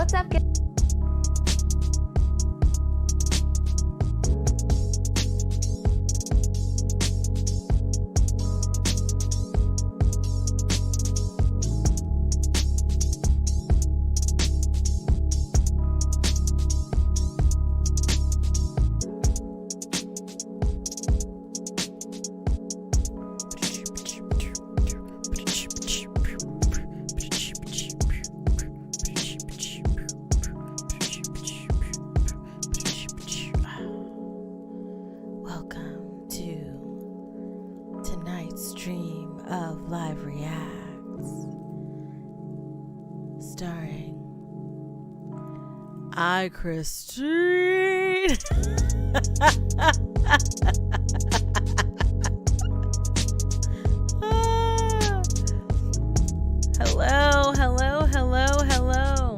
What's up, kids? Welcome to tonight's stream of Live Reacts, starring AyChristene. Hello, hello, hello, hello.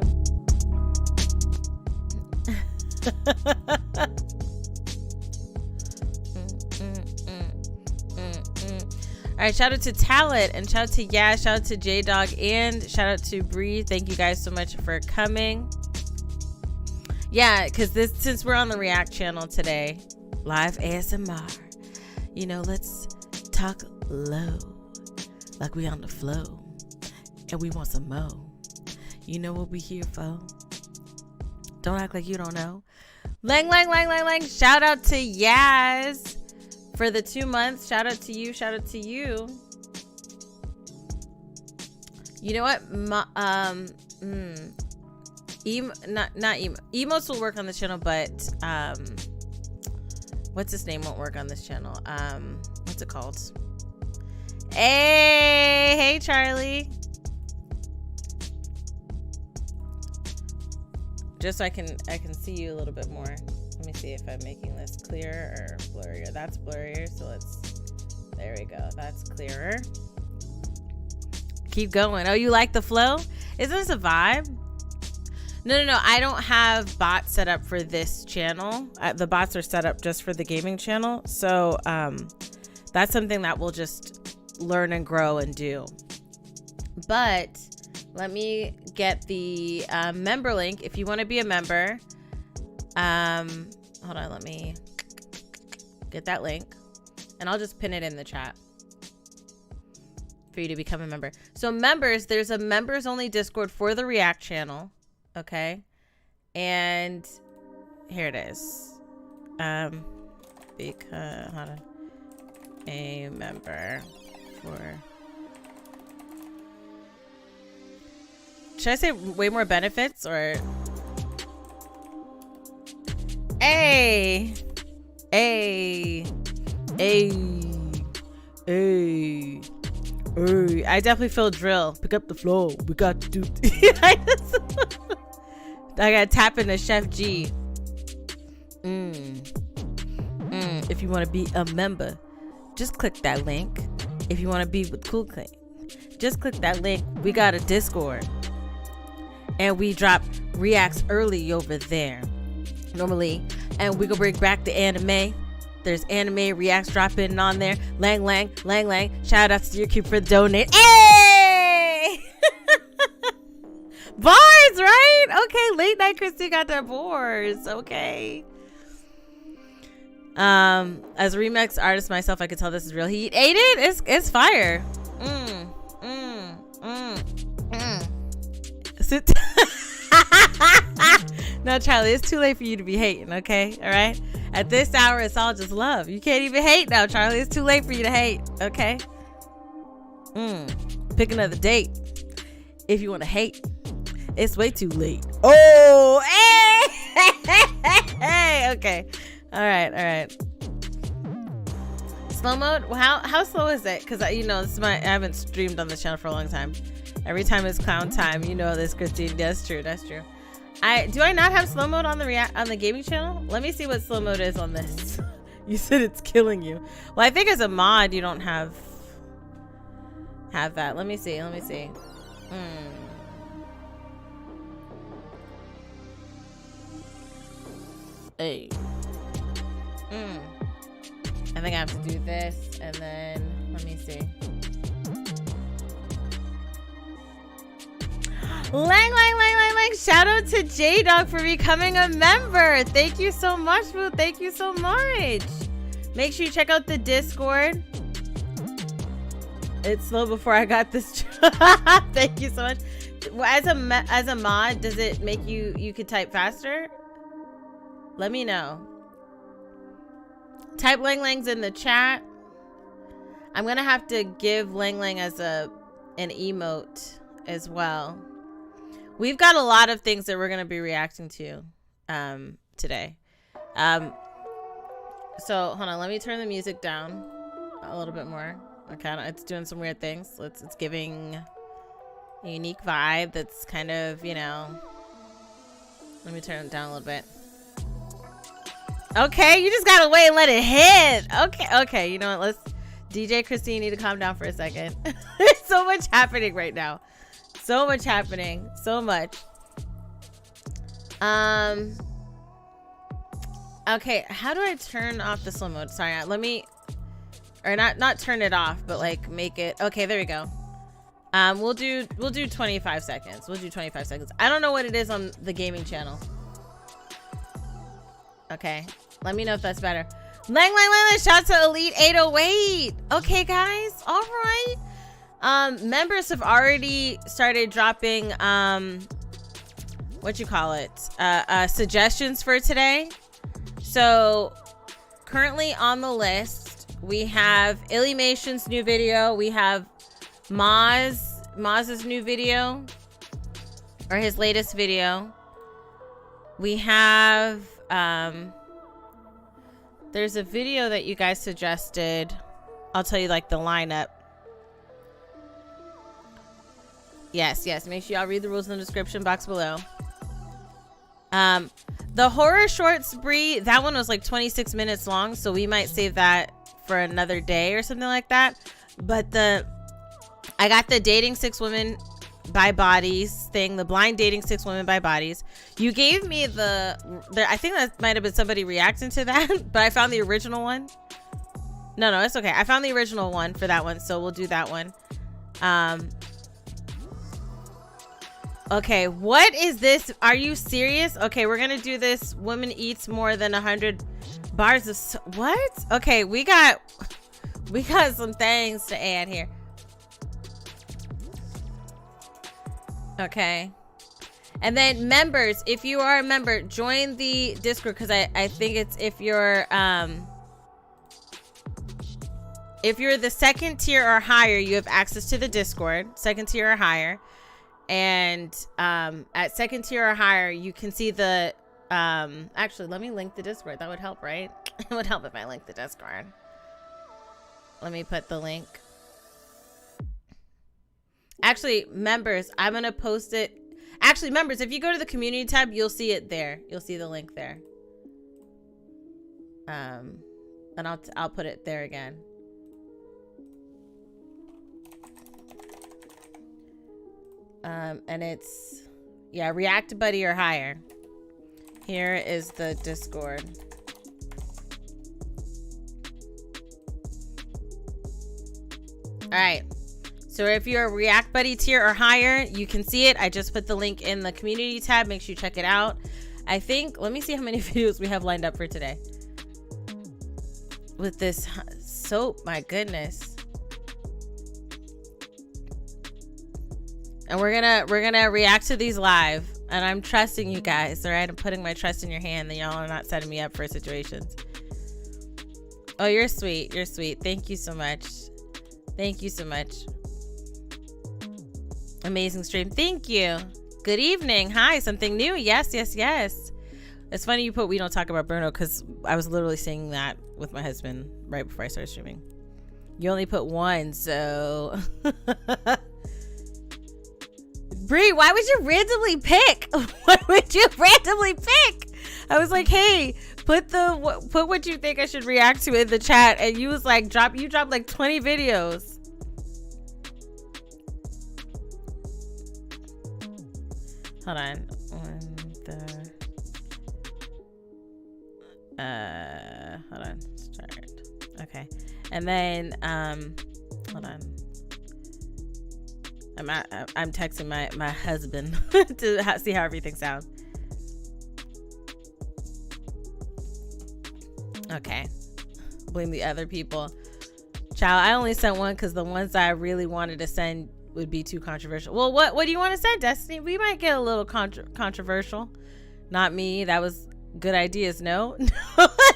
All right, shout out to Talent and shout out to Shout out to J-Dog and shout out to Bree. Thank you guys so much for coming. Yeah, because since we're on the React channel today, live ASMR, you know, let's talk low, like we on the flow, and we want some mo. You know what we here for? Don't act like you don't know. Lang. Shout out to Yaz for the 2 months. Shout out to you. Shout out to you. You know what? Emotes will work on the channel, but what's his name won't work on this channel. What's it called? Hey Charlie. Just so I can see you a little bit more. Let me see if I'm making this clearer or blurrier. That's blurrier, so there we go. That's clearer. Keep going. Oh, you like the flow? Isn't this a vibe? No. I don't have bots set up for this channel. The bots are set up just for the gaming channel. So that's something that we'll just learn and grow and do. But let me get the member link. If you want to be a member, hold on, let me get that link and I'll just pin it in the chat for you to become a member. So members, there's a members only Discord for the React channel. Okay. And here it is. Because hold on. A member for, should I say way more benefits or I definitely feel drill. Pick up the flow. We got to do I gotta tap into Chef G. If you want to be a member, just click that link. If you want to be with Cool Clean, just click that link. We got a Discord and we drop reacts early over there normally, and we gonna bring back the anime. There's anime reacts dropping on there. Lang. Shout out to your cube for the donate. Hey! Bars, right? Okay, late night Christy got their bars. Okay. As a remix artist myself, I could tell this is real. He ate it. It's fire. Sit. No, Charlie, it's too late for you to be hating. Okay, all right. At this hour, it's all just love. You can't even hate now, Charlie. It's too late for you to hate. Okay. Pick another date if you want to hate. It's way too late. Oh, hey. Okay. All right. Slow mode. Well, how slow is it? Because I haven't streamed on this channel for a long time. Every time it's clown time, you know this, Christine. That's true. Do I not have slow mode on the gaming channel? Let me see what slow mode is on this. You said it's killing you. Well, I think as a mod you don't have that. Let me see. Hey. I think I have to do this and then let me see. Lang. Shout out to J-Dog for becoming a member. Thank you so much, Boo. Thank you so much. Make sure you check out the Discord. It's slow before I got this. Thank you so much. As a mod, does it make you could type faster? Let me know. Type Lang Lang's in the chat. I'm gonna have to give Lang Lang as an emote as well. We've got a lot of things that we're gonna be reacting to today. So hold on, let me turn the music down a little bit more. Okay, it's doing some weird things. It's giving a unique vibe that's kind of, you know. Let me turn it down a little bit. Okay, you just gotta wait and let it hit. Okay, you know what? DJ Christine, need to calm down for a second. There's so much happening right now. So much happening. So much. Okay, how do I turn off the slow mode? Sorry, let me, or not turn it off, but like make it. Okay, there we go. We'll do 25 seconds. We'll do 25 seconds. I don't know what it is on the gaming channel. Okay, let me know if that's better. Lang, shout out to Elite 808. Okay, guys, all right. Members have already started dropping what you call it, suggestions for today. So currently on the list, we have Illymation's new video. We have Maz's new video, or his latest video. We have there's a video that you guys suggested. I'll tell you like the lineup. Yes, make sure y'all read the rules in the description box below. The horror shorts, Bree, that one was like 26 minutes long, so we might save that for another day or something like that. But I got the dating 6 women by bodies thing, the blind dating 6 women by bodies. You gave me I think that might have been somebody reacting to that, but I found the original one. No, it's okay. I found the original one for that one, so we'll do that one. Okay, what is this? Are you serious? Okay, we're gonna do this. Woman eats more than 100 bars of what? Okay, we got some things to add here. Okay, and then members, if you are a member, join the Discord, because I think it's if you're the second tier or higher, you have access to the Discord, second tier or higher. And at second tier or higher, you can see the actually, let me link the Discord. That would help, right? It would help if I link the Discord. Let me put the link. Actually, members, I'm gonna post it. Actually, members, if you go to the community tab, you'll see it there. You'll see the link there. And I'll put it there again. And it's, yeah, React Buddy or higher. Here is the Discord. All right. So if you're a React Buddy tier or higher, you can see it. I just put the link in the community tab. Make sure you check it out. I think, let me see how many videos we have lined up for today. With this soap, my goodness. And we're gonna react to these live, and I'm trusting you guys. All right, I'm putting my trust in your hand that y'all are not setting me up for situations. Oh, you're sweet. You're sweet. Thank you so much. Thank you so much. Amazing stream. Thank you. Good evening. Hi. Something new. Yes. It's funny you put "we don't talk about Bruno" because I was literally saying that with my husband right before I started streaming. You only put one, so. Bree, why would you randomly pick? Why would you randomly pick? I was like, hey, put what you think I should react to in the chat, and you was like, you dropped like 20 videos. Hold on. Hold on. Start. Okay. And then hold on. I'm texting my husband to see how everything sounds. Okay. Blame the other people. Child, I only sent one because the ones I really wanted to send would be too controversial. Well, what do you want to send, Destiny? We might get a little controversial. Not me. That was good ideas. No,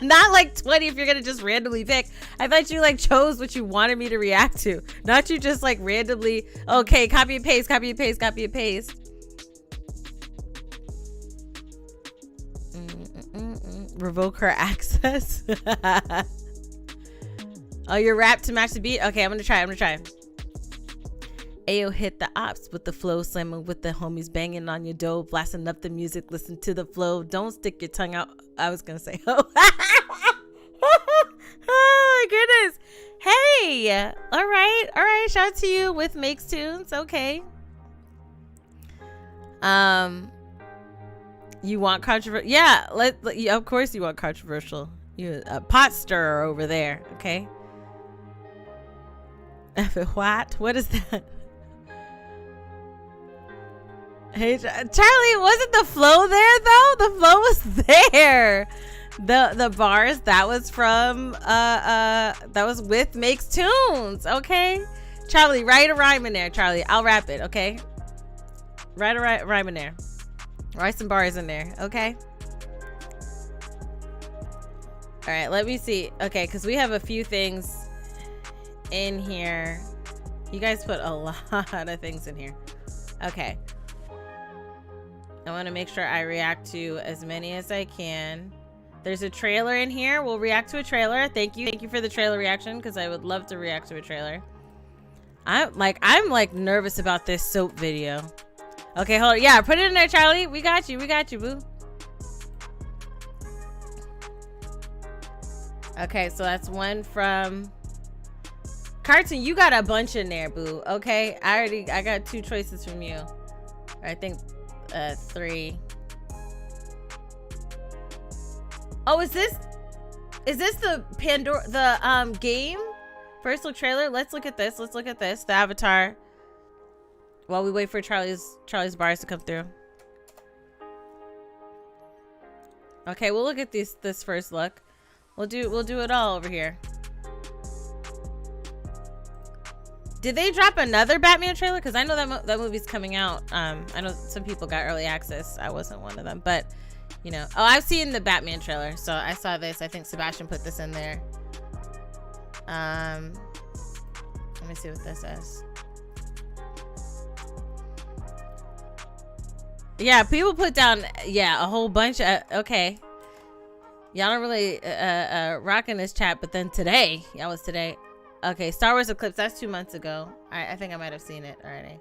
not like 20 if you're gonna just randomly pick. I thought you like chose what you wanted me to react to, not you just like randomly. Okay, copy and paste, copy and paste, copy and paste. Revoke her access. Oh, you're rap to match the beat. Okay, I'm gonna try. Ayo, hit the ops with the flow, slamming with the homies, banging on your dough, blasting up the music, listen to the flow. Don't stick your tongue out. I was gonna say, oh, oh my goodness. Hey, all right. Shout out to you with Makes Tunes. Okay. You want controversial? Yeah, of course you want controversial. You a pot stirrer over there. Okay. What is that? Hey, Charlie, wasn't the flow there though? The flow was there. The bars, that was from that was with Makes Tunes. Okay, Charlie, write a rhyme in there. Charlie, I'll rap it. Okay, write a rhyme in there. Write some bars in there. Okay. All right, let me see. Okay, because we have a few things in here. You guys put a lot of things in here. Okay. I want to make sure I react to as many as I can. There's a trailer in here. We'll react to a trailer. Thank you for the trailer reaction, because I would love to react to a trailer. I'm like nervous about this soap video. Okay, hold on. Yeah, put it in there, Charlie. We got you, boo. Okay, so that's one from Cartoon. You got a bunch in there, boo. Okay, I got 2 choices from you. I think 3. Oh, is this the Pandora, the game first look trailer? Let's look at this. The avatar, while we wait for Charlie's bars to come through. Okay, we'll look at this first look. We'll do it all over here. Did they drop another Batman trailer? Because I know that movie's coming out. I know some people got early access. I wasn't one of them, but you know. Oh, I've seen the Batman trailer, so I saw this. I think Sebastian put this in there. Let me see what this is. Yeah, people put down a whole bunch of okay. Y'all don't really rocking this chat, but then today, y'all was today. Okay, Star Wars Eclipse, that's 2 months ago. I think I might have seen it already.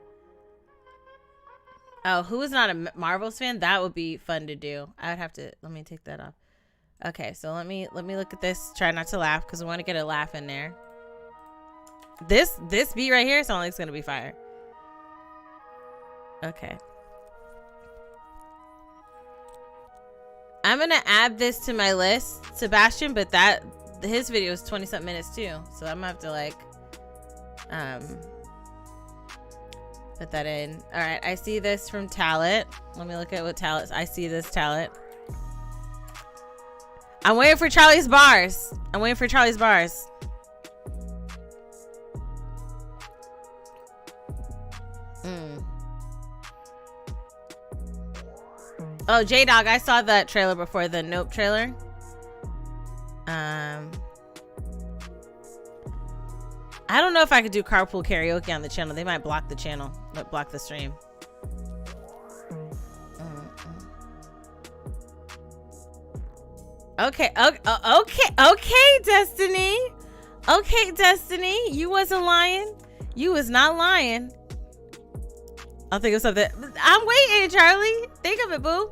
Oh, who is not a Marvels fan? That would be fun to do. I would have to, let me take that off. Okay, so let me look at this. Try not to laugh, because we want to get a laugh in there. This beat right here sounds like it's going to be fire. Okay. I'm going to add this to my list, Sebastian, but his video is 20-something minutes too, so I'm gonna have to like put that in. All right, I see this from Talent. Let me look at what Talent. I see this Talent. I'm waiting for Charlie's bars. Oh, J-Dog, I saw that trailer before, the Nope trailer. I don't know if I could do carpool karaoke on the channel. They might block the channel, block the stream. Okay, Destiny. Okay, Destiny. You wasn't lying. You was not lying. I'll think of something. I'm waiting, Charlie. Think of it, boo.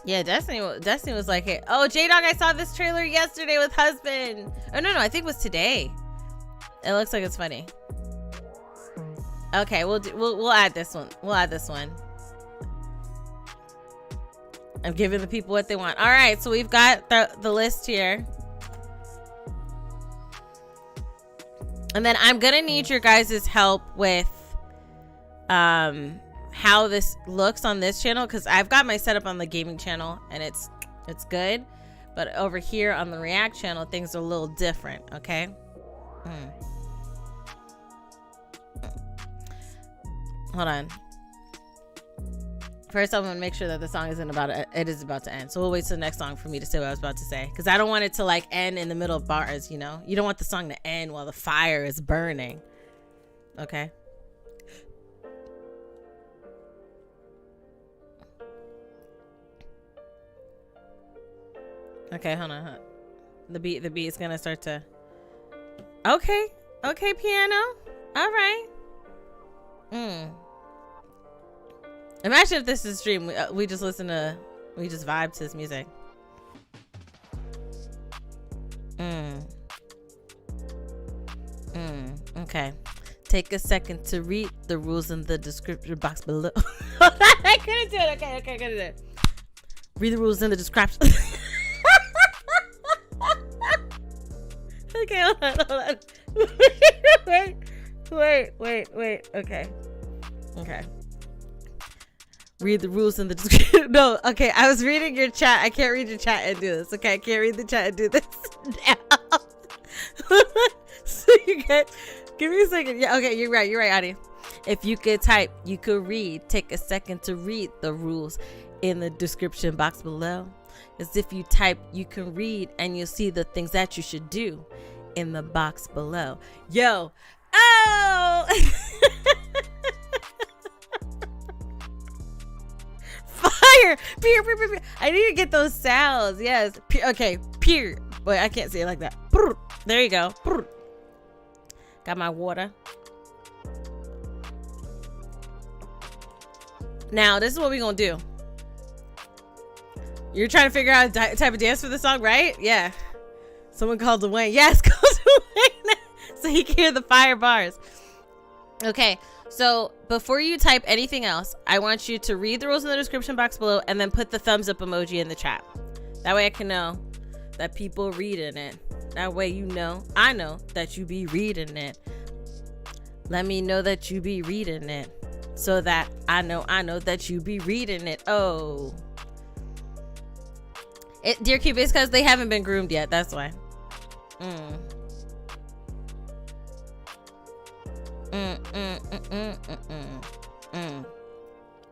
Yeah, Destiny was like, hey, oh, J-Dog, I saw this trailer yesterday with husband. Oh, no, I think it was today. It looks like it's funny. Okay, we'll add this one. We'll add this one. I'm giving the people what they want. All right, so we've got the list here. And then I'm gonna need your guys' help with how this looks on this channel, because I've got my setup on the gaming channel and it's good, but over here on the React channel things are a little different. Okay. Hold on. First, I'm gonna make sure that the song isn't about it is about to end. So we'll wait till the next song for me to say what I was about to say, because I don't want it to like end in the middle of bars. You know, you don't want the song to end while the fire is burning. Okay. Okay, hold on. The beat is gonna start to. Okay, piano. All right. Imagine if this is a stream. We just we just vibe to this music. Okay. Take a second to read the rules in the description box below. I couldn't do it. Okay, I couldn't do it. Read the rules in the description. Okay, hold on. Wait. Okay. Read the rules in the description. No, okay. I was reading your chat. I can't read your chat and do this. Okay, I can't read the chat and do this now. So you get. Give me a second. Yeah. Okay, you're right, Adi. If you could type, you could read. Take a second to read the rules in the description box below. As if you type, you can read, and you'll see the things that you should do in the box below. Yo. Oh. Fire! Peer. I need to get those sounds. Yes. Okay. Peer. Wait, I can't say it like that. There you go. Got my water. Now, this is what we're gonna do. You're trying to figure out a type of dance for the song, right? Yeah. Someone called Dwayne. Yes, called Dwayne. So he can hear the fire bars. Okay. So before you type anything else, I want you to read the rules in the description box below and then put the thumbs up emoji in the chat. That way I can know that people reading it. That way I know that you be reading it. Let me know that you be reading it so that I know that you be reading it. Oh. Dear Cube, it's because they haven't been groomed yet. That's why.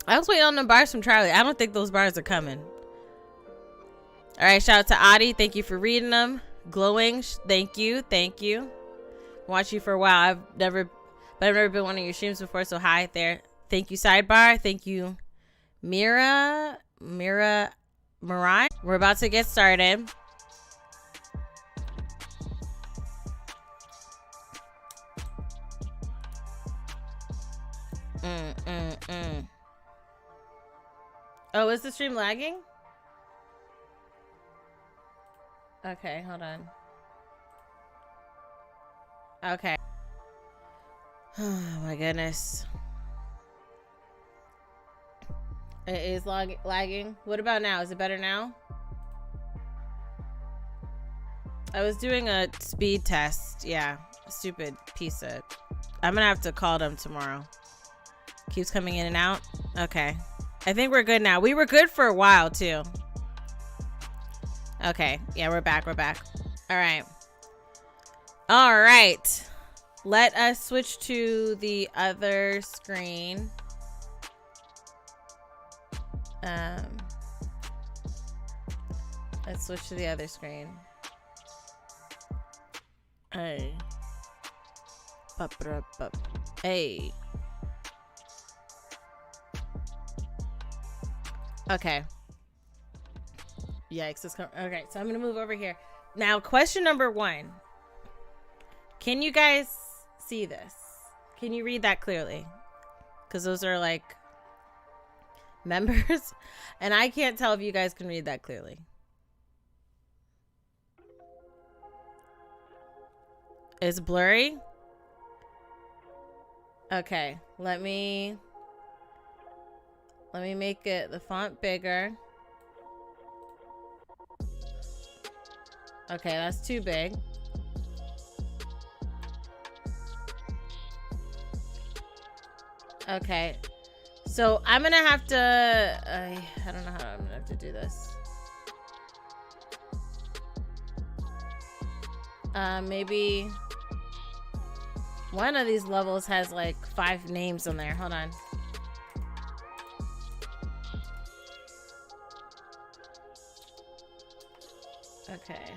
I was waiting on the bars from Charlie. I don't think those bars are coming. All right, shout out to Adi. Thank you for reading them. Glowing, thank you. Watched you for a while. I've never been one of your streams before, so hi there. Thank you, Sidebar. Thank you, Mira, Mariah. We're about to get started. Oh, is the stream lagging? Okay, hold on. Okay. Oh my goodness. It is lagging. What about now? Is it better now? I was doing a speed test. Yeah, stupid piece of. I'm gonna have to call them tomorrow. Keeps coming in and out. Okay. I think we're good now. We were good for a while too. Okay. Yeah, we're back. All right. Let us switch to the other screen. Let's switch to the other screen. Hey. Hey. Okay. Yikes. Okay, so I'm gonna move over here. Now, question number 1. Can you guys see this? Can you read that clearly? Because those are like members. And I can't tell if you guys can read that clearly. It's blurry. Okay, let me make it the font bigger. Okay, that's too big. Okay, so I'm gonna have to I don't know how I'm gonna have to do this. Maybe one of these levels has like 5 names on there. Hold on. Okay.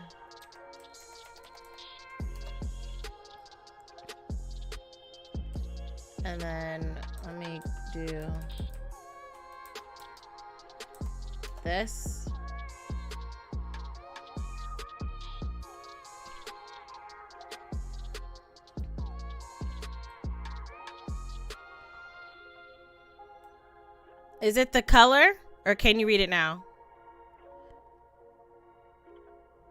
And then let me do this. Is it the color or can you read it now?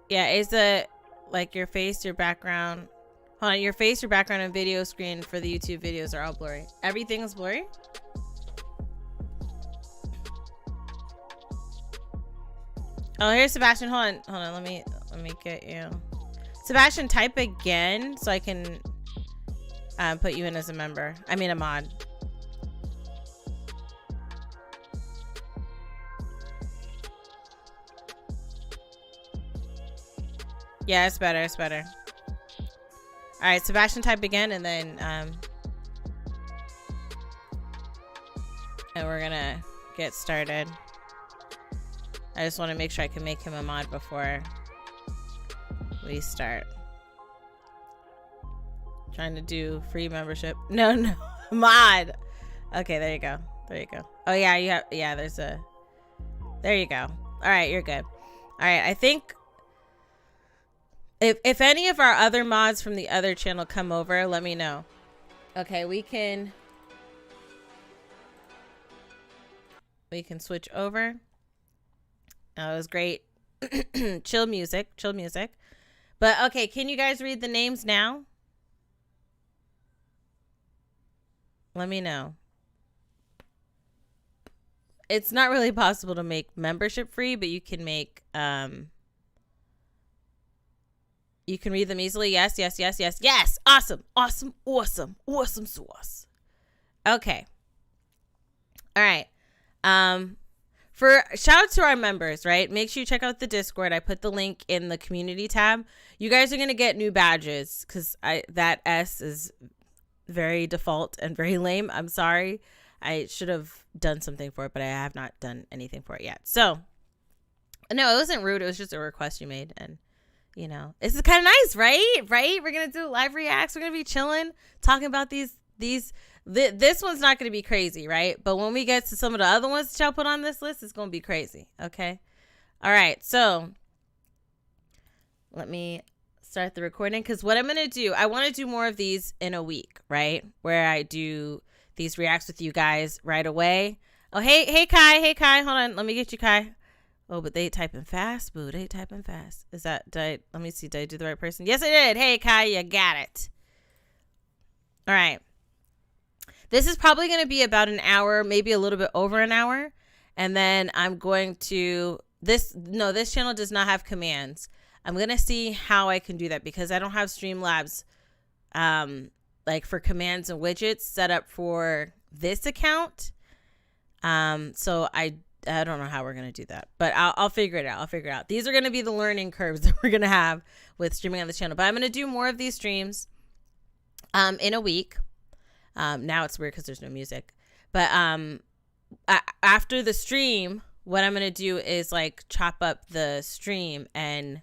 Yeah, is it like your face, your background? Hold on, your face, your background, and video screen for the YouTube videos are all blurry. Everything is blurry? Oh, here's Sebastian. Hold on. Let me get you. Sebastian, type again so I can put you in as a member. I mean a mod. Yeah, it's better. It's better. All right, Sebastian, type again, and then and we're gonna get started. I just want to make sure I can make him a mod before we start. Trying to do free membership. No, mod. Okay, there you go. There you go. Oh yeah, you have. Yeah, there's a. There you go. All right, you're good. All right, I think. If any of our other mods from the other channel come over, let me know. Okay, we can switch over. Oh, it was great. Chill music. But okay, can you guys read the names now? Let me know. It's not really possible to make membership free, but you can make you can read them easily. Yes. Awesome sauce. Okay. All right. For shout out to our members, right? Make sure you check out the Discord. I put the link in the community tab. You guys are going to get new badges because that S is very default and very lame. I'm sorry. I should have done something for it, but I have not done anything for it yet. So, no, it wasn't rude. It was just a request you made. And, you know, this is kind of nice, right? We're going to do live reacts. We're going to be chilling, talking about these. This one's not going to be crazy, right? But when we get to some of the other ones that y'all put on this list, it's going to be crazy, okay? All right, so let me start the recording because what I'm going to do, I want to do more of these in a week, right? Where I do these reacts with you guys right away. Oh, hey, Kai. Hold on. Let me get you, Kai. Oh, but they typing fast, boo. They typing fast. Is that, let me see. Did I do the right person? Yes, I did. Hey, Kai, you got it. All right. This is probably going to be about an hour, maybe a little bit over an hour. And then I'm going to, this channel does not have commands. I'm going to see how I can do that because I don't have Streamlabs, like for commands and widgets set up for this account. So I don't know how we're going to do that, but I'll figure it out. These are going to be the learning curves that we're going to have with streaming on the channel, but I'm going to do more of these streams, in a week. Now it's weird because there's no music, but after the stream, what I'm going to do is like chop up the stream and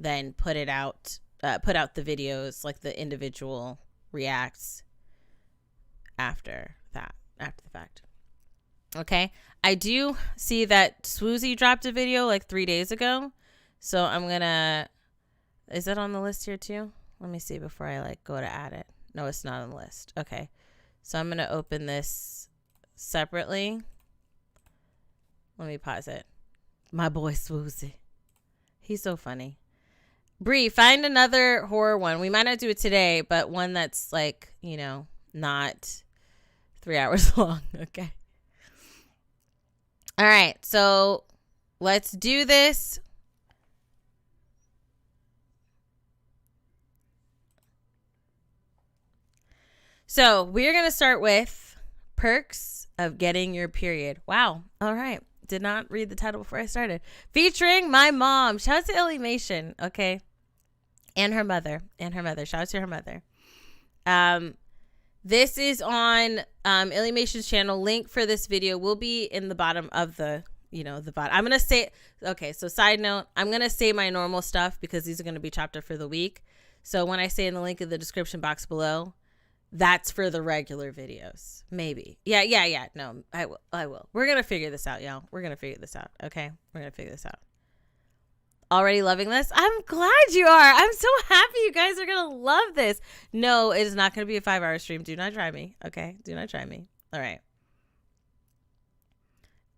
then put out the videos, like the individual reacts after the fact. Okay. I do see that Swoozy dropped a video like 3 days ago. So I'm going to, is that on the list here too? Let me see before I like go to add it. No, it's not on the list. Okay. So I'm going to open this separately. Let me pause it. My boy Swoozy. He's so funny. Bree, find another horror one. We might not do it today, but one that's like, you know, not 3 hours long. Okay. All right. So let's do this. So we're going to start with perks of getting your period. Wow. All right. Did not read the title before I started. Featuring my mom. Shout out to Illymation. Okay. And her mother. Shout out to her mother. This is on Illymation's channel. Link for this video will be in the bottom of the bottom. I'm going to say, okay, so side note, I'm going to say my normal stuff because these are going to be chopped up for the week. So when I say in the link in the description box below, that's for the regular videos. Maybe. Yeah. No, I will. We're going to figure this out, y'all. We're going to figure this out. Okay. We're going to figure this out. Already loving this? I'm glad you are. I'm so happy you guys are going to love this. No, it is not going to be a 5-hour stream. Do not try me. Okay. Do not try me. All right.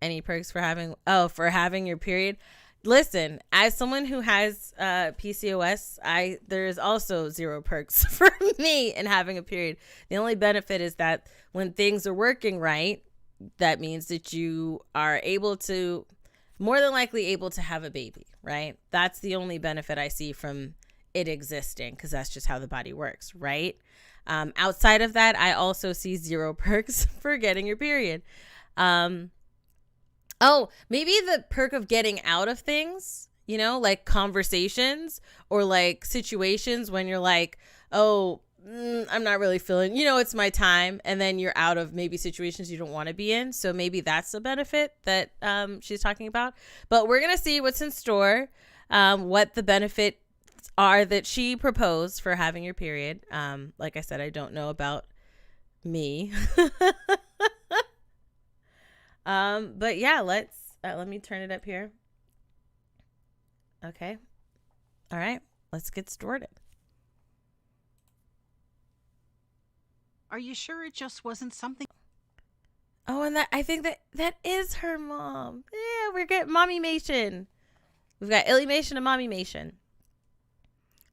Any perks for having your period? Listen, as someone who has PCOS, there's also 0 perks for me in having a period. The only benefit is that when things are working right, that means that you are more than likely able to have a baby, right? That's the only benefit I see from it existing, because that's just how the body works, right? Outside of that, I also see 0 perks for getting your period. Oh, maybe the perk of getting out of things, like conversations or like situations when you're like, oh, I'm not really feeling, it's my time. And then you're out of maybe situations you don't want to be in. So maybe that's the benefit that she's talking about. But we're going to see what's in store, what the benefits are that she proposed for having your period. Like I said, I don't know about me. But yeah, let me turn it up here. Okay. All right. Let's get started. Are you sure it just wasn't something? Oh, and I think that is her mom. Yeah, we're getting Mommymation. We've got Illymation and Mommymation.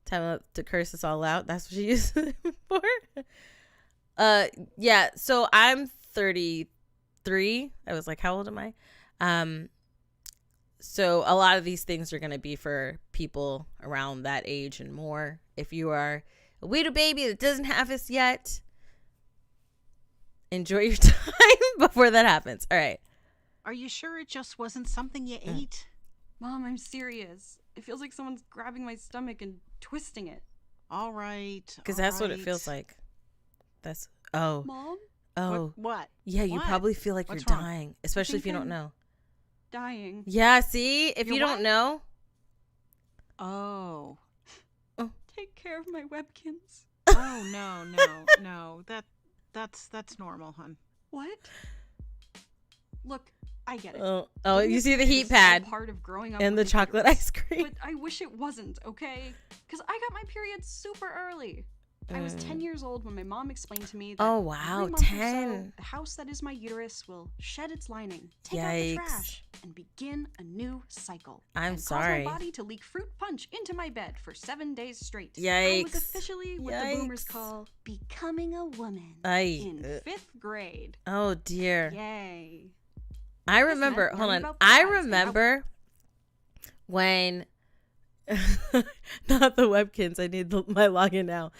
Time to curse us all out. That's what she used it for. Yeah, so I'm 33. I was like, how old am I? So a lot of these things are going to be for people around that age and more. If you are a widow baby that doesn't have this yet, enjoy your time before that happens. All right. Are you sure it just wasn't something you ate? Mom, I'm serious. It feels like someone's grabbing my stomach and twisting it. All right. Because that's what it feels like. Mom? Oh. What? Yeah, you probably feel like What's you're wrong? dying, especially if you don't know. Dying. Yeah, see? If You're you don't what? know. Oh. Take care of my webkins. Oh, no. That's normal, hon. What? Look, I get it. Oh, Getting you a see the period heat is pad all part of growing up and with the a chocolate uterus. ice cream. But I wish it wasn't, okay? Because I got my period super early. I was 10 years old when my mom explained to me that Oh, wow, every month or 10. so, the house that is my uterus will shed its lining, take out the Yikes. trash, and begin a new cycle. I'm and sorry. Cause my body to leak fruit punch into my bed for 7 days straight. I Yikes. was officially what the boomers call becoming a woman in 5th grade. Oh, dear. Yay. I This remember, meant hold learning on. about I pads and how- remember when, not the webkins, I need my login now.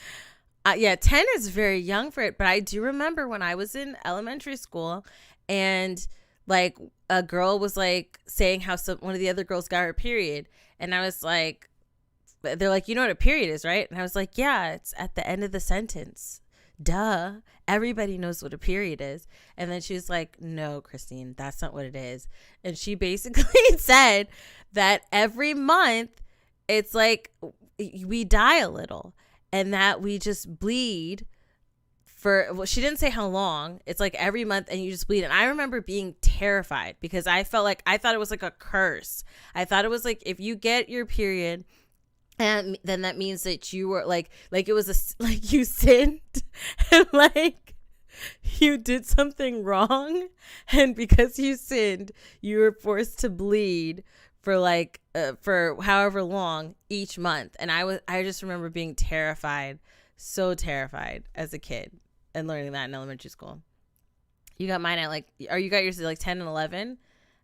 Yeah, 10 is very young for it, but I do remember when I was in elementary school and like a girl was like saying how one of the other girls got her period. And I was like, they're like, you know what a period is, right? And I was like, yeah, it's at the end of the sentence. Duh. Everybody knows what a period is. And then she was like, no, Christine, that's not what it is. And she basically said that every month it's like we die a little and that we just bleed well, she didn't say how long. It's like every month and you just bleed. And I remember being terrified because I thought it was like a curse. I thought it was like if you get your period, and then that means that you were like it was like you sinned and like you did something wrong, and because you sinned, you were forced to bleed for however long each month. And I just remember being terrified, so terrified as a kid, and learning that in elementary school. You got mine at you got yours at like 10 and 11,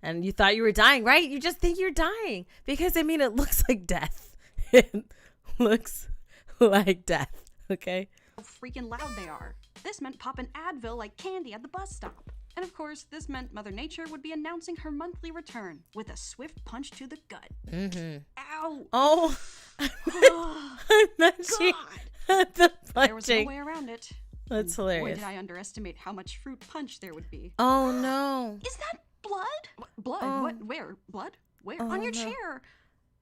and you thought you were dying, right? You just think you're dying because it looks like death. It looks like death. Okay. How freaking loud they are. This meant popping Advil like candy at the bus stop. And of course, this meant Mother Nature would be announcing her monthly return with a swift punch to the gut. Mm-hmm. Ow! Oh, Oh, I meant you God! the There was no punching. way around it. That's And boy, hilarious. did I underestimate how much fruit punch there would be. Oh no. Is that blood? Blood? Oh. What? Where? Blood? Where? Oh, On your no. chair.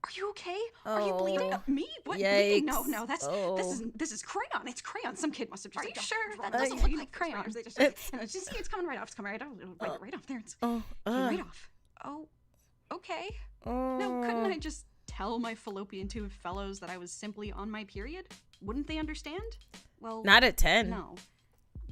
Are you okay? Are you bleeding? Oh, Me? What? yikes. Bleeding? No, that's Oh. this is crayon. It's crayon. Some kid must have just. Are you sure that Uh, doesn't look like crayon? They just, it's- and it's just it's coming right off. It's coming right off. Right off there. It's Oh, right off. Oh, okay. No, couldn't I just tell my fallopian tube fellows that I was simply on my period? Wouldn't they understand? Well, Not at 10. no.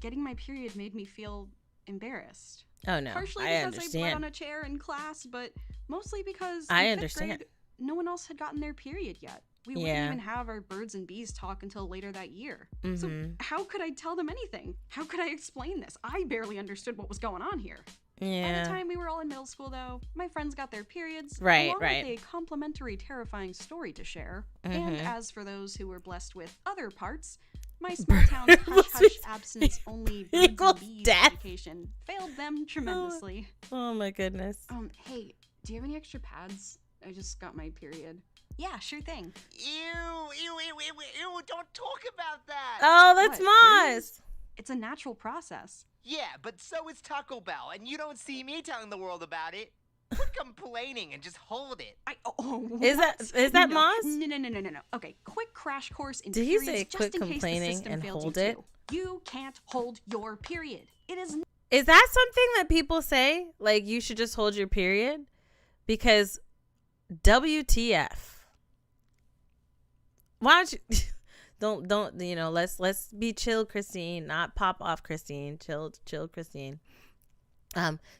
Getting my period made me feel embarrassed. Oh no. Partially I because I bled on understand. a chair in class, but mostly because I in fifth understand. grade, no one else had gotten their period yet. We Yeah. wouldn't even have our birds and bees talk until later that year. So Mhm. how could I tell them anything? How could I explain this? I barely understood what was going on here. By the Yeah. time we were all in middle school, though, my friends got their periods, Right, along right. with a complimentary, terrifying story to share. And Mhm. as for those who were blessed with other parts, my small town's hush-hush, absence-only birds Equals and bees death. education failed them tremendously. Oh my goodness. Hey, do you have any extra pads? I just got my period. Yeah, sure thing. Ew, don't talk about that. Oh, that's What, Moss. It's a natural process. Yeah, but so is Taco Bell, and you don't see me telling the world about it. Quit complaining and just hold it. Is that no, Moss? No. Okay, quick crash course in Did he periods say just quit in case the complaining system and failed hold you it? too. You can't hold your period. It is Is that something that people say? Like you should just hold your period? Because WTF. Why don't you don't let's be chill, Christine, not pop off, Christine. Chill, Christine.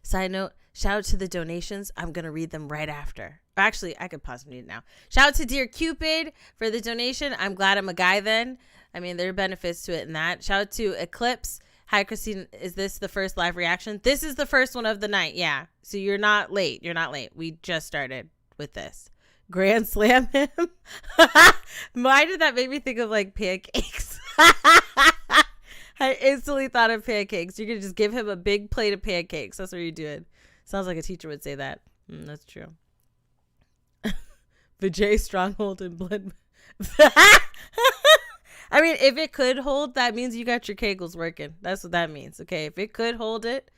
Side note, shout out to the donations. I'm gonna read them right after. Actually, I could possibly read it now. Shout out to Dear Cupid for the donation. I'm glad I'm a guy then. I mean, there are benefits to it in that. Shout out to Eclipse. Hi, Christine. Is this the first live reaction? This is the first one of the night. Yeah. So you're not late. We just started with this. Grand slam him. Why did that make me think of like pancakes? I instantly thought of pancakes. You could just give him a big plate of pancakes. That's what you're doing. Sounds like a teacher would say that. That's true. Vijay Stronghold and blood. I mean, if it could hold, that means you got your kegels working. That's what that means. Okay, if it could hold it,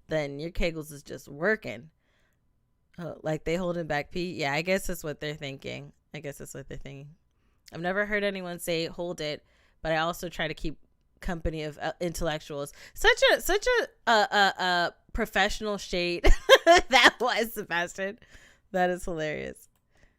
then your kegels is just working. Oh, like they holding back pee. Yeah, I guess that's what they're thinking. I've never heard anyone say hold it, but I also try to keep company of intellectuals. Such a professional shade that was, Sebastian. That is hilarious.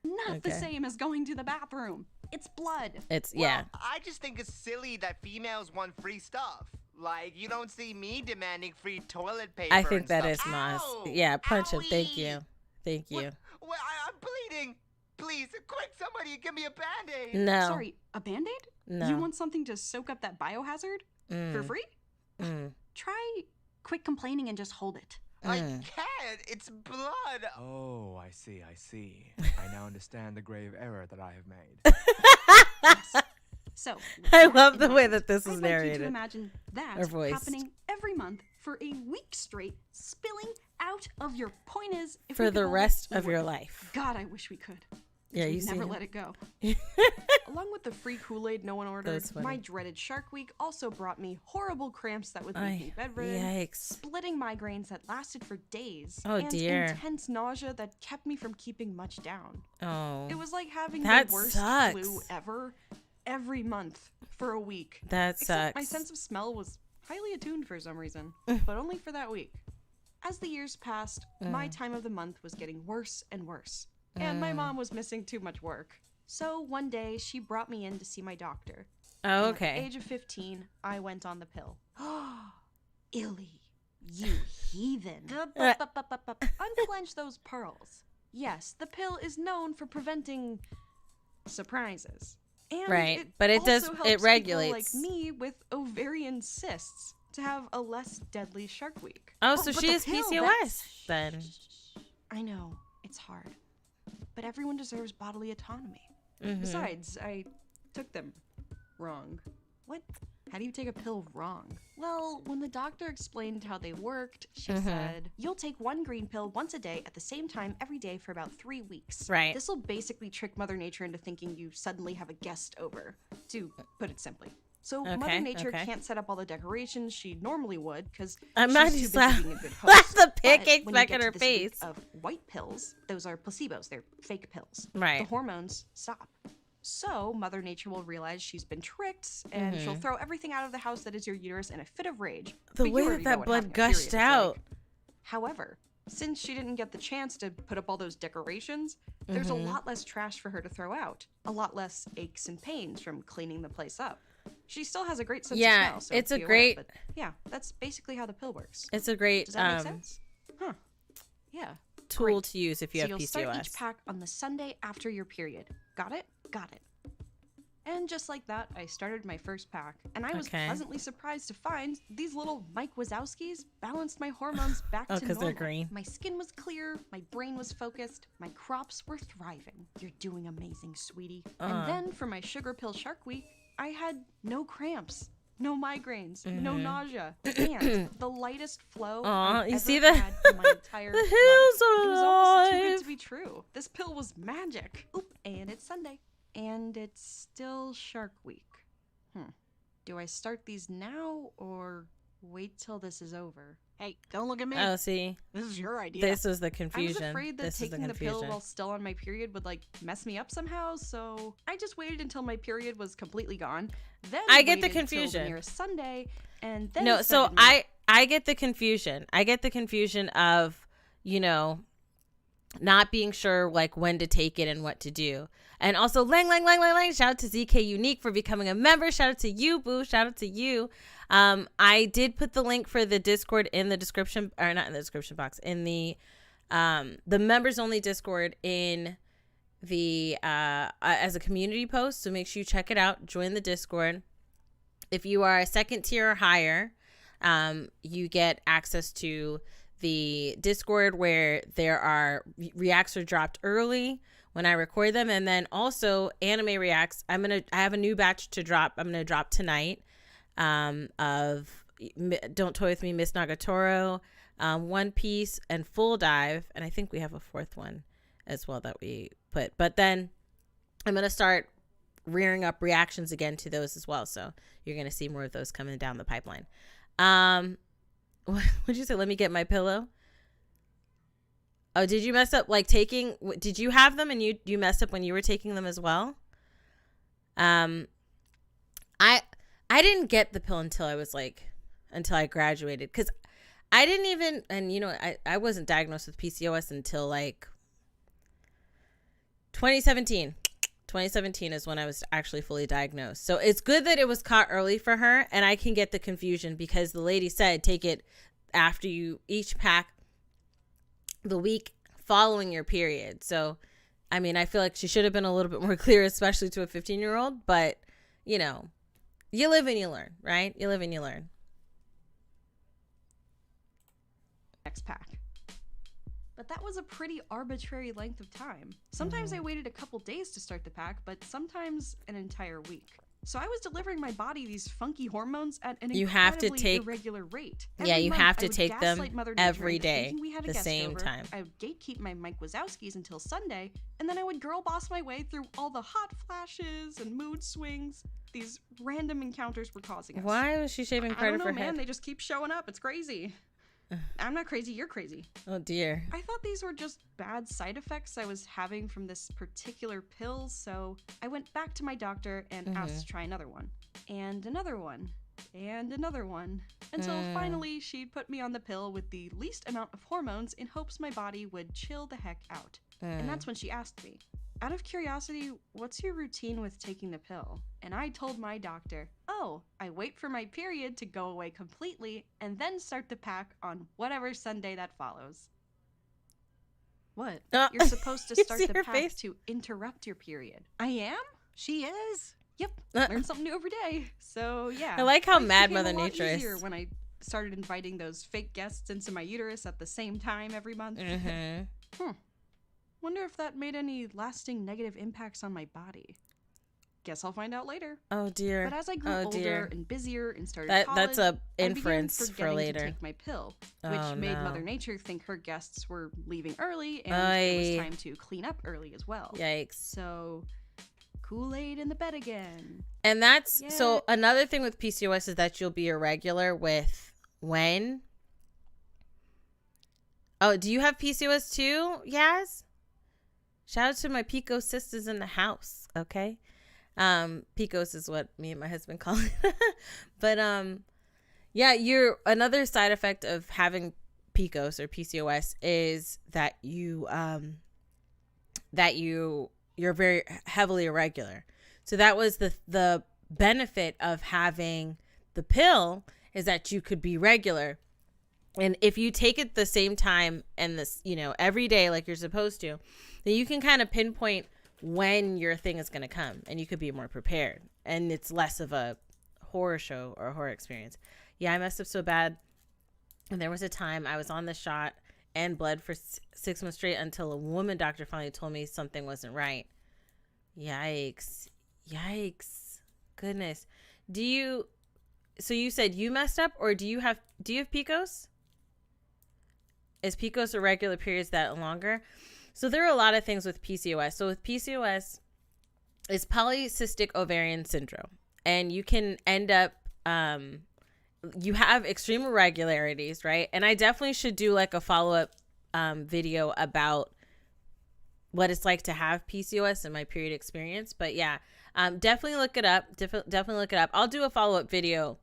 not the same as going to the bathroom. It's blood. Yeah. I just think it's silly that females want free stuff. Like, you don't see me demanding free toilet paper. I think and that stuff. is Moss. Ow! Yeah, punch him. Owie! Thank you. Well, I'm bleeding. Please, quick, somebody give me a Band-Aid. No. Sorry, a Band-Aid? No. You want something to soak up that biohazard? For free? Try quit complaining and just hold it. I can't. It's blood. Oh, I see. I now understand the grave error that I have made. So, I with love that the in way mind, that this is I'd like you narrated. to imagine that Or voiced. happening every month for a week straight, spilling out of your point is if For we could the hold it, rest we of your would. life. God, I wish we could. Yeah, you We'd see never him. let it go. Along with the free Kool-Aid no one ordered, That's funny. my dreaded Shark Week also brought me horrible cramps that would make me bedridden, Yikes. splitting migraines that lasted for days, Oh, and dear. intense nausea that kept me from keeping much down. Oh. It was like having That the worst sucks. flu ever, every month for a week. That Except my sucks. sense of smell was highly attuned for some reason, but only for that week. As the years passed, my time of the month was getting worse and worse, and my mom was missing too much work. So one day, she brought me in to see my doctor. Oh, And At okay. the age of 15, I went on the pill. Illy, you heathen. Unclench those pearls. Yes, the pill is known for preventing surprises. And Right, but it does- also it helps people regulates. like me with ovarian cysts to have a less deadly shark week. Oh, so but she the has pill, PCOS then. I know, it's hard. But everyone deserves bodily autonomy. Mm-hmm. Besides, I took them wrong. What? How do you take a pill wrong? Well, when the doctor explained how they worked, she said, you'll take one green pill once a day at the same time every day for about 3 weeks. Right. This will basically trick Mother Nature into thinking you suddenly have a guest over, to put it simply. So Mother Nature can't set up all the decorations she normally would because she's too busy being a good host. the But pancakes when back you in get her to this week face. of white pills, those are placebos. They're fake pills. Right. The hormones stop. So Mother Nature will realize she's been tricked, and she'll throw everything out of the house that is your uterus in a fit of rage. The But you way already that know what blood having a period gushed is out. like. However, since she didn't get the chance to put up all those decorations, there's a lot less trash for her to throw out. A lot less aches and pains from cleaning the place up. She still has a great sense of smell, so it's a be aware, great. but yeah, that's basically how the pill works. It's a great Does that make sense? Huh. Yeah. tool Great. to use if you So have you'll PCOS. start each pack on the Sunday after your period. Got it? Got it. And just like that, I started my first pack, and I was pleasantly surprised to find these little Mike Wazowskis balanced my hormones back to normal. because they're green. My skin was clear, my brain was focused, my crops were thriving. You're doing amazing, sweetie. And then for my sugar pill shark week, I had no cramps, no migraines, no nausea, and the lightest flow I've you ever see the had in my entire the life. hills are It was almost too good alive. to be true. This pill was magic. Oop, and it's Sunday. And it's still Shark Week. Do I start these now or wait till this is over? Hey, don't look at me. Oh, see, This is your idea. this is the I was confusion. afraid that This is the taking the pill confusion. while still on my period would like mess me up somehow, so I just waited until my period was completely gone. Then I get the waited till confusion. the nearest Sunday, and then No, so started my- I get the confusion. I get the confusion of, you know, not being sure like when to take it and what to do. And also Lang. Shout out to ZK Unique for becoming a member. Shout out to you, Boo. Shout out to you. I did put the link for the Discord in the description, or not in the description box, in the members only Discord in the as a community post. So make sure you check it out. Join the Discord. If you are a second tier or higher, you get access to the Discord where there are reacts are dropped early when I record them, and then also anime reacts. I have a new batch to drop. I'm gonna drop tonight of Don't Toy With Me, Miss Nagatoro, One Piece, and Full Dive, and I think we have a fourth one as well that we put. But then I'm gonna start rearing up reactions again to those as well. So you're gonna see more of those coming down the pipeline. What'd you say? Let me get my pillow. Oh, did you mess up like taking, did you have them and you messed up when you were taking them as well? I didn't get the pill until I graduated, because I didn't even, and you know, I wasn't diagnosed with PCOS until like 2017. 2017 is when I was actually fully diagnosed. So it's good that it was caught early for her, and I can get the confusion because the lady said take it after you each pack the week following your period. So, I mean, I feel like she should have been a little bit more clear, especially to a 15-year-old, but you know, you live and you learn, right? You live and you learn. next pack. But that was a pretty arbitrary length of time. Sometimes I waited a couple days to start the pack, but sometimes an entire week. So I was delivering my body these funky hormones at an You have to incredibly take- irregular rate. Yeah, Every you month, have I to would take them gaslight Mother every Nature into day, thinking we had a the guest same over. time. I would gatekeep my Mike Wazowskis until Sunday, and then I would girl boss my way through all the hot flashes and mood swings these random encounters were causing us. Why was she shaving I part don't of know, her man. head? They just keep showing up. It's crazy. I'm not crazy. You're crazy. Oh dear. I thought these were just bad side effects I was having from this particular pill, so I went back to my doctor and asked to try another one. And another one. And another one. Until finally she put me on the pill with the least amount of hormones in hopes my body would chill the heck out. And that's when she asked me, out of curiosity, what's your routine with taking the pill? And I told my doctor, oh, I wait for my period to go away completely and then start the pack on whatever Sunday that follows. What? You're supposed to You start see the her pack face? to interrupt your period. I am? She is. Yep. Learn something new every day. So yeah. I like how life mad became Mother a lot Nature is. easier when I started inviting those fake guests into my uterus at the same time every month. Wonder if that made any lasting negative impacts on my body. Guess I'll find out later. Oh dear. But as I grew older and busier and started college, that's a I inference began for forgetting later. to take my pill, which Oh, made no. Mother Nature think her guests were leaving early, and it was time to clean up early as well. Yikes. So, Kool-Aid in the bed again. And that's Yeah. so another thing with PCOS is that you'll be irregular with when. Oh, do you have PCOS too, Yaz? Shout out to my Pico sisters in the house, okay? PCOS is what me and my husband call it. But yeah, another side effect of having PCOS or PCOS is that you're very heavily irregular. So that was the benefit of having the pill, is that you could be regular. And if you take it the same time and this, every day like you're supposed to, then you can kind of pinpoint when your thing is going to come, and you could be more prepared, and it's less of a horror show or a horror experience. Yeah, I messed up so bad. And there was a time I was on the shot and bled for 6 months straight until a woman doctor finally told me something wasn't right. Yikes. Goodness. So you said you messed up, or do you have PCOS? Is PCOS irregular periods that longer? So there are a lot of things with PCOS. So with PCOS, it's polycystic ovarian syndrome. And you can end up, you have extreme irregularities, right? And I definitely should do like a follow-up video about what it's like to have PCOS and my period experience. But yeah, definitely look it up. Definitely look it up. I'll do a follow-up video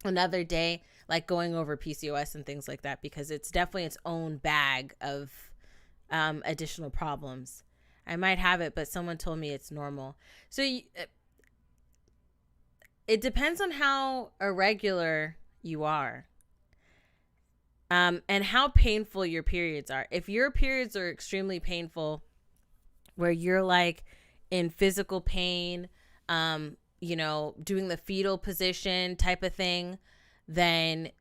another day, like going over PCOS and things like that, because it's definitely its own bag of additional problems. I might have it, but someone told me it's normal. So it depends on how irregular you are, and how painful your periods are. If your periods are extremely painful, where you're like in physical pain, doing the fetal position type of thing, then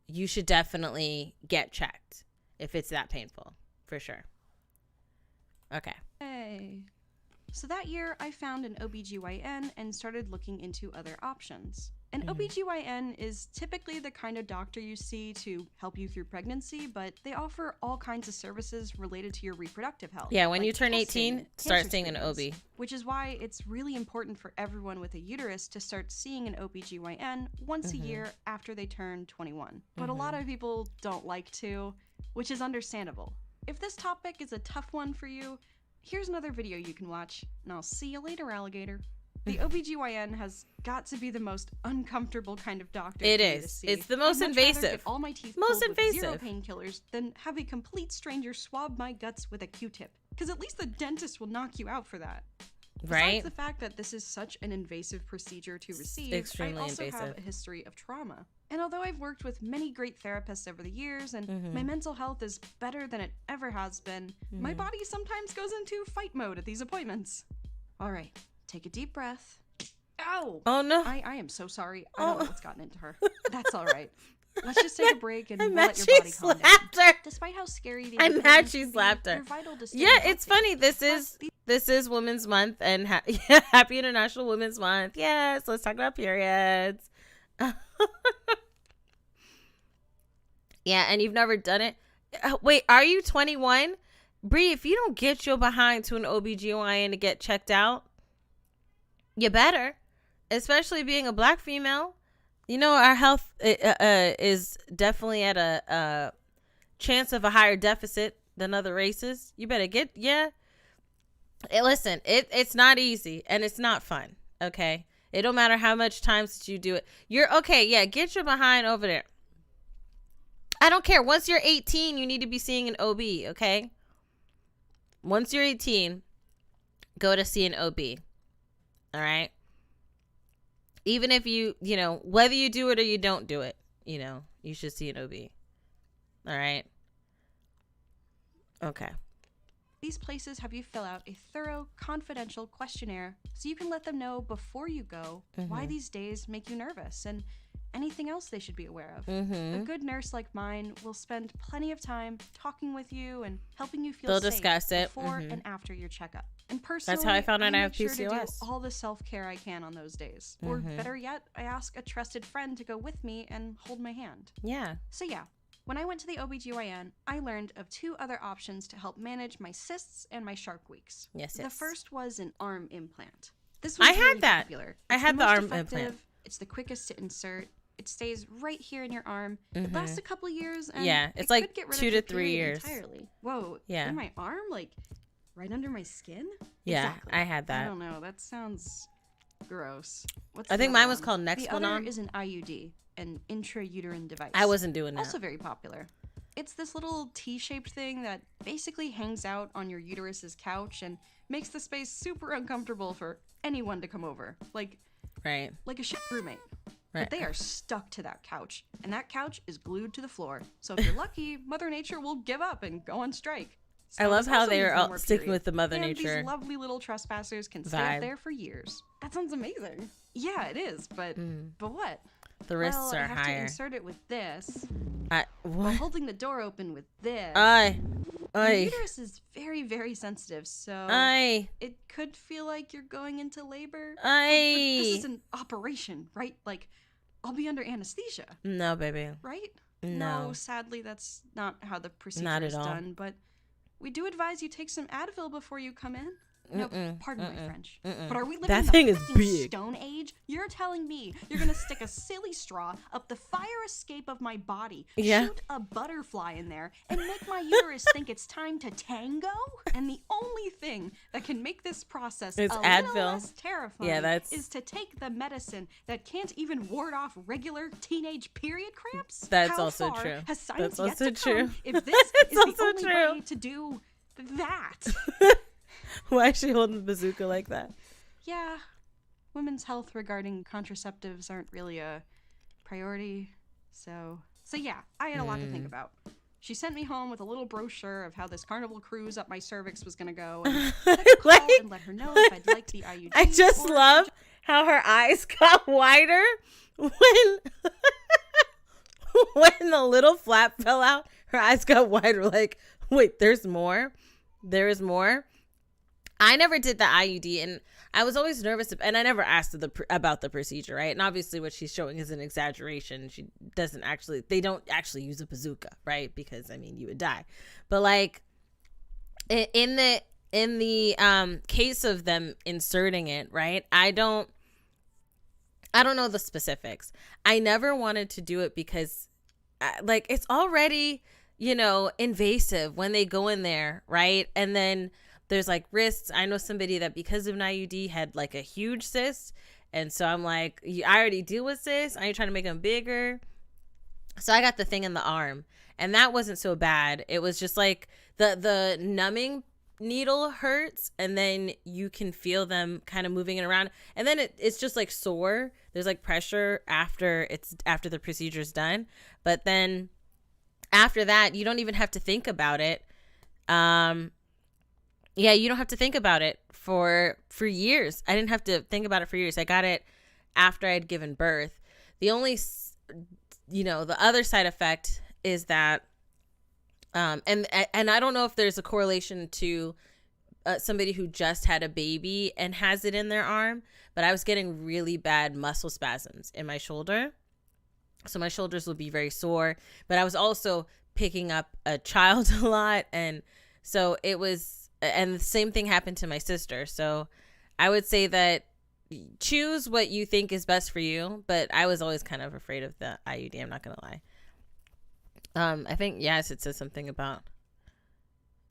you should definitely get checked if it's that painful. For sure. Okay. Hey. So that year, I found an OBGYN and started looking into other options. An OBGYN is typically the kind of doctor you see to help you through pregnancy, but they offer all kinds of services related to your reproductive health. Yeah, when like you turn testing, 18, start cancer seeing an OB. screenings, which is why it's really important for everyone with a uterus to start seeing an OBGYN once a year after they turn 21. But a lot of people don't like to, which is understandable. If this topic is a tough one for you, here's another video you can watch, and I'll see you later, alligator. The OBGYN has got to be the most uncomfortable kind of doctor It for me is. to see. It's the most I'd much rather invasive. get all my teeth Most pulled with zero invasive. painkillers than have a complete stranger swab my guts with a Q-tip. Because at least the dentist will knock you out for that. Right? Besides the fact that this is such an invasive procedure to receive, extremely I also invasive. have a history of trauma. And although I've worked with many great therapists over the years and my mental health is better than it ever has been, my body sometimes goes into fight mode at these appointments. All right, take a deep breath. Ow! Oh no. I am so sorry. I don't know what's gotten into her. That's all right. Let's just take a break and I'm we'll mad let your she body calm down. slapped her. Despite how scary the I'm mad appointments she can be, slapped her. they're vital to stay Yeah, it's healthy. funny. This is Women's Month, and happy International Women's Month. Yes, let's talk about periods. Yeah, and you've never done it? Wait, are you 21? Bree, if you don't get your behind to an OBGYN to get checked out, you better. Especially being a black female. Our health is definitely at a chance of a higher deficit than other races. You better get, Hey, listen, it's not easy and it's not fun, okay? It don't matter how much times that you do it. You're okay, get your behind over there. I don't care. Once you're 18, you need to be seeing an OB, okay? Once you're 18, go to see an OB. All right? Even if whether you do it or you don't do it, you should see an OB. All right? Okay. These places have you fill out a thorough, confidential questionnaire so you can let them know before you go why these days make you nervous and anything else they should be aware of. Mm-hmm. A good nurse like mine will spend plenty of time talking with you and helping you feel They'll safe discuss it. before Mhm. and after your checkup. And personally, That's how I found out I have make sure to do PCOS. all the self-care I can on those days. Or Mhm. better yet, I ask a trusted friend to go with me and hold my hand. Yeah. So yeah, when I went to the OBGYN, I learned of 2 other options to help manage my cysts and my shark weeks. Yes, The yes. first was an arm implant. This was I had really that. popular. I It's had the most arm effective, implant. It's the quickest to insert. It stays right here in your arm. Mhm. It lasts a couple years, and Yeah, it's it like could get rid 2 of to your 3 period years. entirely. Whoa! Yeah. In my arm, like right under my skin. Yeah, Exactly. I had I that. don't know. That sounds gross. What's I the think other mine was one? called The other Nexplanon. is an IUD, an intrauterine device. I wasn't doing that. Also very popular. It's this little T-shaped thing that basically hangs out on your uterus's couch and makes the space super uncomfortable for anyone to come over. Like Right. a shit roommate. Right. But they are stuck to that couch, and that couch is glued to the floor. So if you're lucky, Mother Nature will give up and go on strike. I So love this how also they means are no all more sticking period. with the Mother And Nature these lovely little trespassers can stay vibe. up there for years. That sounds amazing. Yeah, it is, but what? The risks well, I are have to higher. insert it with this, I, while what? holding the door open with this. Your Your uterus is very, very sensitive, so it could feel like you're going into labor. But this is an operation, right? Like, I'll be under anesthesia, No, baby. right? No. Sadly, that's not how the procedure Not at is all. done, but we do advise you take some Advil before you come in. No, pardon my French. But are we living That in the thing is freaking big. Stone Age? You're telling me you're gonna stick a silly straw up the fire escape of my body, Yeah. shoot a butterfly in there, and make my uterus think it's time to tango? And the only thing that can make this process It's a Advil. little less terrifying Yeah, that's- is to take the medicine that can't even ward off regular teenage period cramps. That's How also far true. Has science That's also yet to come true. if this That's is the also only true. way to do that? Why is she holding the bazooka like that? Yeah, women's health regarding contraceptives aren't really a priority. So yeah, I had a lot to think about. She sent me home with a little brochure of how this carnival cruise up my cervix was gonna go, and I could call Like- and let her know if I'd like the IUD. I just or- love how her eyes got wider when when the little flap fell out. Her eyes got wider. Like, wait, there's more. There is more. I never did the IUD, and I was always nervous, and I never asked about the procedure, right? And obviously, what she's showing is an exaggeration. They don't actually use a bazooka, right? Because I mean, you would die. But like, in the case of them inserting it, right? I don't know the specifics. I never wanted to do it because, like, it's already, invasive when they go in there, right? And then there's like risks. I know somebody that because of an IUD had like a huge cyst. And so I'm like, I already deal with cysts. I ain't trying to make them bigger. So I got the thing in the arm, and that wasn't so bad. It was just like the numbing needle hurts, and then you can feel them kind of moving it around, and then it's just like sore. There's like pressure after the procedure's done, but then after that you don't even have to think about it. You don't have to think about it for years. I didn't have to think about it for years. I got it after I'd given birth. The only the other side effect is that and I don't know if there's a correlation to somebody who just had a baby and has it in their arm, but I was getting really bad muscle spasms in my shoulder. So my shoulders would be very sore, but I was also picking up a child a lot. And so and the same thing happened to my sister. So I would say that choose what you think is best for you, but I was always kind of afraid of the IUD. I'm not going to lie. I think, yes, it says something about,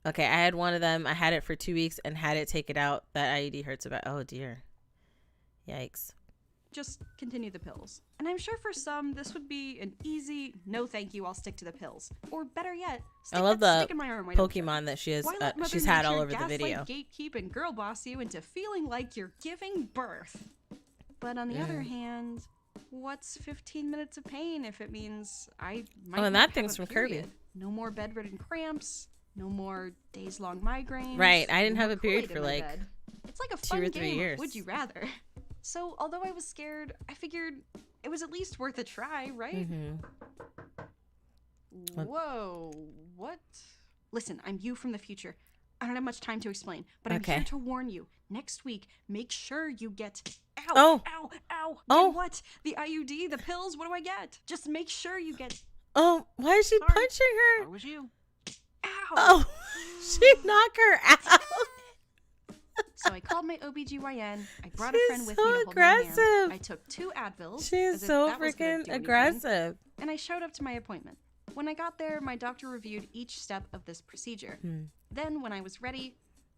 okay, I had one of them. I had it for 2 weeks and had it take it out. That IUD hurts about, oh dear. Yikes. Just continue the pills. And I'm sure for some, this would be an easy, no thank you, I'll stick to the pills. Or better yet, stick I love that the stick in my arm. I don't care. Pokemon that she has, Why let Mother she's had all Nature over the gaslight, video. gatekeep, and girl boss you into feeling like you're giving birth. But on the other hand, what's 15 minutes of pain if it means I might and not that have thing's a from period? Kirby. No more bedridden cramps. No more days-long migraines. Right, I didn't no have more a period Kool-Aid for, in my like, bed. It's like a 2 fun or 3 game of years. Would you rather? So, although I was scared, I figured it was at least worth a try, right? Whoa, what? Listen, I'm you from the future. I don't have much time to explain, but I'm here to warn you. Next week, make sure you get... Ow! Ow! Ow! Get what? The IUD? The pills? What do I get? Just make sure you get... Oh, why is she punching her? Where was you? Ow! Oh, she knocked her out. So I called my OBGYN. I brought a She's friend with so me to hold aggressive. my hand. I took 2 Advils. She's as if so that was gonna freaking do anything. aggressive. And I showed up to my appointment. When I got there, my doctor reviewed each step of this procedure. Then, when I was ready,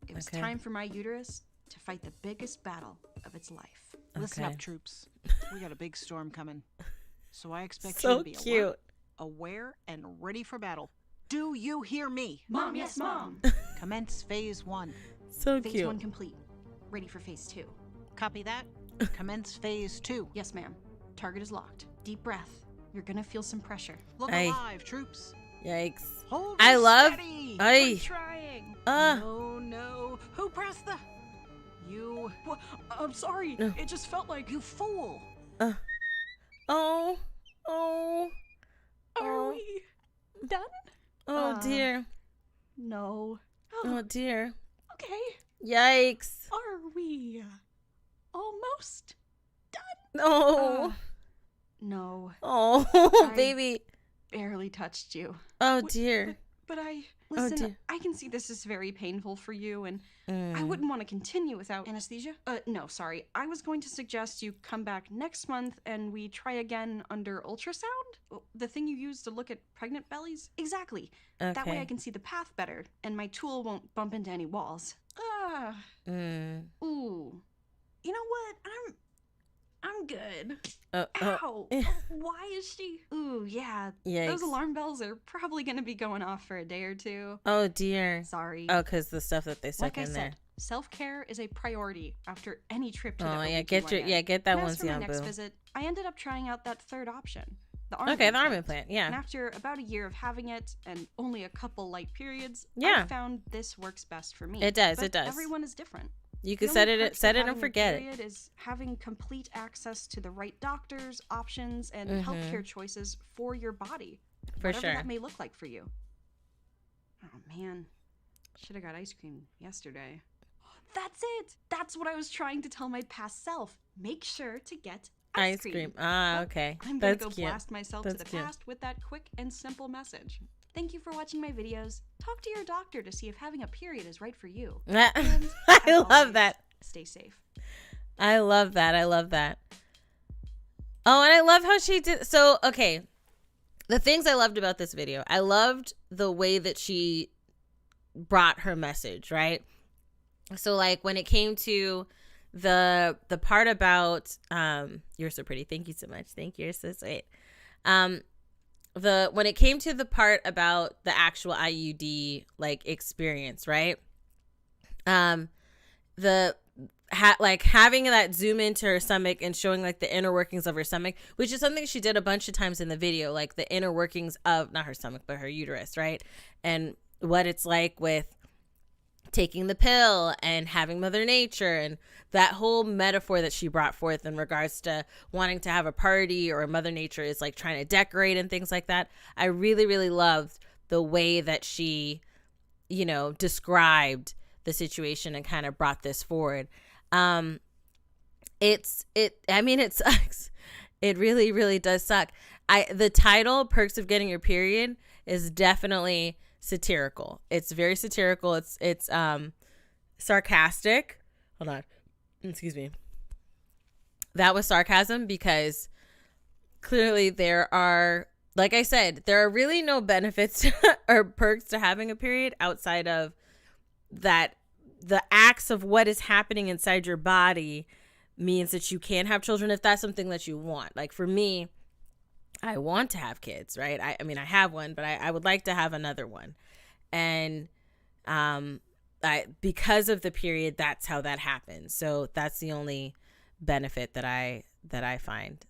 it was time for my uterus to fight the biggest battle of its life. Listen up, troops. We got a big storm coming. So I expect you So to be cute. aware, and ready for battle. Do you hear me? Mom, yes, Mom. Commence phase 1. So Phase cute. 1 complete. Ready for phase 2. Copy that. Commence phase 2. Yes, ma'am. Target is locked. Deep breath. You're gonna feel some pressure. Look Aye. alive, troops. Yikes. Hold I her love... steady. Ay. I'm trying. Uh. No. Who pressed the... You... I'm sorry. No. It just felt like... You fool. Oh. Are we done? Oh, dear. No. Oh, dear. Okay. Yikes. Are we almost? No. No. Oh, baby. Barely touched you. Oh, dear. But I... Oh, Listen, dear. I can see this is very painful for you, and I wouldn't want to continue without... Anesthesia? No, sorry. I was going to suggest you come back next month and we try again under ultrasound? The thing you use to look at pregnant bellies? Exactly. That way I can see the path better, and my tool won't bump into any walls. Ooh. You know what? I'm good. Ow! Why is she? Ooh, yeah. Yikes. Those alarm bells are probably gonna be going off for a day or two. Oh, dear. Sorry. Oh, because the stuff that they stuck Like I in there. said, self-care is a priority after any trip to the Oh, yeah. OBGYN. Get that And one, as for my next Siambu. visit, I ended up trying out that third option. The arm Okay, the arm implant. implant. Yeah. And after about a year of having it and only a couple light periods, Yeah. I found this works best for me. It does, But it does. Everyone is different. You The can only set perk it of having and a forget it. period is having complete access to the right doctors, options, and healthcare choices for your body. For whatever sure. that may look like for you. Oh man, should have got ice cream yesterday. That's it. That's what I was trying to tell my past self. Make sure to get ice cream. Ah, Well, okay. I'm gonna That's go cute. blast myself That's to the cute. past with that quick and simple message. Thank you for watching my videos. Talk to your doctor to see if having a period is right for you. I as love always, that. Stay safe. I love that. I love that. Oh, and I love how she did. So, okay. The things I loved about this video, I loved the way that she brought her message, right? So, like, when it came to the part about, you're so pretty. Thank you so much. Thank you. You're so sweet. When it came to the part about the actual IUD, like, experience, right? Having that zoom into her stomach and showing like the inner workings of her stomach, which is something she did a bunch of times in the video, like the inner workings of not her stomach but her uterus, right? And what it's like with taking the pill and having Mother Nature and that whole metaphor that she brought forth in regards to wanting to have a party, or Mother Nature is like trying to decorate and things like that. I really, really loved the way that she, described the situation and kind of brought this forward. It sucks. It really, really does suck. The title, Perks of Getting Your Period, is definitely satirical. It's very satirical. It's sarcastic. Hold on. Excuse me. That was sarcasm because clearly there are, like I said, there are really no benefits or perks to having a period outside of that. The acts of what is happening inside your body means that you can't have children if that's something that you want. Like for me, I want to have kids, right? I mean, I have one, but I would like to have another one. And because of the period, that's how that happens. So that's the only benefit that I found.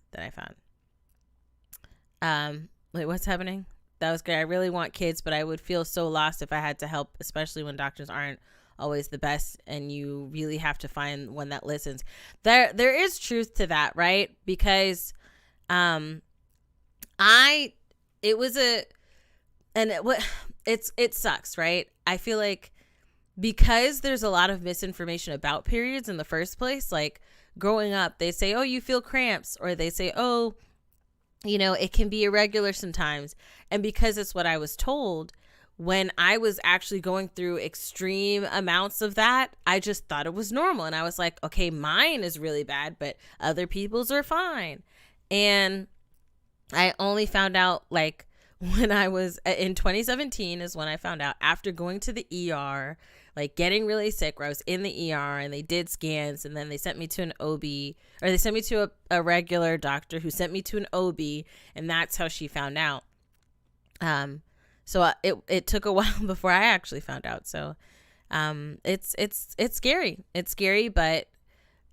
Wait, what's happening? That was good. I really want kids, but I would feel so lost if I had to help, especially when doctors aren't always the best and you really have to find one that listens. There is truth to that, right? Because It sucks, right? I feel like because there's a lot of misinformation about periods in the first place, like growing up, they say, oh, you feel cramps, or they say, oh, you know, it can be irregular sometimes. And because it's what I was told, when I was actually going through extreme amounts of that, I just thought it was normal. And I was like, okay, mine is really bad, but other people's are fine. And I only found out like when I was in 2017 is when I found out, after going to the ER, like getting really sick, where I was in the ER and they did scans, and then they sent me to an OB, or they sent me to a regular doctor who sent me to an OB, and that's how she found out. So it took a while before I actually found out. So it's scary. It's scary, but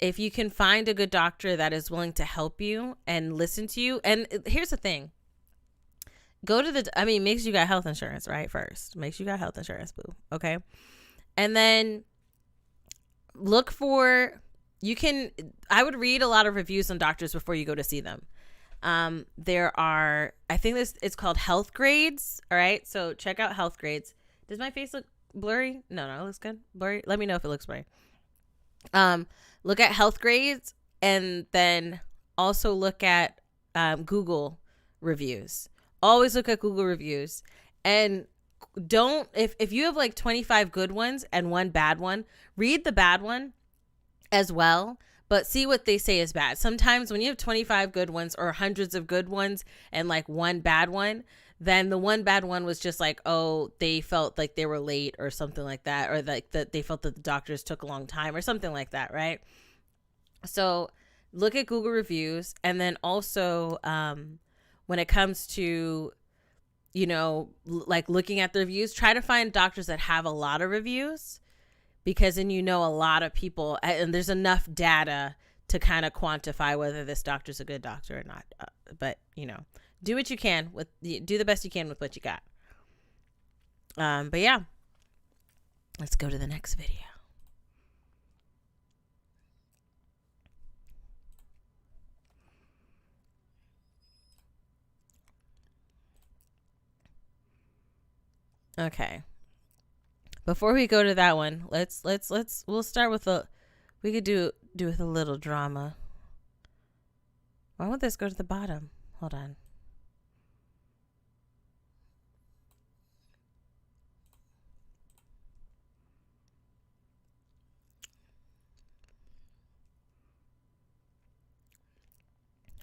if you can find a good doctor that is willing to help you and listen to you, and here's the thing. Make sure you got health insurance, right? First, make sure you got health insurance, boo. Okay. And then look for, I would read a lot of reviews on doctors before you go to see them. There are, I think it's called Health Grades. All right. So check out Health Grades. Does my face look blurry? No, it looks good. Blurry. Let me know if it looks blurry. Look at Health Grades, and then also look at Google reviews. Always look at Google reviews, and if you have like 25 good ones and one bad one, read the bad one as well, but see what they say is bad. Sometimes when you have 25 good ones or hundreds of good ones and like one bad one, then the one bad one was just like, oh, they felt like they were late or something like that, or like that they felt that the doctors took a long time or something like that, right? So look at Google reviews, and then also when it comes to, you know, like looking at the reviews, try to find doctors that have a lot of reviews, because then you know a lot of people, and there's enough data to kind of quantify whether this doctor's a good doctor or not. But, you know, do what you can do the best you can with what you got. But yeah, let's go to the next video. Okay. Before we go to that one, we'll start with we could do with a little drama. Why won't this go to the bottom? Hold on.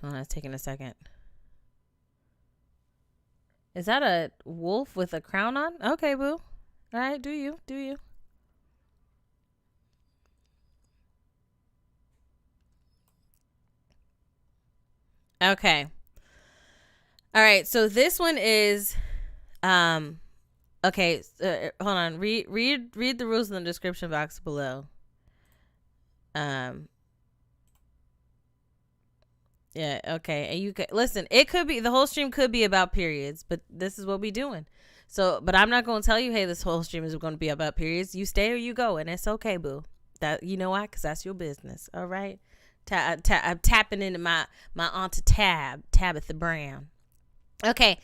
Hold on, it's taking a second. Is that a wolf with a crown on? Okay, boo. All right, do you. Okay. All right, so this one is okay, hold on. Read the rules in the description box below. Yeah, okay. And you could listen, it could be, the whole stream could be about periods, but this is what we doing. So, but I'm not going to tell you, hey, this whole stream is going to be about periods. You stay or you go, and it's okay, boo. That, you know why? Because that's your business. All right. I'm tapping into my auntie Tabitha Brown. Okay.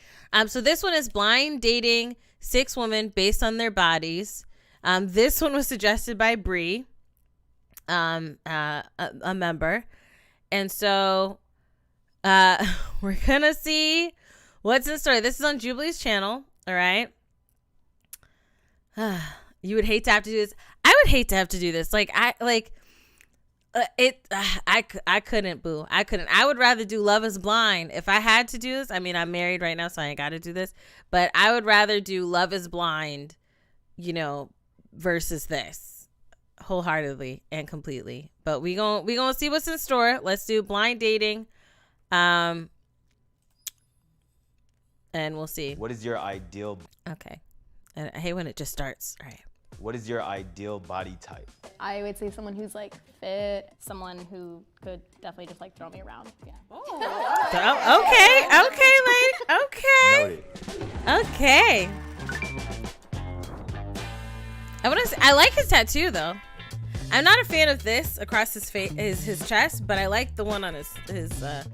So this one is blind dating 6 women based on their bodies. This one was suggested by Bree, a member. And so, we're gonna see what's in store. This is on Jubilee's channel. All right. You would hate to have to do this. I would hate to have to do this. I couldn't, boo. I couldn't. I would rather do Love is Blind if I had to do this. I mean, I'm married right now, so I ain't got to do this. But I would rather do Love is Blind, you know, versus this, wholeheartedly and completely. But we gonna see what's in store. Let's do blind dating, and we'll see. What is your ideal? Okay, and I hate when it just starts. All right. What is your ideal body type? I would say someone who's like fit, someone who could definitely just like throw me around. Yeah. Oh, okay, lady. Okay. Noted. Okay. I like his tattoo though. I'm not a fan of this across his face, his chest, but I like the one on his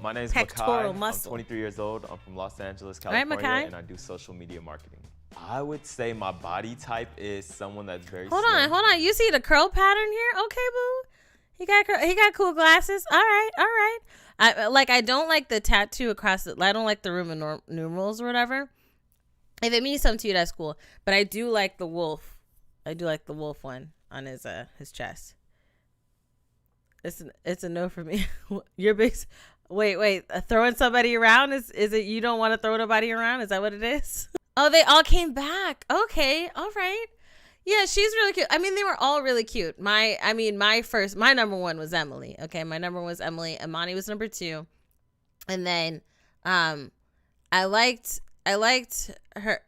My name's pectoral Makai. muscle. I'm 23 years old. I'm from Los Angeles, All right, California, Makai. and I do social media marketing. I would say my body type is someone that's very Hold slim. on. You see the curl pattern here? Okay, boo. He got cool glasses. All right. I don't like the tattoo across the. I don't like the Roman numerals or whatever. If it means something to you, that's cool. But I do like the wolf. I do like the wolf one on his chest. It's a no for me. You're big. Wait. Throwing somebody around is it? You don't want to throw nobody around? Is that what it is? Oh, they all came back. Okay, all right. Yeah, she's really cute. I mean, they were all really cute. My number one was Emily. Okay, my number one was Emily. Imani was number 2, and then, I liked her.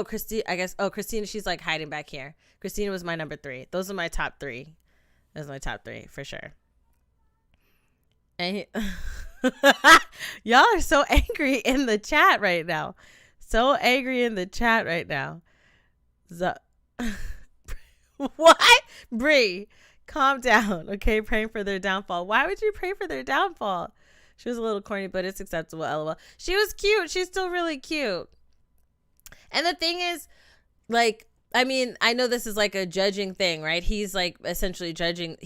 Christine. I guess. Oh, Christina. She's like hiding back here. Christina was my number 3. Those are my top 3. Those are my top 3 for sure. And y'all are so angry in the chat right now. So angry in the chat right now. What? Bree, calm down. Okay, praying for their downfall. Why would you pray for their downfall? She was a little corny, but it's acceptable. LOL. She was cute. She's still really cute. And the thing is, like, I mean, I know this is like a judging thing, right? He's like essentially judging.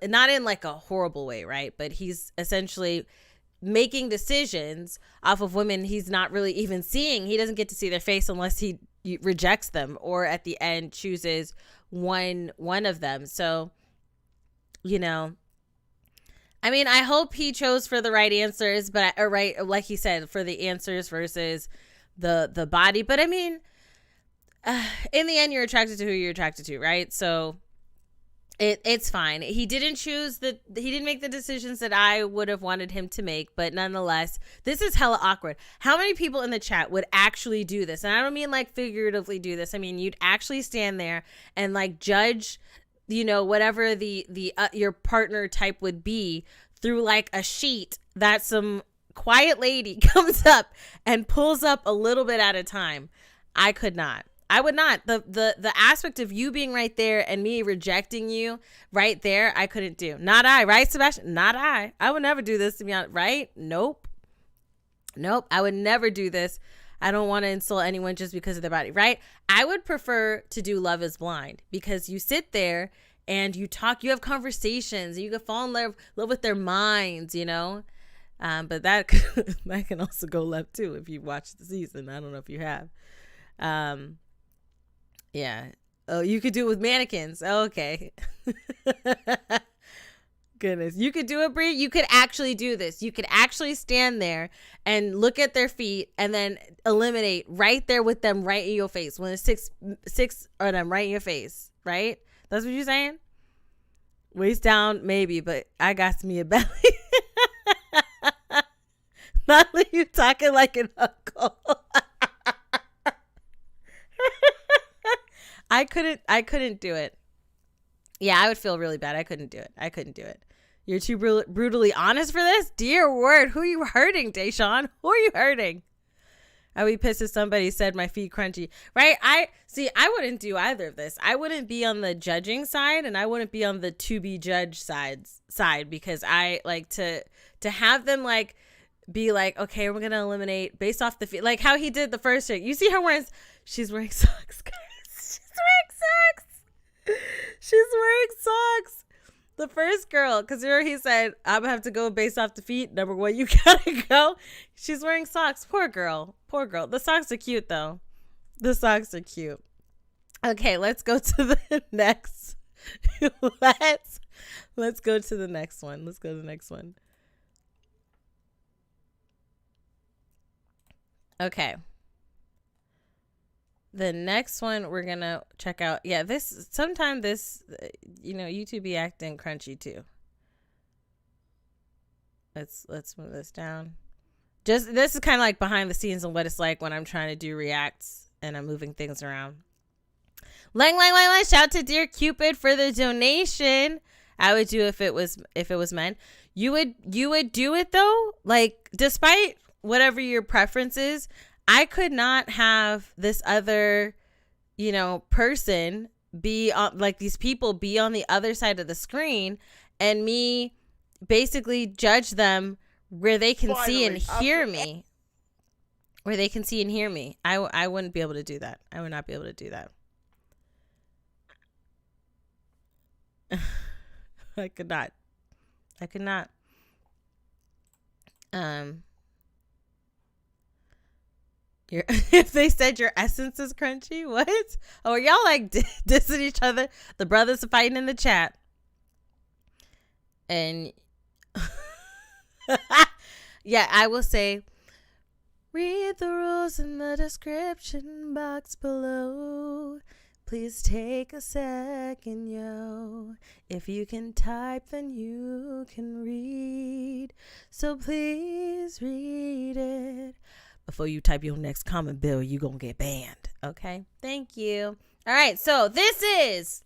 Not in like a horrible way, right? But he's essentially making decisions off of women he's not really even seeing. He doesn't get to see their face unless he rejects them or at the end chooses one of them. So, you know, I mean, I hope he chose for the right answers, like he said, for the answers versus the body. But I mean, in the end, you're attracted to who you're attracted to, right? So it's fine. He didn't make the decisions that I would have wanted him to make, but nonetheless, this is hella awkward. How many people in the chat would actually do this? And I don't mean like figuratively do this. I mean, you'd actually stand there and like judge, you know, whatever the your partner type would be through like a sheet that some quiet lady comes up and pulls up a little bit at a time. I could not. I would not. The aspect of you being right there and me rejecting you right there, I couldn't do. Not I, right, Sebastian? Not I. I would never do this, to be honest, right? Nope. I would never do this. I don't want to insult anyone just because of their body, right? I would prefer to do Love is Blind because you sit there and you talk, you have conversations, and you can fall in love with their minds, you know? But that can also go left too if you watch the season. I don't know if you have. Yeah. Oh, you could do it with mannequins. Oh, okay. Goodness. You could do it, Brie. You could actually do this. You could actually stand there and look at their feet and then eliminate right there with them right in your face. When it's six of them right in your face, right? That's what you're saying? Waist down, maybe, but I got me a belly. Not like you talking like an uncle. I couldn't do it. Yeah, I would feel really bad. I couldn't do it. You're too brutally honest for this? Dear word, who are you hurting, Deshaun? Who are you hurting? I would be pissed if somebody said my feet crunchy. Right? I wouldn't do either of this. I wouldn't be on the judging side and I wouldn't be on the to be judged side because I like to have them like be like, okay, we're going to eliminate based off the feet. Like how he did the first chick. You see her she's wearing socks, guys. She's wearing socks. The first girl, because he said, I'm going to have to go based off the feet. Number 1, you got to go. She's wearing socks. Poor girl. The socks are cute, though. Okay, let's go to the next. Let's go to the next one. Okay. The next one we're going to check out. Yeah, YouTube be acting crunchy too. Let's move this down. This is kind of like behind the scenes and what it's like when I'm trying to do reacts and I'm moving things around. Lang, shout out to Dear Cupid for the donation. I would do if it was men. You would do it though? Like despite whatever your preference is, I could not have this other, person be on, like, these people be on the other side of the screen and me basically judge them where they can see and hear me. Where they can see and hear me. I wouldn't be able to do that. I would not be able to do that. I could not. If they said your essence is crunchy, what? Oh, are y'all like dissing each other? The brothers are fighting in the chat. And yeah, I will say, read the rules in the description box below. Please take a second, yo. If you can type, then you can read. So please read it. Before you type your next comment, Bill, you gonna get banned. Okay? Thank you. All right, so this is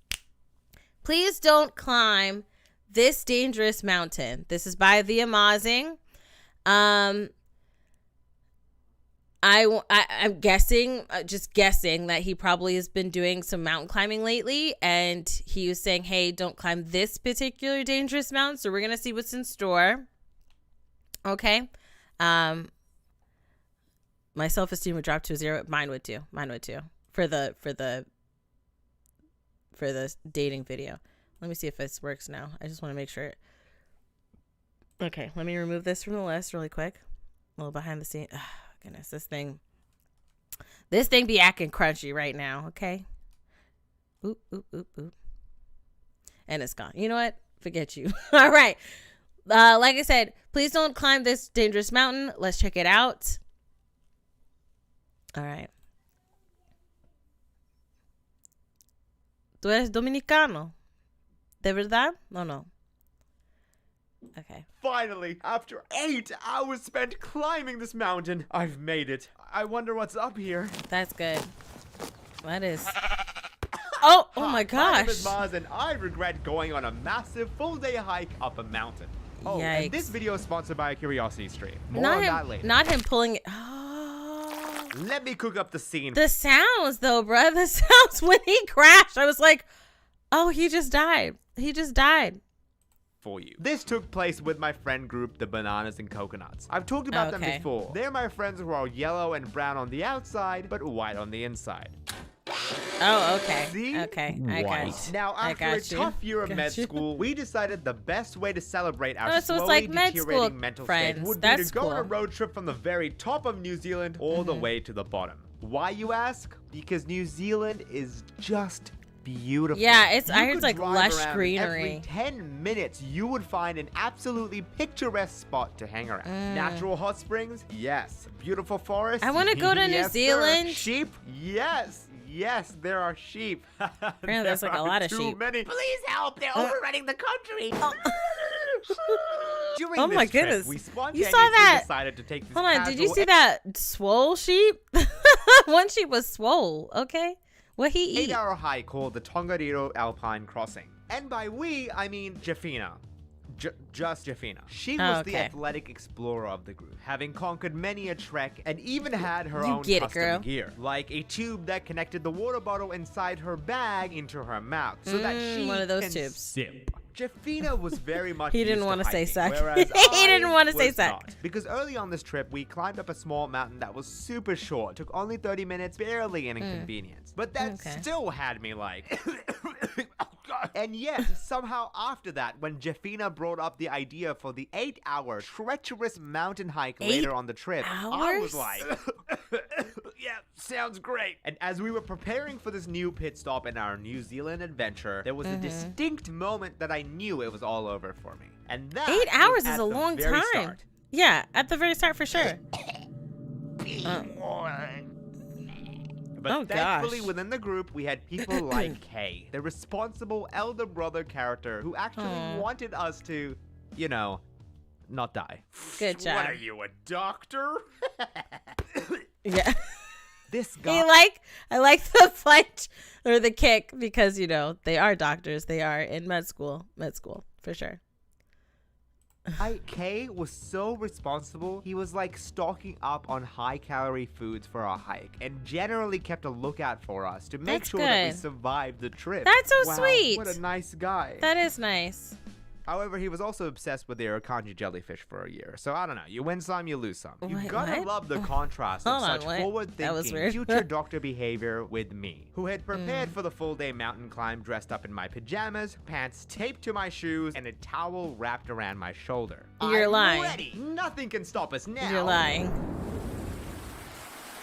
Please Don't Climb This Dangerous Mountain. This is by TheAmaazing. I'm guessing, just guessing, that he probably has been doing some mountain climbing lately, and he was saying, hey, don't climb this particular dangerous mountain, so we're going to see what's in store. Okay. My self-esteem would drop to 0. Mine would too. For the dating video. Let me see if this works now. I just want to make sure. Okay, let me remove this from the list really quick. A little behind the scene. Oh, goodness, this thing be acting crunchy right now. Okay. Oop. And it's gone. You know what? Forget you. All right. Like I said, please don't climb this dangerous mountain. Let's check it out. All right. ¿Tú eres dominicano? ¿De verdad? No. Okay. Finally, after 8 hours spent climbing this mountain, I've made it. I wonder what's up here. That's good. That is. Oh my gosh. My name is Maz, and I regret going on a massive full-day hike up a mountain. Oh, Yikes. and this video is sponsored by a Curiosity Stream. More on that later. Not him pulling it. Let me cook up the scene. The sounds, though, bro. The sounds when he crashed. I was like, oh, he just died. For you. This took place with my friend group, the Bananas and Coconuts. I've talked about them before. They're my friends who are yellow and brown on the outside, but white on the inside. Oh, okay. See? Okay, I got you. Now, after a tough year of med school, we decided the best way to celebrate our so it's slowly like med deteriorating school mental friends. state would That's be to go on a cool. road trip from the very top of New Zealand all the way to the bottom. Why, you ask? Because New Zealand is just beautiful. Yeah, I heard could it's like drive lush around, greenery. Every 10 minutes, you would find an absolutely picturesque spot to hang around. Natural hot springs? Yes. Beautiful forests? I want to go to New Yes, sir. Zealand. Sheep? Yes, there are sheep. Apparently there's like a lot of Too sheep. many. Please help, they're overrunning the country. During Oh this my trip, goodness. we You saw spontaneously that? decided to take this Hold on, did you casual see that swole sheep? One sheep was swole, okay? What he eat? 8-hour hike called the Tongariro Alpine Crossing. And by we, I mean Jafina. Just Jafina. She was the athletic explorer of the group, having conquered many a trek and even had her own custom gear, like a tube that connected the water bottle inside her bag into her mouth, so that she one of those can tubes. sip. Jafina was very much He didn't used want to say hiking, suck. whereas He didn't want to say was suck. not. Because early on this trip, we climbed up a small mountain that was super short, took only 30 minutes, barely an inconvenience. But that still had me like... And yet, somehow after that, when Jafina brought up the idea for the 8-hour treacherous mountain hike later on the trip, I was like, yeah, sounds great. And as we were preparing for this new pit stop in our New Zealand adventure, there was a distinct moment that I knew it was all over for me. And that 8 hours was is at a the long very time. start. Yeah, at the very start for sure. But thankfully, within the group, we had people like Kay, the responsible elder brother character who actually wanted us to, you know, not die. Good job. What are you, a doctor? Yeah. This guy. I like the fight or the kick because, you know, they are doctors. They are in med school for sure. Kay was so responsible. He was like stocking up on high-calorie foods for our hike and generally kept a lookout for us to make That's sure that we good. survived the trip. That's so Wow, sweet. What a nice guy. That is nice. However, he was also obsessed with the Irukandji jellyfish for a year. So I don't know. You win some, you lose some. You Wait, gotta what? love the contrast of Hold on, such wait. That was forward-thinking weird. future doctor behavior with me, who had prepared for the full-day mountain climb dressed up in my pajamas, pants taped to my shoes, and a towel wrapped around my shoulder. You're I'm lying. ready. Nothing can stop us now. You're lying.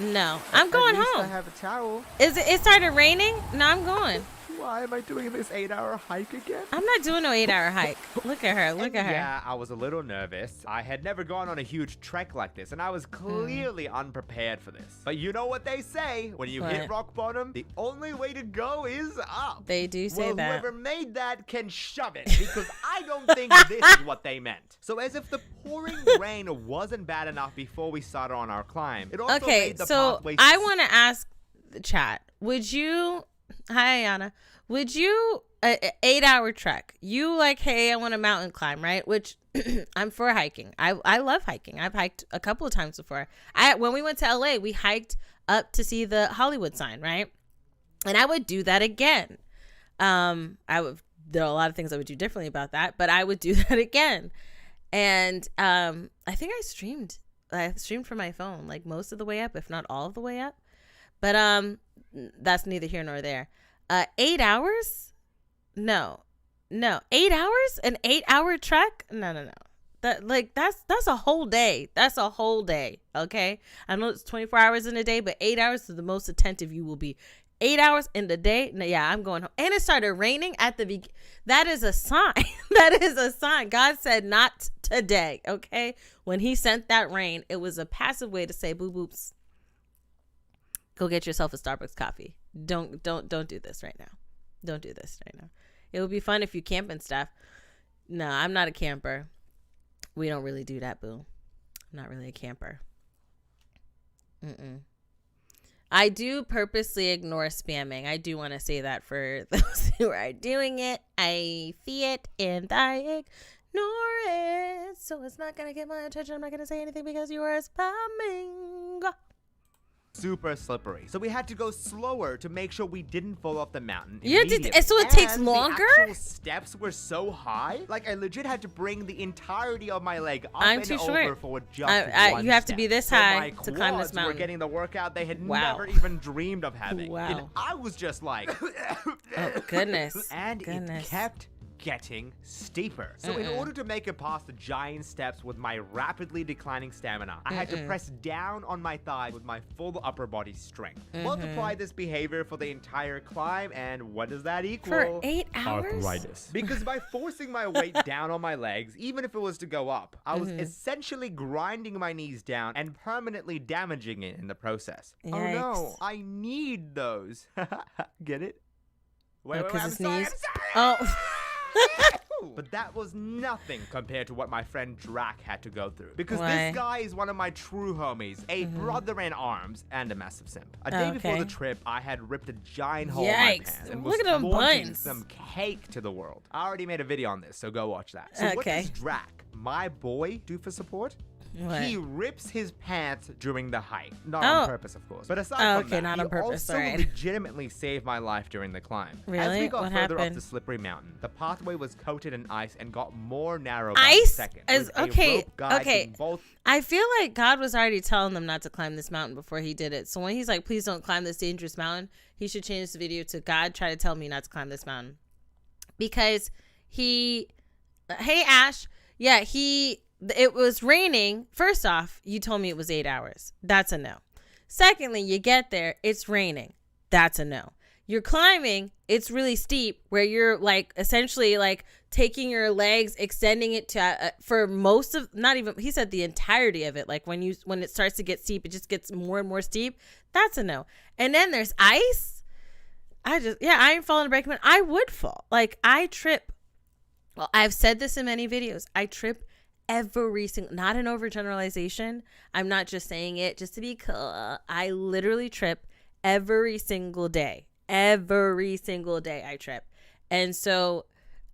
No, I'm going At least home. I have a towel. It started raining? No, I'm going. Why am I doing this 8-hour hike again? I'm not doing no 8-hour hike. Look at her. Look at her. Yeah, I was a little nervous. I had never gone on a huge trek like this, and I was clearly unprepared for this. But you know what they say? When you hit What? rock bottom, the only way to go is up. They do say well, that. whoever made that can shove it, because I don't think this is what they meant. So as if the pouring rain wasn't bad enough before we started on our climb, it also Okay, made the so pathway I want to ask the chat. Would you, hi Ayana, would you, 8-hour trek, you like, hey, I want to mountain climb, right? Which I'm for hiking. I love hiking. I've hiked a couple of times before. When we went to LA, we hiked up to see the Hollywood sign, right? And I would do that again. There are a lot of things I would do differently about that, but I would do that again. And I think I streamed from my phone, like most of the way up, if not all of the way up. But that's neither here nor there. 8 hours? No. 8 hours? An 8-hour trek? No. That's a whole day. That's a whole day. Okay. I know it's 24 hours in a day, but 8 hours is the most attentive you will be. 8 hours in the day? No, yeah, I'm going home. And it started raining at the beginning. That is a sign. That is a sign. God said not today. Okay. When he sent that rain, it was a passive way to say boo boops. Go get yourself a Starbucks coffee. Don't do this right now. Don't do this right now. It would be fun if you camp and stuff. No, I'm not a camper. We don't really do that, boo. I'm not really a camper. I do purposely ignore spamming. I do want to say that for those who are doing it. I see it and I ignore it. So it's not going to get my attention. I'm not going to say anything because you are spamming. super slippery. So we had to go slower to make sure we didn't fall off the mountain. So it takes longer? The actual steps were so high. Like I legit had to bring the entirety of my leg up I'm and too over short. for just one You have to step. be this So high my to climb this quads mountain. were getting the workout they had Wow. never even dreamed of having. Wow. And I was just like, Oh, goodness. and Goodness. it kept getting steeper. So in order to make it past the giant steps with my rapidly declining stamina, I had to press down on my thigh with my full upper body strength. Multiply this behavior for the entire climb, and what does that equal? For 8 hours? Arthritis. Because by forcing my weight down on my legs, even if it was to go up, I was essentially grinding my knees down and permanently damaging it in the process. Yikes. Oh no, I need those. Get it? Wait, because I'm his sorry, knees. I'm sorry. Oh. But that was nothing compared to what my friend Drac had to go through. Because Why? this guy is one of my true homies, a brother in arms, and a massive simp. A day before Okay. the trip, I had ripped a giant hole in my Yikes. pants and Look was at them flaunting buns. some cake to the world. I already made a video on this, so go watch that. So what Okay. does Drac, my boy, do for support? What? He rips his pants during the hike. Not Oh. on purpose, of course. But aside Oh, from okay, that, not he on purpose, also alright. legitimately saved my life during the climb. As Really? we got What further up happened? the slippery mountain, the pathway was coated in ice and got more narrow by the Ice? second. Is- with a okay, rope guide okay. in both. I feel like God was already telling them not to climb this mountain before he did it. So when he's like, please don't climb this dangerous mountain, he should change the video to God try to tell me not to climb this mountain. Because hey, Ash, yeah, it was raining. First off, you told me it was 8 hours. That's a no. Secondly, you get there, it's raining. That's a no. You're climbing, it's really steep where you're like essentially like taking your legs, extending it to for most of, not even, he said the entirety of it. Like when it starts to get steep, it just gets more and more steep. That's a no. And then there's ice. I ain't falling to break man. I would fall. Like I trip. Well, I've said this in many videos. I trip every single, not an overgeneralization. I'm not just saying it just to be cool. I literally trip every single day. Every single day I trip. And so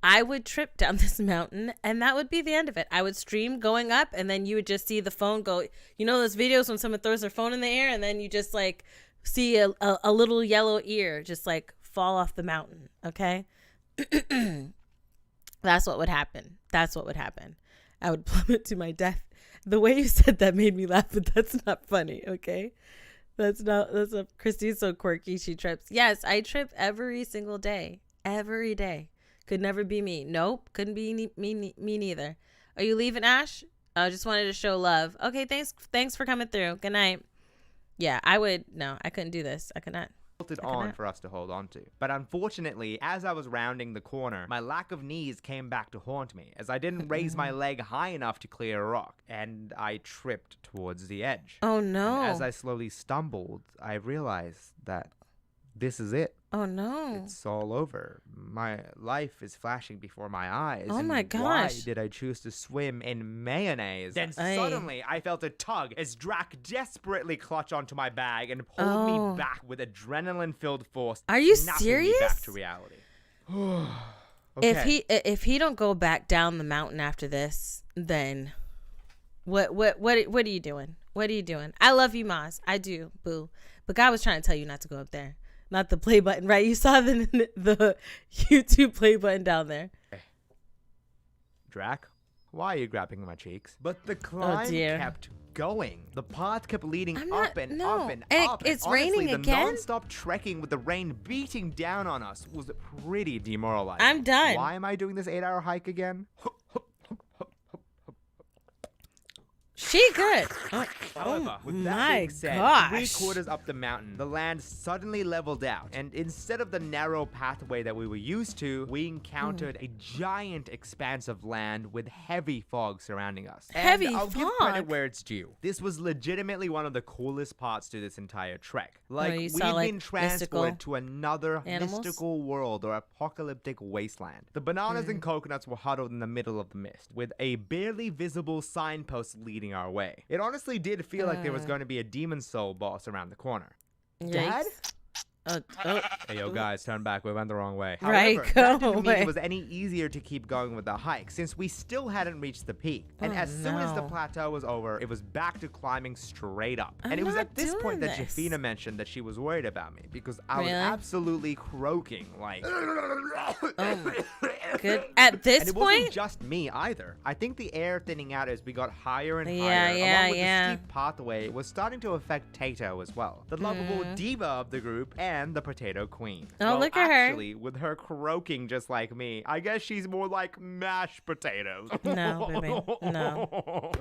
I would trip down this mountain, and that would be the end of it. I would stream going up, and then you would just see the phone go. You know those videos when someone throws their phone in the air, and then you just like see a little yellow ear just like fall off the mountain. Okay, that's what would happen. That's what would happen. I would plummet to my death. The way you said that made me laugh, but that's not funny. Okay, that's a Christine's so quirky. She trips. Yes, I trip every single day. Every day. Could never be me. Nope. Couldn't be me neither. Are you leaving, Ash? I just wanted to show love. Okay, thanks for coming through. Good night. Yeah, I couldn't do this. I could not. On for us to hold on to. But unfortunately, as I was rounding the corner, my lack of knees came back to haunt me, as I didn't raise my leg high enough to clear a rock, and I tripped towards the edge. Oh no. And as I slowly stumbled, I realized that this is it. Oh no. It's all over. My life is flashing before my eyes. Oh my gosh. Why did I choose to swim in mayonnaise? Then suddenly I felt a tug as Drac desperately clutched onto my bag and pulled me back with adrenaline-filled force. Are you snapping serious? Me back to reality. Okay. If he don't go back down the mountain after this, then what are you doing? What are you doing? I love you, Maz. I do, boo. But God was trying to tell you not to go up there. Not the play button, right? You saw the YouTube play button down there. Drac, why are you grabbing my cheeks? But the climb kept going. The path kept leading up and up. It's honestly, raining the again? non-stop trekking with the rain beating down on us was pretty demoralizing. I'm done. Why am I doing this 8-hour hike again? She good. However, with that my being said, gosh. 3/4 up the mountain, the land suddenly leveled out, and instead of the narrow pathway that we were used to, we encountered a giant expanse of land with heavy fog surrounding us. Heavy and I'll give fog? credit where it's due. This was legitimately one of the coolest parts to this entire trek. Like, you we've saw, like, been transported mystical to another animals? mystical world or apocalyptic wasteland. The bananas and coconuts were huddled in the middle of the mist, with a barely visible signpost leading our way. It honestly did feel like there was going to be a demon soul boss around the corner. Dad? Hey, yo, guys, turn back. We went the wrong way. Right, However, go that didn't mean away. it was any easier to keep going with the hike, since we still hadn't reached the peak. And as soon as the no. plateau was over, it was back to climbing straight up. And it was not at this point doing that this. Jafina mentioned that she was worried about me, because I was Really? absolutely croaking, like... Good. At this And it point? wasn't just me either. I think the air thinning out as we got higher and Yeah, higher, yeah, along with yeah. the steep pathway, was starting to affect Tato as well, the lovable diva of the group and the potato queen. Oh, well, look at her. actually, with her croaking just like me, I guess she's more like mashed potatoes. No, baby. No.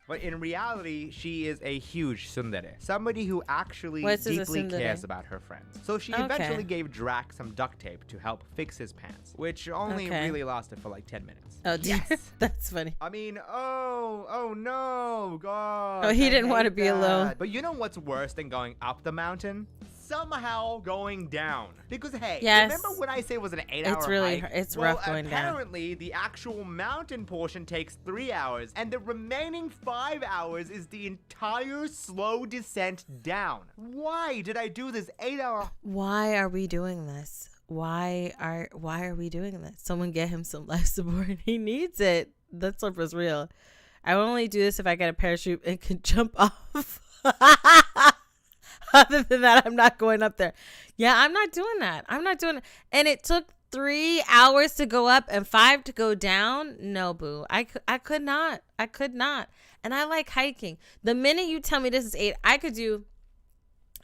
But in reality, she is a huge tsundere. Somebody who actually What is a deeply tsundere? cares about her friends. So she eventually gave Drac some duct tape to help fix his pants, which only Okay. really lasted for like 10 minutes. Oh, dear. Yes. That's funny. I mean, oh no, God. Oh, he I didn't want to hate be alone. that. But you know what's worse than going up the mountain? Somehow going down. Because hey, Yes. remember when I say it was an 8-hour It's really- hike? it's Well, rough going down. apparently the actual mountain portion takes 3 hours, and the remaining 5 hours is the entire slow descent down. Why did I do this 8-hour? Why are we doing this? Why are we doing this? Someone get him some life support. He needs it. That stuff was real. I would only do this if I got a parachute and could jump off. Other than that, I'm not going up there. Yeah, I'm not doing that. I'm not doing it. And it took 3 hours to go up and 5 to go down. No, boo. I could not. I could not. And I like hiking. The minute you tell me this is 8, I could do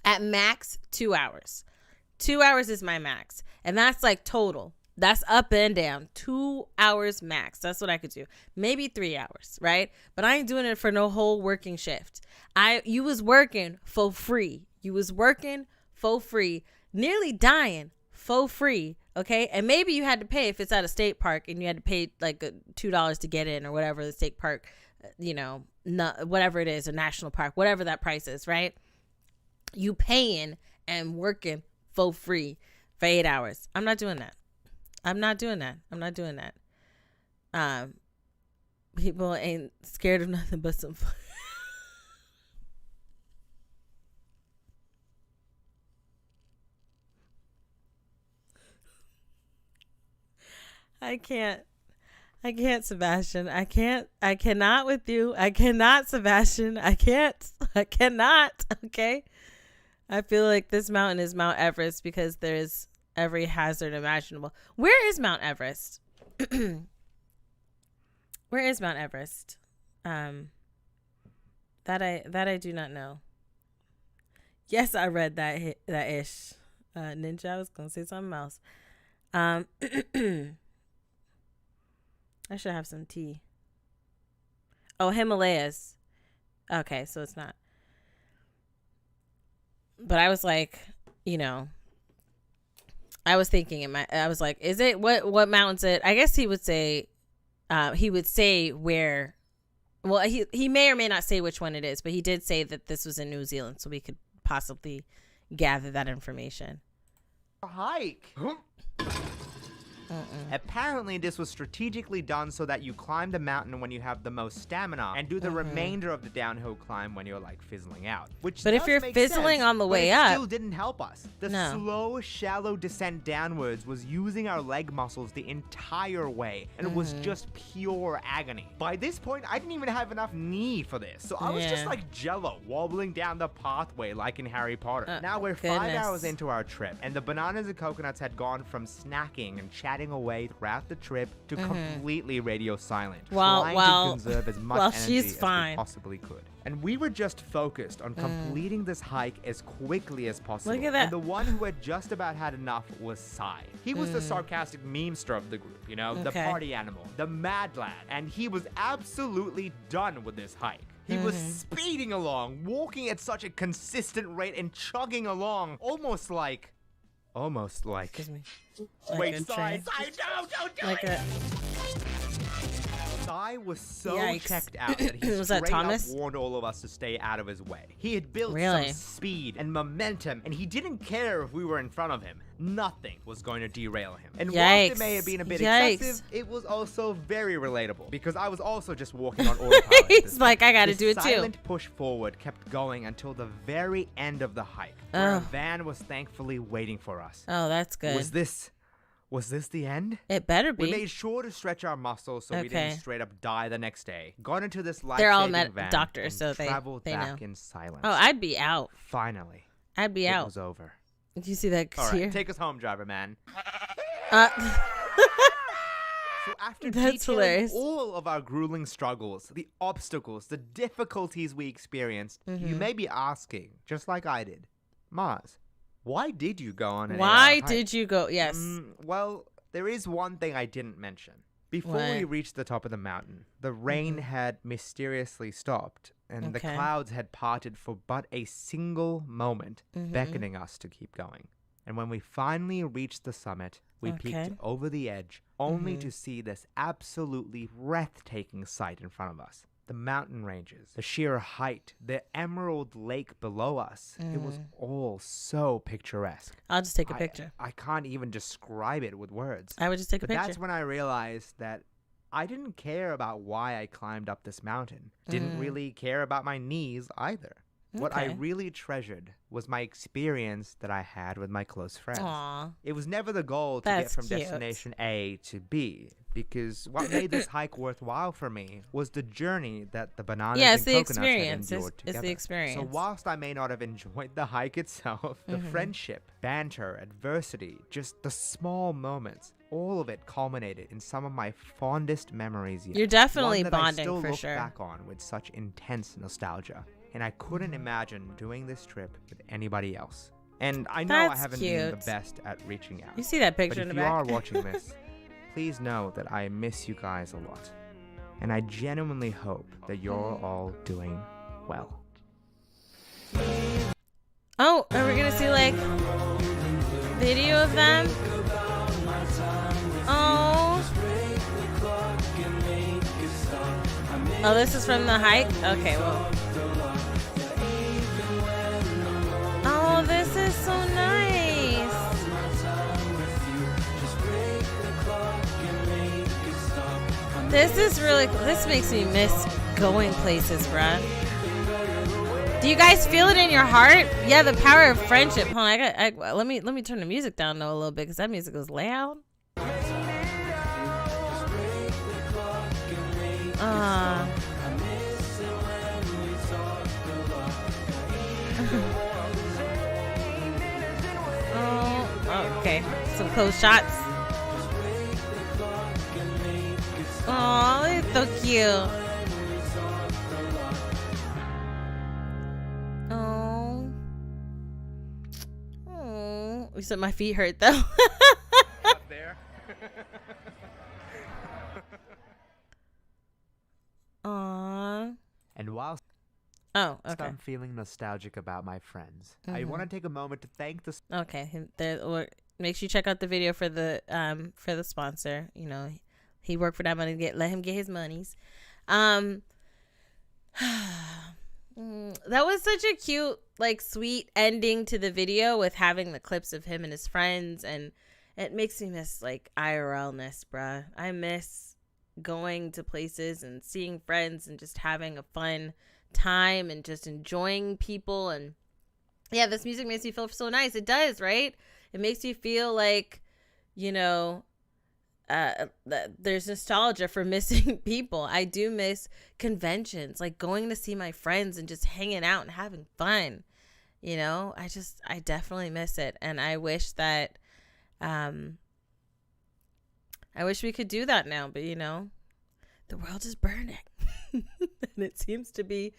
at max 2 hours. 2 hours is my max. And that's like total. That's up and down. 2 hours max. That's what I could do. Maybe 3 hours, right? But I ain't doing it for no whole working shift. You was working for free. You was working for free. Nearly dying for free. Okay? And maybe you had to pay if it's at a state park and you had to pay like $2 to get in or whatever the state park, whatever it is, a national park, whatever that price is, right? You paying and working for free for 8 hours. I'm not doing that. I'm not doing that. People ain't scared of nothing but some fun. I can't, Sebastian. I cannot with you. I cannot, Sebastian. I cannot. Okay. I feel like this mountain is Mount Everest because there's every hazard imaginable. Where is Mount Everest? Where is Mount Everest? That I do not know. Yes, I read that ish. Ninja, I was gonna say something else. I should have some tea. Oh, Himalayas. Okay, so it's not. But I was like, I was thinking I was like, is it what mountain's it? I guess he would say where. Well, he may or may not say which one it is, but he did say that this was in New Zealand, so we could possibly gather that information. Hike. Apparently, this was strategically done so that you climb the mountain when you have the most stamina and do the remainder of the downhill climb when you're like fizzling out. But if you're fizzling on the way up, it still didn't help us. The slow, shallow descent downwards was using our leg muscles the entire way, and it was just pure agony. By this point, I didn't even have enough knee for this, so I was just like Jello wobbling down the pathway like in Harry Potter. Now we're 5 hours into our trip, and the bananas and coconuts had gone from snacking and chatting away throughout the trip to completely radio silent, trying to conserve as much energy as we possibly could. And we were just focused on completing this hike as quickly as possible. Look at that. And the one who had just about had enough was Sai. He was the sarcastic memester of the group, the party animal, the mad lad, and he was absolutely done with this hike. He was speeding along, walking at such a consistent rate and chugging along, almost like. Excuse me. Wait, Sai, don't do it! Sai was so checked out that he Was that straight up Thomas? warned all of us to stay out of his way. He had built some speed and momentum, and he didn't care if we were in front of him. Nothing was going to derail him. And whilst it may have been a bit excessive, it was also very relatable, because I was also just walking on autopilot. He's like, I gotta do it too. The silent push forward kept going until the very end of the hike, where a van was thankfully waiting for us. Oh, that's good. Was this the end? It better be. We made sure to stretch our muscles so we didn't straight up die the next day. Got into this They're all life-saving van doctors, so and traveled they back know. in silence. Oh, I'd be out. Finally. I'd be out. It was over. Did you see that? All right, take us home, driver man. So after That's detailing hilarious. all of our grueling struggles, the obstacles, the difficulties we experienced, you may be asking, just like I did, Mars, why did you go on an 8-hour hike? did you go? Yes. Well, there is one thing I didn't mention. Before we reached the top of the mountain, the rain had mysteriously stopped, and the clouds had parted for but a single moment, beckoning us to keep going. And when we finally reached the summit, we peeked over the edge, only to see this absolutely breathtaking sight in front of us. The mountain ranges, the sheer height, the emerald lake below us. It was all so picturesque. I'll just take a picture. I can't even describe it with words. I would just take a picture. But that's when I realized that I didn't care about why I climbed up this mountain. Didn't really care about my knees either. What I really treasured was my experience that I had with my close friends. Aww. It was never the goal to get from destination A to B, because what made this hike worthwhile for me was the journey that the bananas and coconuts had endured together. It's the experience. So whilst I may not have enjoyed the hike itself, the friendship, banter, adversity, just the small moments, all of it culminated in some of my fondest memories yet. You're definitely One that bonding I still for look sure. back on with such intense nostalgia. And I couldn't imagine doing this trip with anybody else. And I know I haven't been the best at reaching out. You see that picture but in the if you back? are watching this, please know that I miss you guys a lot. And I genuinely hope that you're all doing well. Oh, are we gonna see like video of them? Oh. Oh, this is from the hike? Okay, well. Oh, this is so nice. This is really cool. This makes me miss going places, bruh. Do you guys feel it in your heart? Yeah, the power of friendship. Hold on, let me turn the music down though a little bit because that music is loud. Oh, okay. Some close shots. Oh, it's so cute. Oh. Oh. You said my feet hurt though. Up there. Aww. And while Okay. I'm feeling nostalgic about my friends, I want to take a moment to thank the Okay. Make sure you check out the video for the sponsor. You know, he worked for that money. Let him get his monies. That was such a cute, like, sweet ending to the video with having the clips of him and his friends, and it makes me miss, like, IRL-ness, bruh. I miss going to places and seeing friends and just having a fun time and just enjoying people. And yeah, this music makes me feel so nice. It does, right? It makes you feel like, you know, there's nostalgia for missing people. I do miss conventions, like going to see my friends and just hanging out and having fun. You know, I definitely miss it. And I wish that, I wish we could do that now, but you know, the world is burning and it seems to be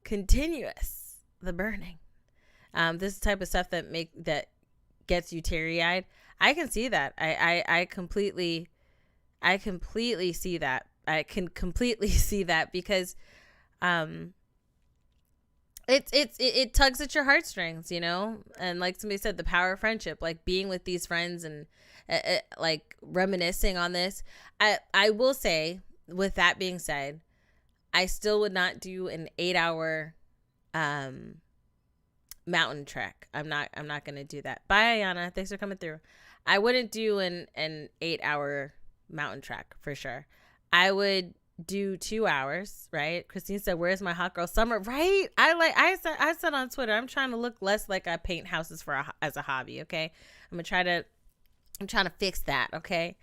continuous, the burning. This type of stuff that gets you teary-eyed. I can see that. I completely see that. I can completely see that because it tugs at your heartstrings, you know? And like somebody said, the power of friendship, like being with these friends and like reminiscing on this. I will say, with that being said, I still would not do an 8-hour mountain trek. I'm not going to do that. Bye, Ayana. Thanks for coming through. I wouldn't do an 8-hour mountain trek for sure. I would do 2 hours, right? Christine said, "Where's my hot girl summer?" Right? I said on Twitter, I'm trying to look less like I paint houses as a hobby. Okay, I'm trying to fix that. Okay,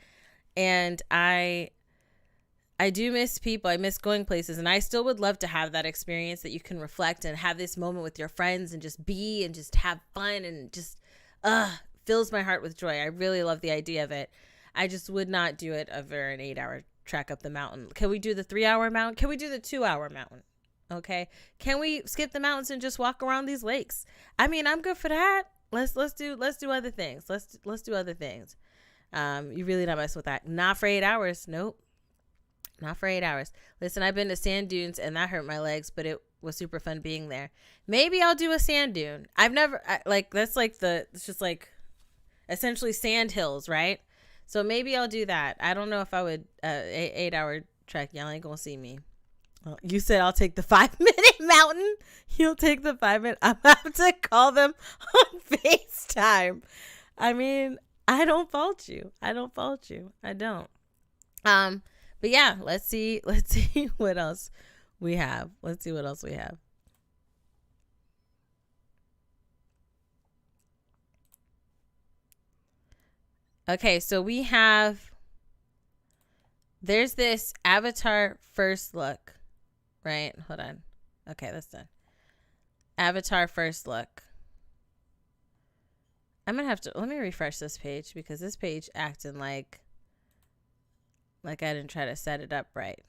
and I do miss people. I miss going places, and I still would love to have that experience that you can reflect and have this moment with your friends and just be and just have fun and just fills my heart with joy. I really love the idea of it. I just would not do it over an 8-hour trek up the mountain. Can we do the 3-hour mountain? Can we do the 2-hour mountain? Okay. Can we skip the mountains and just walk around these lakes? I mean, I'm good for that. Let's do other things. Let's do other things. You really not mess with that. Not for 8 hours. Nope. Not for 8 hours. Listen, I've been to sand dunes and that hurt my legs, but it was super fun being there. Maybe I'll do a sand dune. I've never it's just like essentially sand hills, right? So maybe I'll do that. I don't know if I would 8-hour trek. Y'all ain't gonna see me. Well, you said I'll take the 5-minute mountain. You'll take the 5-minute. I'm gonna have to call them on FaceTime. I mean, I don't fault you. I don't. But yeah, let's see what else we have. Okay, so there's this Avatar first look, right? Hold on. Okay, that's done. Avatar first look. I'm going to have to, let me refresh this page because this page acting like I didn't try to set it up right.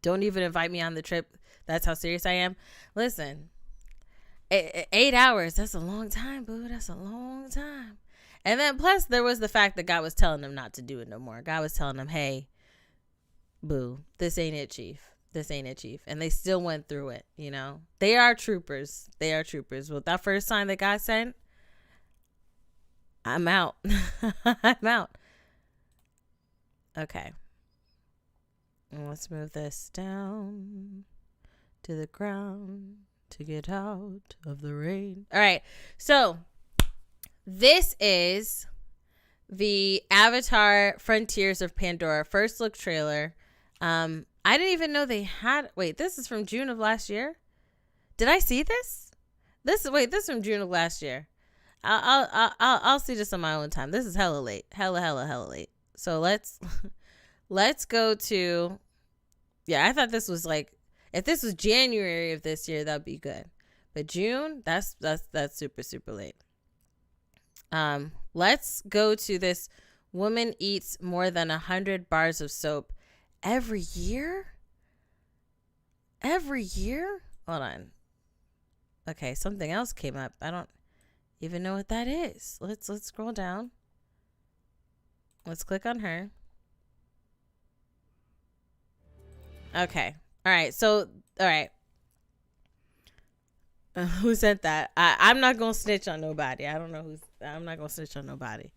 Don't even invite me on the trip. That's how serious I am. Listen. 8 hours, that's a long time, boo. That's a long time. And then plus there was the fact that God was telling them not to do it no more. God was telling them, hey, boo, this ain't it, chief. And they still went through it, you know. They are troopers. With that first sign that God sent, I'm out. Okay. Let's move this down to the ground. To get out of the rain. All right. So this is the Avatar Frontiers of Pandora first look trailer. I didn't even know they had. Wait, this is from June of last year. Did I see this? This is from June of last year. I'll see this on my own time. This is hella late. Hella late. So let's let's go to, yeah, I thought this was like, if this was January of this year, that'd be good. But June, that's super, super late. Let's go to this woman eats more than 100 bars of soap every year. Every year? Hold on. Okay, something else came up. I don't even know what that is. Let's scroll down. Let's click on her. Okay. All right. So, all right. Who sent that? I'm not going to snitch on nobody. I don't know who's. I'm not going to snitch on nobody.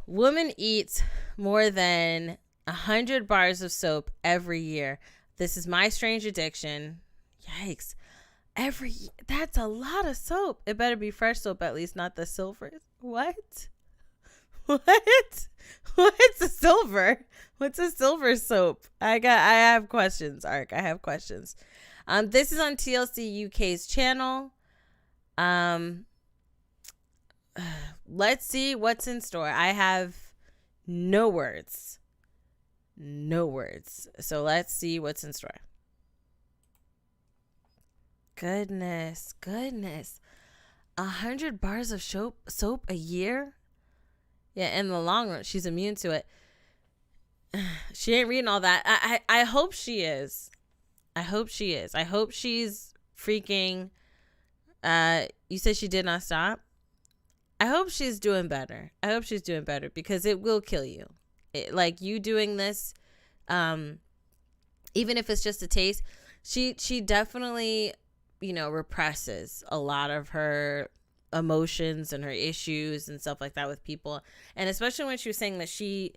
Woman eats more than 100 bars of soap every year. This is my strange addiction. Yikes. That's a lot of soap. It better be fresh soap, at least, not the silver. What? What's a silver? What's a silver soap? I have questions, Ark. I have questions. This is on TLC UK's channel. Let's see what's in store. I have no words. So let's see what's in store. Goodness. 100 bars of soap a year? Yeah, in the long run, she's immune to it. She ain't reading all that. I hope she is. I hope she's freaking, you said she did not stop? I hope she's doing better. Because it will kill you. Like you doing this, even if it's just a taste, she definitely, represses a lot of her emotions and her issues and stuff like that with people. And especially when she was saying that she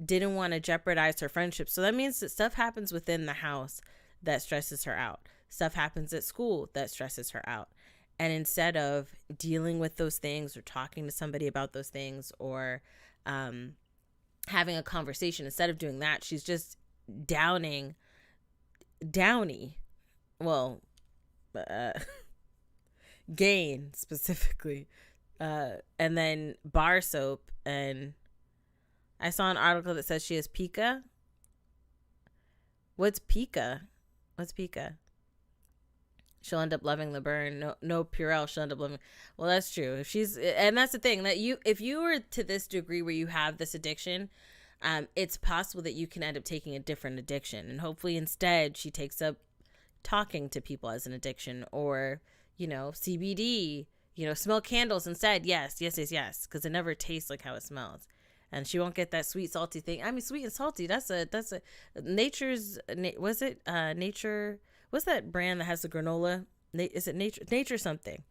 didn't want to jeopardize her friendship. So that means that stuff happens within the house that stresses her out. Stuff happens at school that stresses her out. And instead of dealing with those things or talking to somebody about those things or having a conversation, instead of doing that, she's just downy. Well, Gain specifically. And then bar soap. And I saw an article that says she has pica. What's pica? She'll end up loving the burn. No Purell, she'll end up loving. Well, that's true. And that's the thing, that if you were to this degree where you have this addiction, it's possible that you can end up taking a different addiction. And hopefully instead she takes up talking to people as an addiction, or, CBD, smell candles instead. Yes. Because it never tastes like how it smells. And she won't get that sweet, salty thing. I mean, sweet and salty, that's a Nature's, was it Nature? What's that brand that has the granola? Is it Nature something?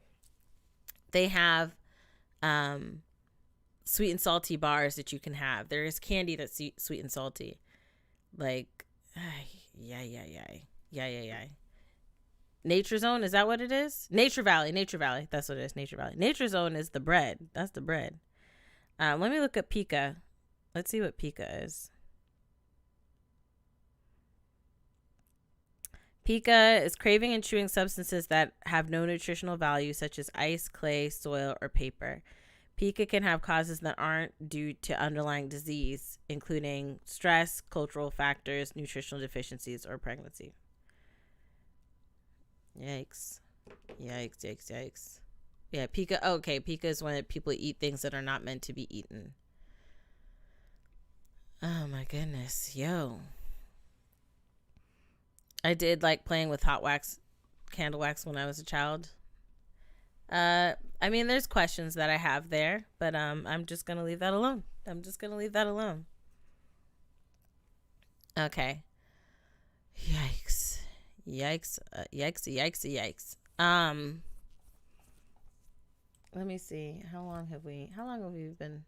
They have sweet and salty bars that you can have. There is candy that's sweet and salty. Like, yeah. Nature Zone, is that what it is? Nature Valley. That's what it is, Nature Valley. Nature Zone is the bread. That's the bread. Let me look at pica. Let's see what pica is. Pica is craving and chewing substances that have no nutritional value, such as ice, clay, soil, or paper. Pica can have causes that aren't due to underlying disease, including stress, cultural factors, nutritional deficiencies, or pregnancy. Yikes. Yeah, pica. Okay, pica is when people eat things that are not meant to be eaten. Oh my goodness. Yo. I did like playing with hot wax, candle wax when I was a child. I mean, there's questions that I have there, but I'm just going to leave that alone. Okay. Yikes. Let me see. How long have we been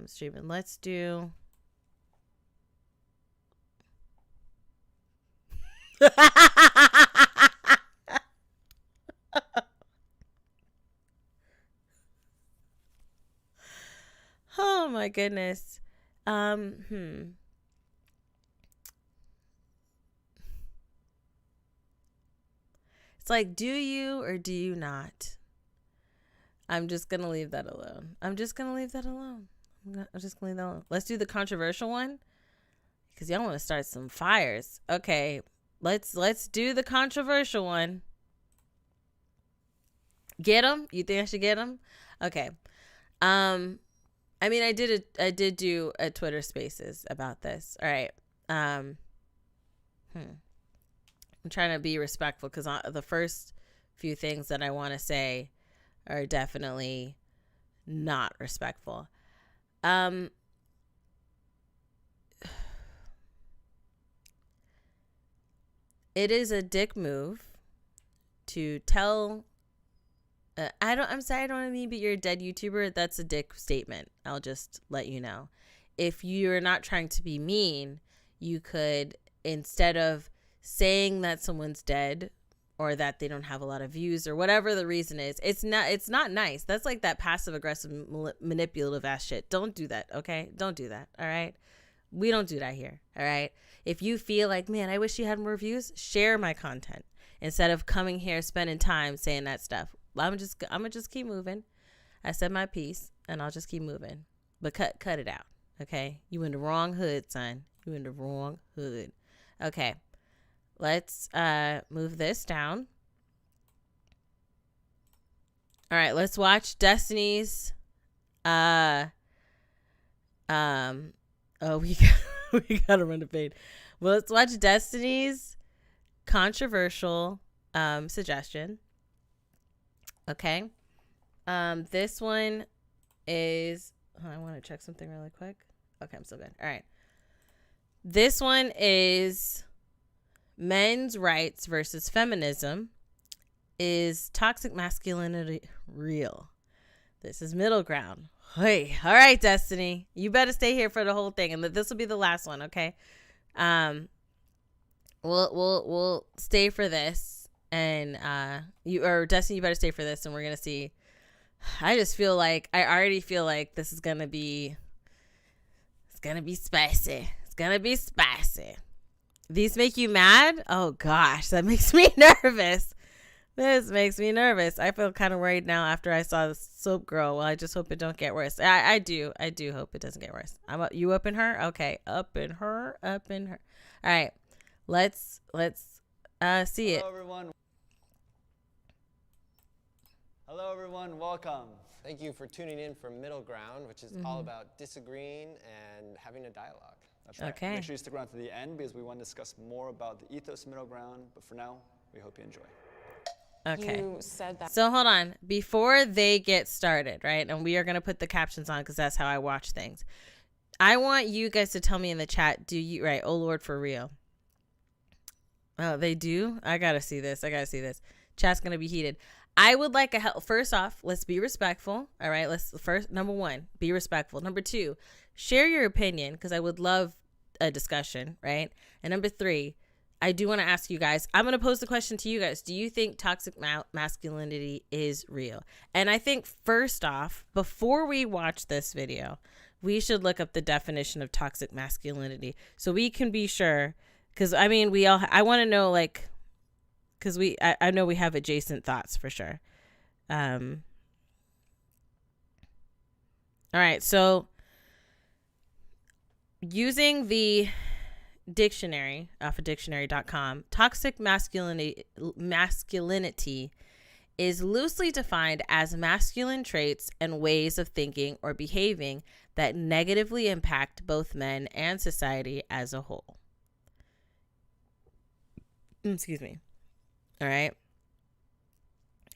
streaming? Let's do oh my goodness. It's like, do you or do you not? I'm just gonna leave that alone. I'm just gonna leave that alone. Let's do the controversial one, because y'all want to start some fires. Okay, let's do the controversial one. Get them? You think I should get them? Okay. I mean, I did do a Twitter Spaces about this. All right. I'm trying to be respectful, because the first few things that I want to say are definitely not respectful. It is a dick move to tell. I'm sorry, I don't want to mean, but you're a dead YouTuber. That's a dick statement. I'll just let you know. If you're not trying to be mean, you could, instead of saying that someone's dead or that they don't have a lot of views or whatever the reason is, it's not nice. That's like that passive aggressive manipulative ass shit. Don't do that. Okay. Don't do that. All right. We don't do that here. All right. If you feel like, man, I wish you had more views, share my content instead of coming here, spending time saying that stuff. I'm gonna just keep moving. I said my piece, and I'll just keep moving. But cut it out, okay? You in the wrong hood, son. You in the wrong hood. Okay, let's move this down. All right, let's watch Destiny's. We gotta run the fade. Well, let's watch Destiny's controversial suggestion. Okay. This one is, I want to check something really quick. Okay, I'm still good. All right. This one is men's rights versus feminism. Is toxic masculinity real? This is middle ground. Hey, all right, Destiny. You better stay here for the whole thing, and this will be the last one, okay? We'll stay for this. And Destiny, you better stay for this, and we're gonna see. I already feel like this is gonna be. It's gonna be spicy. It's gonna be spicy. These make you mad? Oh gosh, that makes me nervous. This makes me nervous. I feel kind of worried now after I saw the soap girl. Well, I just hope it don't get worse. I do hope it doesn't get worse. You up in her? Okay, up in her. All right, let's see it. Hello everyone, welcome. Thank you for tuning in for Middle Ground, which is all about disagreeing and having a dialogue. That's right. Okay. Make sure you stick around to the end, because we want to discuss more about the ethos of Middle Ground. But for now, we hope you enjoy. Okay. You said that. So hold on. Before they get started, right? And we are going to put the captions on, because that's how I watch things. I want you guys to tell me in the chat, right? Oh Lord, for real. Oh, they do? I got to see this. Chat's going to be heated. I would like first off, let's be respectful. All right. Number one, be respectful. Number two, share your opinion, because I would love a discussion. Right. And number three, I do want to ask you guys, I'm going to pose the question to you guys. Do you think toxic masculinity is real? And I think first off, before we watch this video, we should look up the definition of toxic masculinity so we can be sure. Because I mean, I want to know, like, because I know we have adjacent thoughts for sure. All right, so using the dictionary off of dictionary.com, toxic masculinity is loosely defined as masculine traits and ways of thinking or behaving that negatively impact both men and society as a whole. Excuse me. All right.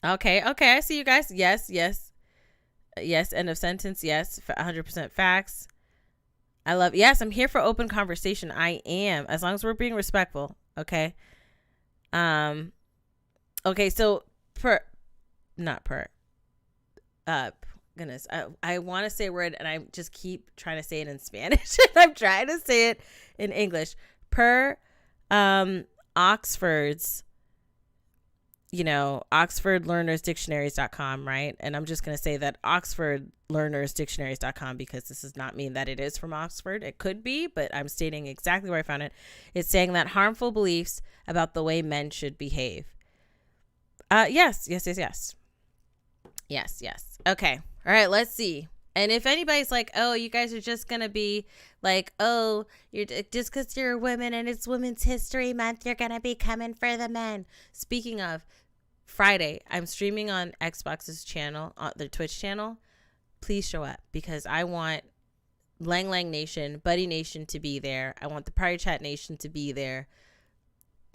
Okay. I see you guys. Yes. End of sentence. Yes. 100% facts. Yes, I'm here for open conversation. I am, as long as we're being respectful. Okay. Okay. So goodness, I want to say a word and I just keep trying to say it in Spanish. I'm trying to say it in English. Per Oxford's, OxfordLearnersDictionaries.com, right? And I'm just going to say that OxfordLearnersDictionaries.com, because this does not mean that it is from Oxford. It could be, but I'm stating exactly where I found it. It's saying that harmful beliefs about the way men should behave. Yes. Yes. Okay. All right, let's see. And if anybody's like, oh, you guys are just going to be like, oh, you're just because you're women and it's Women's History Month, you're going to be coming for the men. Speaking of, Friday, I'm streaming on Xbox's channel, their Twitch channel. Please show up because I want Lang Lang Nation, Buddy Nation to be there. I want the Party Chat Nation to be there.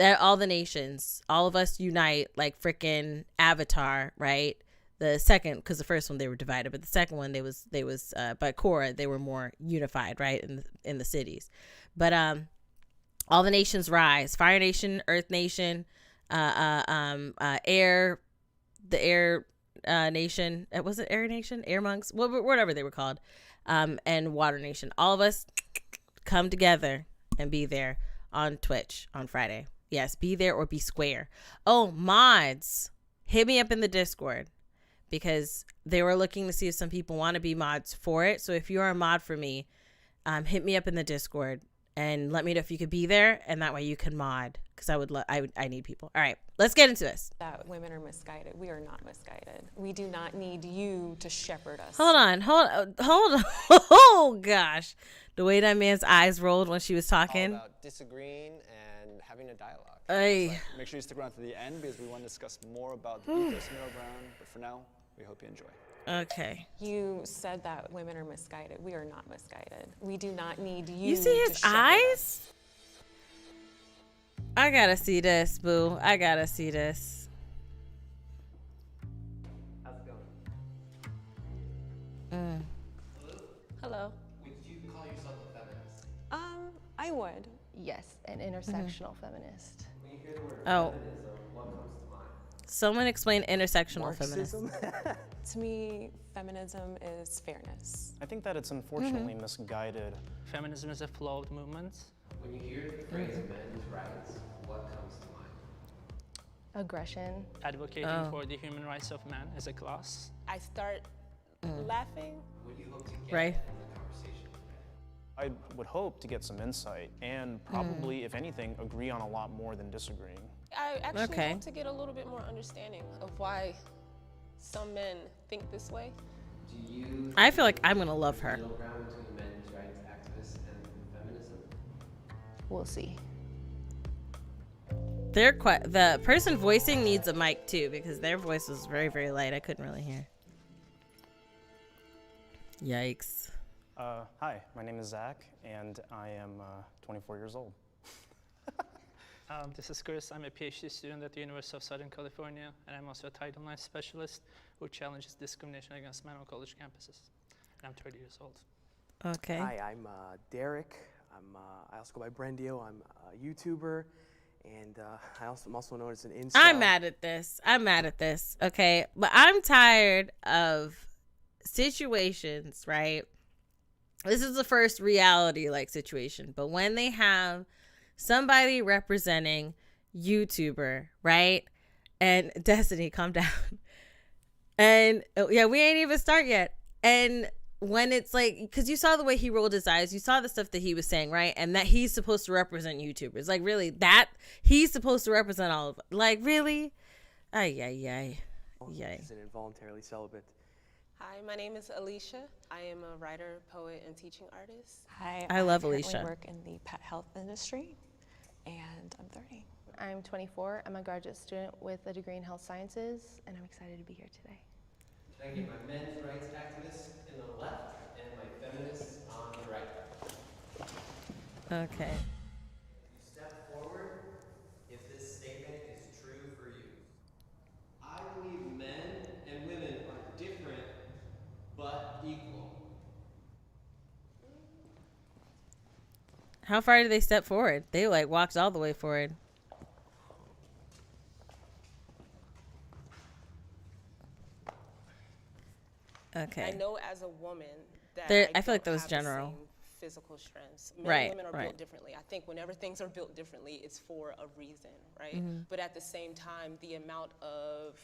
All the nations, all of us unite like freaking Avatar, right? The second, because the first one they were divided, but the second one they was by Korra they were more unified, right, in the cities. But all the nations rise: Fire Nation, Earth Nation, Air, the Air Nation. Was it Air Nation? Air Monks, whatever they were called, and Water Nation. All of us come together and be there on Twitch on Friday. Yes, be there or be square. Oh, mods, hit me up in the Discord. Because they were looking to see if some people want to be mods for it. So if you're a mod for me, hit me up in the Discord and let me know if you could be there, and that way you can mod. Because I need people. All right, let's get into this. That women are misguided. We are not misguided. We do not need you to shepherd us. Hold on. Oh gosh, the way that man's eyes rolled when she was talking. All about disagreeing and having a dialogue. Make sure you stick around to the end because we want to discuss more about the ethos middle ground. But for now, we hope you enjoy. Okay. You said that women are misguided. We are not misguided. We do not need you. You see his eyes? I gotta see this, boo. I gotta see this. How's it going? Hello. Would you call yourself a feminist? I would. Yes, an intersectional feminist. When you hear the word Oh. feminism, what comes to mind? Someone explain intersectional feminist. To me, feminism is fairness. I think that it's unfortunately misguided. Feminism is a flawed movement. When you hear the phrase men's rights, what comes to mind? Aggression. Advocating for the human rights of man as a class. I start laughing. What do you hope to get Right. from the conversation today? I would hope to get some insight and probably, if anything, agree on a lot more than disagreeing. I actually Okay. hope to get a little bit more understanding of why some men think this way. Do you I feel like I'm gonna love her. middle ground between men's rights activists and feminism? We'll see. The person voicing needs a mic too because their voice was very, very light. I couldn't really hear. Yikes. Hi, my name is Zach, and I am 24 years old. This is Chris. I'm a PhD student at the University of Southern California, and I'm also a Title IX specialist who challenges discrimination against men on college campuses. And I'm 30 years old. Okay. Hi, I'm Derek. I also go by Brendio. I'm a YouTuber, and I'm also known as an incel. I'm mad at this. Okay, but I'm tired of situations, right? This is the first reality like situation, but when they have somebody representing YouTuber, right? And Destiny, calm down. And yeah, we ain't even start yet. And when it's like, because you saw the way he rolled his eyes, you saw the stuff that he was saying, right? And that he's supposed to represent YouTubers. Like, really, that he's supposed to represent all of it. Like, really? Yay. Is an involuntarily celibate. Hi, my name is Alicia. I am a writer, poet, and teaching artist. Hi, I love currently Alicia. work in the pet health industry, and I'm 30. I'm 24. I'm a graduate student with a degree in health sciences, and I'm excited to be here today. Can I get my men's rights activists in the left and my feminists on the right? Okay. You step forward if this statement is true for you. I believe men and women are different but equal. How far did they step forward? They like walked all the way forward. Okay. I know as a woman that I feel like that don't was have the general. same physical strengths. Men Right, and women are right. built differently. I think whenever things are built differently, it's for a reason, right? Mhm. But at the same time, the amount of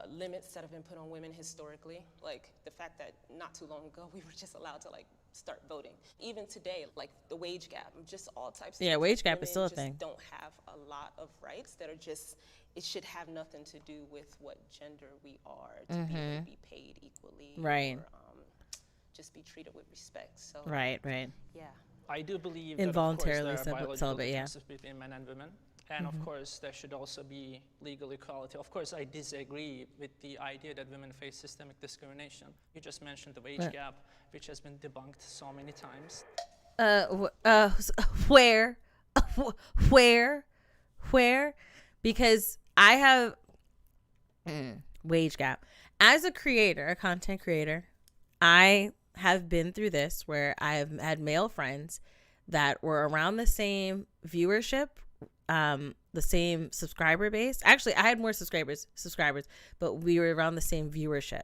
limits that have been put on women historically, like the fact that not too long ago we were just allowed to like start voting. Even today, like the wage gap, just all types of Yeah, stuff. wage gap Women is still a just thing. don't have a lot of rights that are just, it should have nothing to do with what gender we are to be able to be paid equally. Right. Or just be treated with respect. So Right. yeah. I do believe Involuntarily that, of course, there are biological celibate, yeah. differences between men and women. And of course, there should also be legal equality. Of course, I disagree with the idea that women face systemic discrimination. You just mentioned the wage gap, which has been debunked so many times. Where? Because I have wage gap. As a creator, a content creator, I have been through this where I have had male friends that were around the same viewership, the same subscriber base. Actually, I had more subscribers, but we were around the same viewership.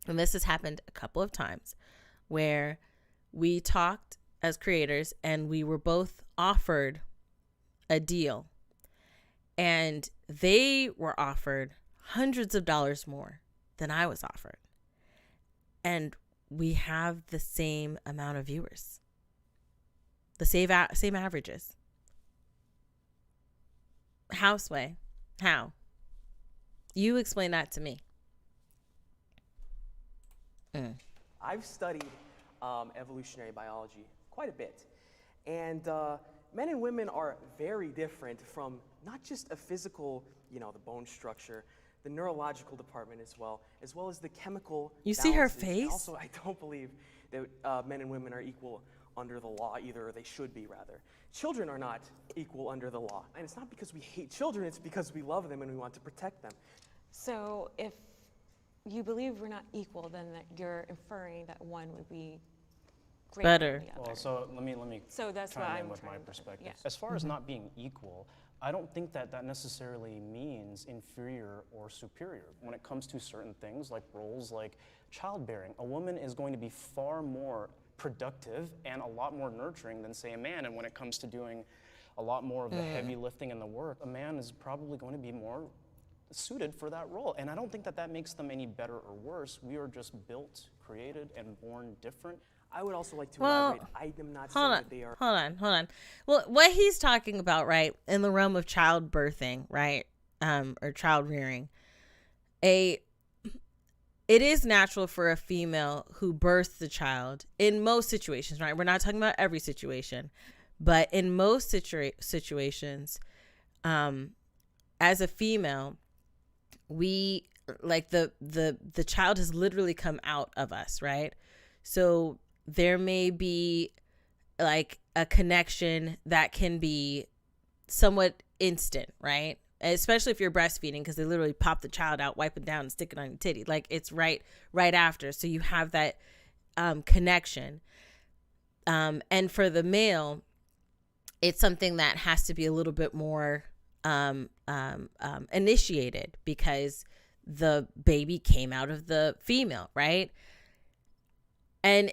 And this has happened a couple of times where we talked as creators and we were both offered a deal, and they were offered hundreds of dollars more than I was offered. And we have the same amount of viewers, the same averages. How, Sway? How? You explain that to me. I've studied evolutionary biology quite a bit, and men and women are very different from not just a physical, the bone structure, the neurological department as well as the chemical. You see her balances. face? And also, I don't believe that men and women are equal under the law either, or they should be rather. Children are not equal under the law, and it's not because we hate children, it's because we love them and we want to protect them. So if you believe we're not equal, then that you're inferring that one would be greater better. than the other. Well, so let me So that's what chime I'm in with trying my to- perspective. yeah. As far as not being equal, I don't think that necessarily means inferior or superior when it comes to certain things like roles like childbearing. A woman is going to be far more productive and a lot more nurturing than, say, a man. And when it comes to doing a lot more of the heavy lifting and the work, a man is probably going to be more suited for that role. And I don't think that makes them any better or worse. We are just built, created, and born different. I would also like to elaborate. I am not saying that they are. Hold on. Well, what he's talking about, right, in the realm of childbirthing, right, or child rearing, it is natural for a female who births the child in most situations, right? We're not talking about every situation, but in most situations, as a female, we like the child has literally come out of us, right? So there may be like a connection that can be somewhat instant, right? Especially if you're breastfeeding, because they literally pop the child out, wipe it down, and stick it on your titty. Like it's right after. So you have that connection. And for the male, it's something that has to be a little bit more initiated because the baby came out of the female, right? And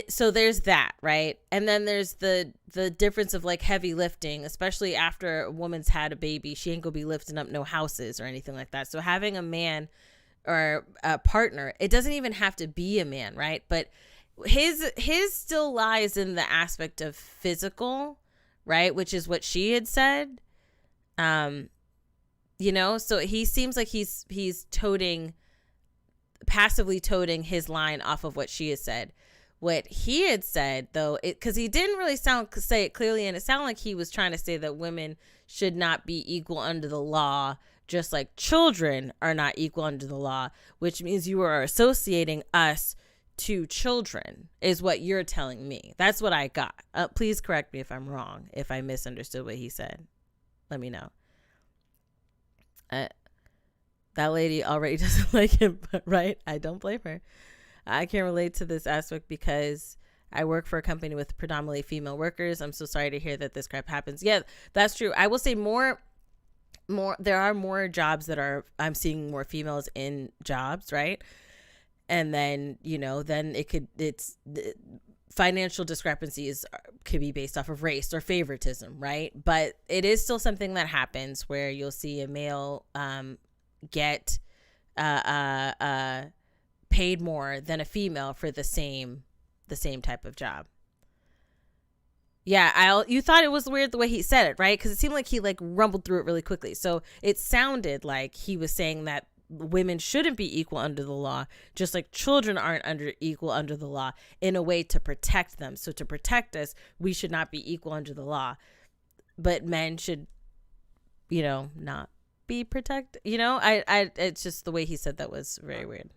so there's that, right? And then there's the difference of like heavy lifting, especially after a woman's had a baby. She ain't gonna be lifting up no houses or anything like that. So having a man or a partner, it doesn't even have to be a man, right? But his still lies in the aspect of physical, right? Which is what she had said. So he seems like he's passively toting his line off of what she has said. What he had said, though, because he didn't really say it clearly, and it sounded like he was trying to say that women should not be equal under the law, just like children are not equal under the law, which means you are associating us to children, is what you're telling me. That's what I got. Please correct me if I'm wrong, if I misunderstood what he said. Let me know. That lady already doesn't like him, right? I don't blame her. I can relate to this aspect because I work for a company with predominantly female workers. I'm so sorry to hear that this crap happens. Yeah, that's true. I will say more. There are more jobs I'm seeing more females in jobs, right? And then, then it's financial discrepancies could be based off of race or favoritism, right? But it is still something that happens where you'll see a male get paid more than a female for the same the same type of job. Yeah, you thought it was weird the way he said it, right? Because it seemed like he like rumbled through it really quickly. So it sounded like he was saying that women shouldn't be equal under the law, just like children aren't equal under the law, in a way to protect them. So to protect us, we should not be equal under the law, but men should, not be protected. It's just the way he said that was very weird.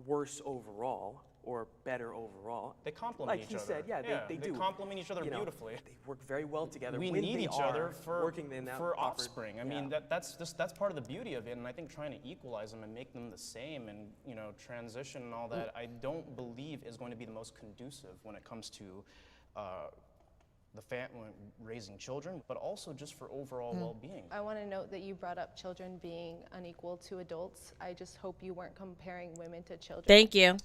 Worse overall or better overall. They complement like each other. Like he said, they do. They complement each other beautifully. They work very well together. We when need each other for offspring. I mean, that's part of the beauty of it, and I think trying to equalize them and make them the same and, transition and all that, I don't believe is going to be the most conducive when it comes to the family raising children, but also just for overall well-being. I want to note that you brought up children being unequal to adults. I just hope you weren't comparing women to children. Thank you.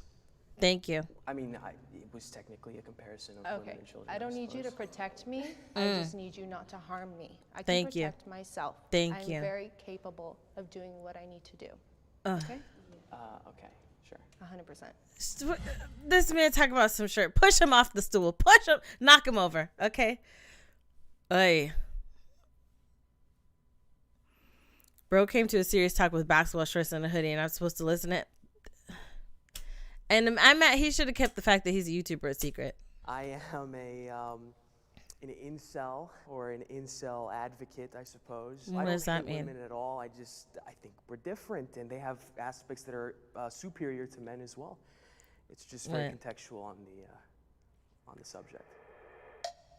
I mean, it was technically a comparison of women and children. I don't need you to protect me. I just need you not to harm me. I can protect myself. I'm very capable of doing what I need to do. Okay? Okay, sure. 100%. This man talking about some shirt. Push him off the stool. Push him. Knock him over. Okay? Oy. Bro came to a serious talk with basketball shorts and a hoodie, and I'm supposed to listen to it. And he should have kept the fact that he's a YouTuber a secret. I am an incel or an incel advocate, I suppose. What does that mean? Women at all. I think we're different, and they have aspects that are superior to men as well. It's just very contextual on the subject.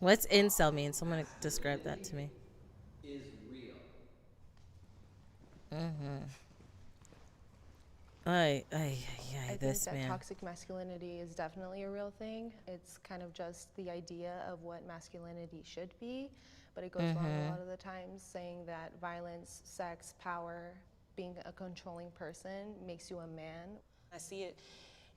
What's incel mean? Someone describe that to me. Is real. I this think that man. toxic masculinity is definitely a real thing. It's kind of just the idea of what masculinity should be, but it goes wrong a lot of the times, saying that violence, sex, power, being a controlling person makes you a man. I see it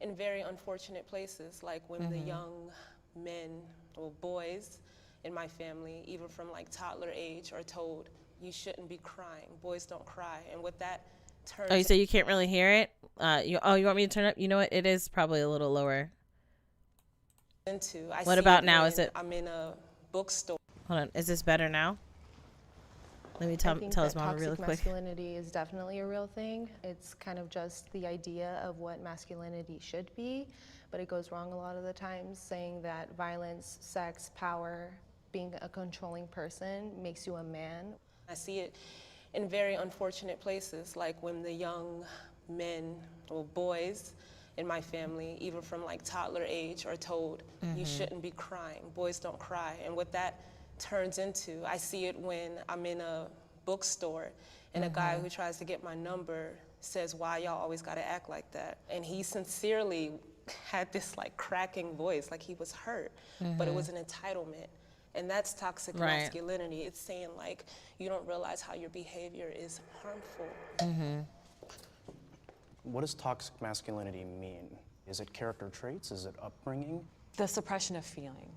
in very unfortunate places, like when the young men or boys in my family, even from like toddler age, are told, you shouldn't be crying, boys don't cry. And what that turns... Oh, you say you can't really hear it? You want me to turn up? You know what? It is probably a little lower. What about now? Is it... I'm in a bookstore. Hold on. Is this better now? Let me tell his mama really quick. Masculinity is definitely a real thing. It's kind of just the idea of what masculinity should be, but it goes wrong a lot of the times, saying that violence, sex, power, being a controlling person makes you a man. I see it in very unfortunate places, like when the young men or boys in my family, even from like toddler age, are told, you shouldn't be crying, boys don't cry. And what that turns into, I see it when I'm in a bookstore and a guy who tries to get my number says, why y'all always gotta act like that? And he sincerely had this like cracking voice, like he was hurt, but it was an entitlement. And that's toxic masculinity. It's saying like, you don't realize how your behavior is harmful. What does toxic masculinity mean? Is it character traits? Is it upbringing? The suppression of feeling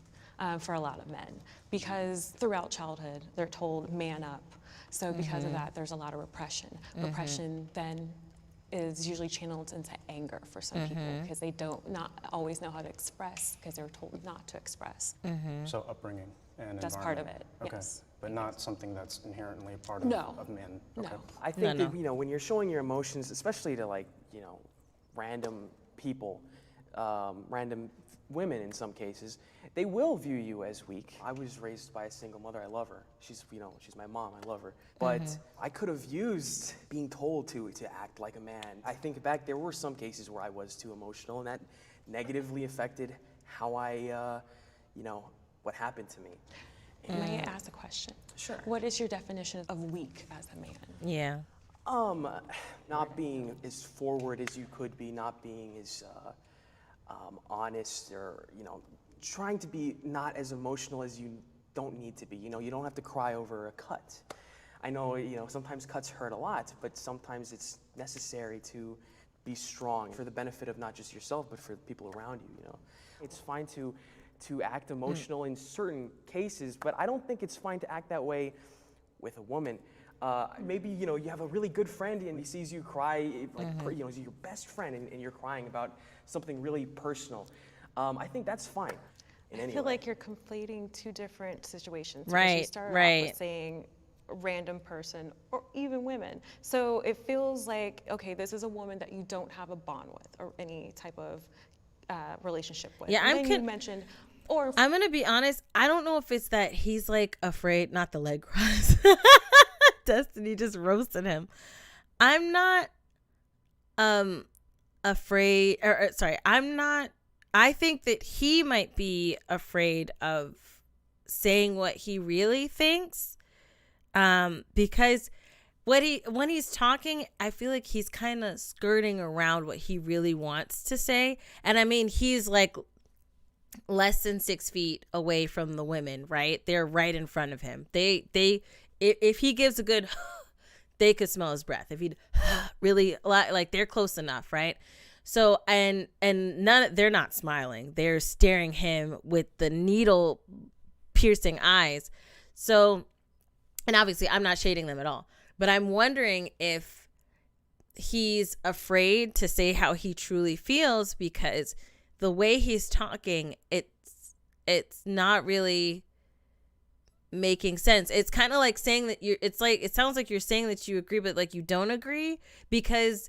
for a lot of men, because throughout childhood, they're told man up. So because of that, there's a lot of repression. Repression then is usually channeled into anger for some people, because they not always know how to express, because they were told not to express. So upbringing and that's part of it, okay. Yes. But not something that's inherently a part of men. Okay. No. I think that, when you're showing your emotions, especially to like, random people, random women in some cases, they will view you as weak. I was raised by a single mother. I love her. She's my mom. I love her. But I could have used being told to act like a man. I think back, there were some cases where I was too emotional, and that negatively affected how I, what happened to me. May I ask a question? Sure. What is your definition of weak as a man? Yeah. Not being as forward as you could be, not being as honest, or trying to be not as emotional as you don't need to be. You don't have to cry over a cut. I know sometimes cuts hurt a lot, but sometimes it's necessary to be strong for the benefit of not just yourself, but for the people around you. It's fine to act emotional in certain cases, but I don't think it's fine to act that way with a woman. Maybe you have a really good friend and he sees you cry, like he's your best friend, and you're crying about something really personal. I think that's fine. I feel like you're conflating two different situations. because Right, You started off right. with saying a random person or even women. So it feels like, okay, this is a woman that you don't have a bond with or any type of relationship with. Yeah, and then you mentioned, or I'm gonna be honest. I don't know if it's that he's like afraid, not the leg cross. Destiny just roasted him. I'm not afraid, or sorry, I'm not. I think that he might be afraid of saying what he really thinks, because when he's talking, I feel like he's kind of skirting around what he really wants to say. And I mean, he's like less than 6 feet away from the women, right? They're right in front of him. If he gives a good, they could smell his breath. If he really, like, they're close enough, right? So, and they're not smiling. They're staring him with the needle piercing eyes. So, and obviously I'm not shading them at all, but I'm wondering if he's afraid to say how he truly feels, because the way he's talking, it's not really making sense. It's kind of like saying that it sounds like you're saying that you agree, but like you don't agree, because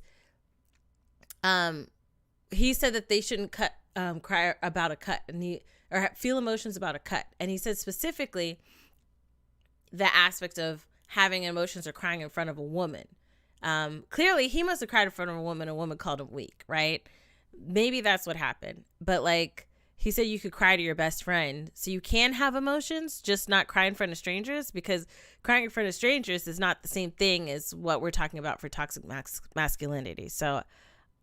he said that they shouldn't cry about a cut, or feel emotions about a cut. And he said specifically the aspect of having emotions or crying in front of a woman. Clearly he must have cried in front of a woman called him weak, right? Maybe that's what happened. But like he said, you could cry to your best friend. So you can have emotions, just not cry in front of strangers, because crying in front of strangers is not the same thing as what we're talking about for toxic masculinity. So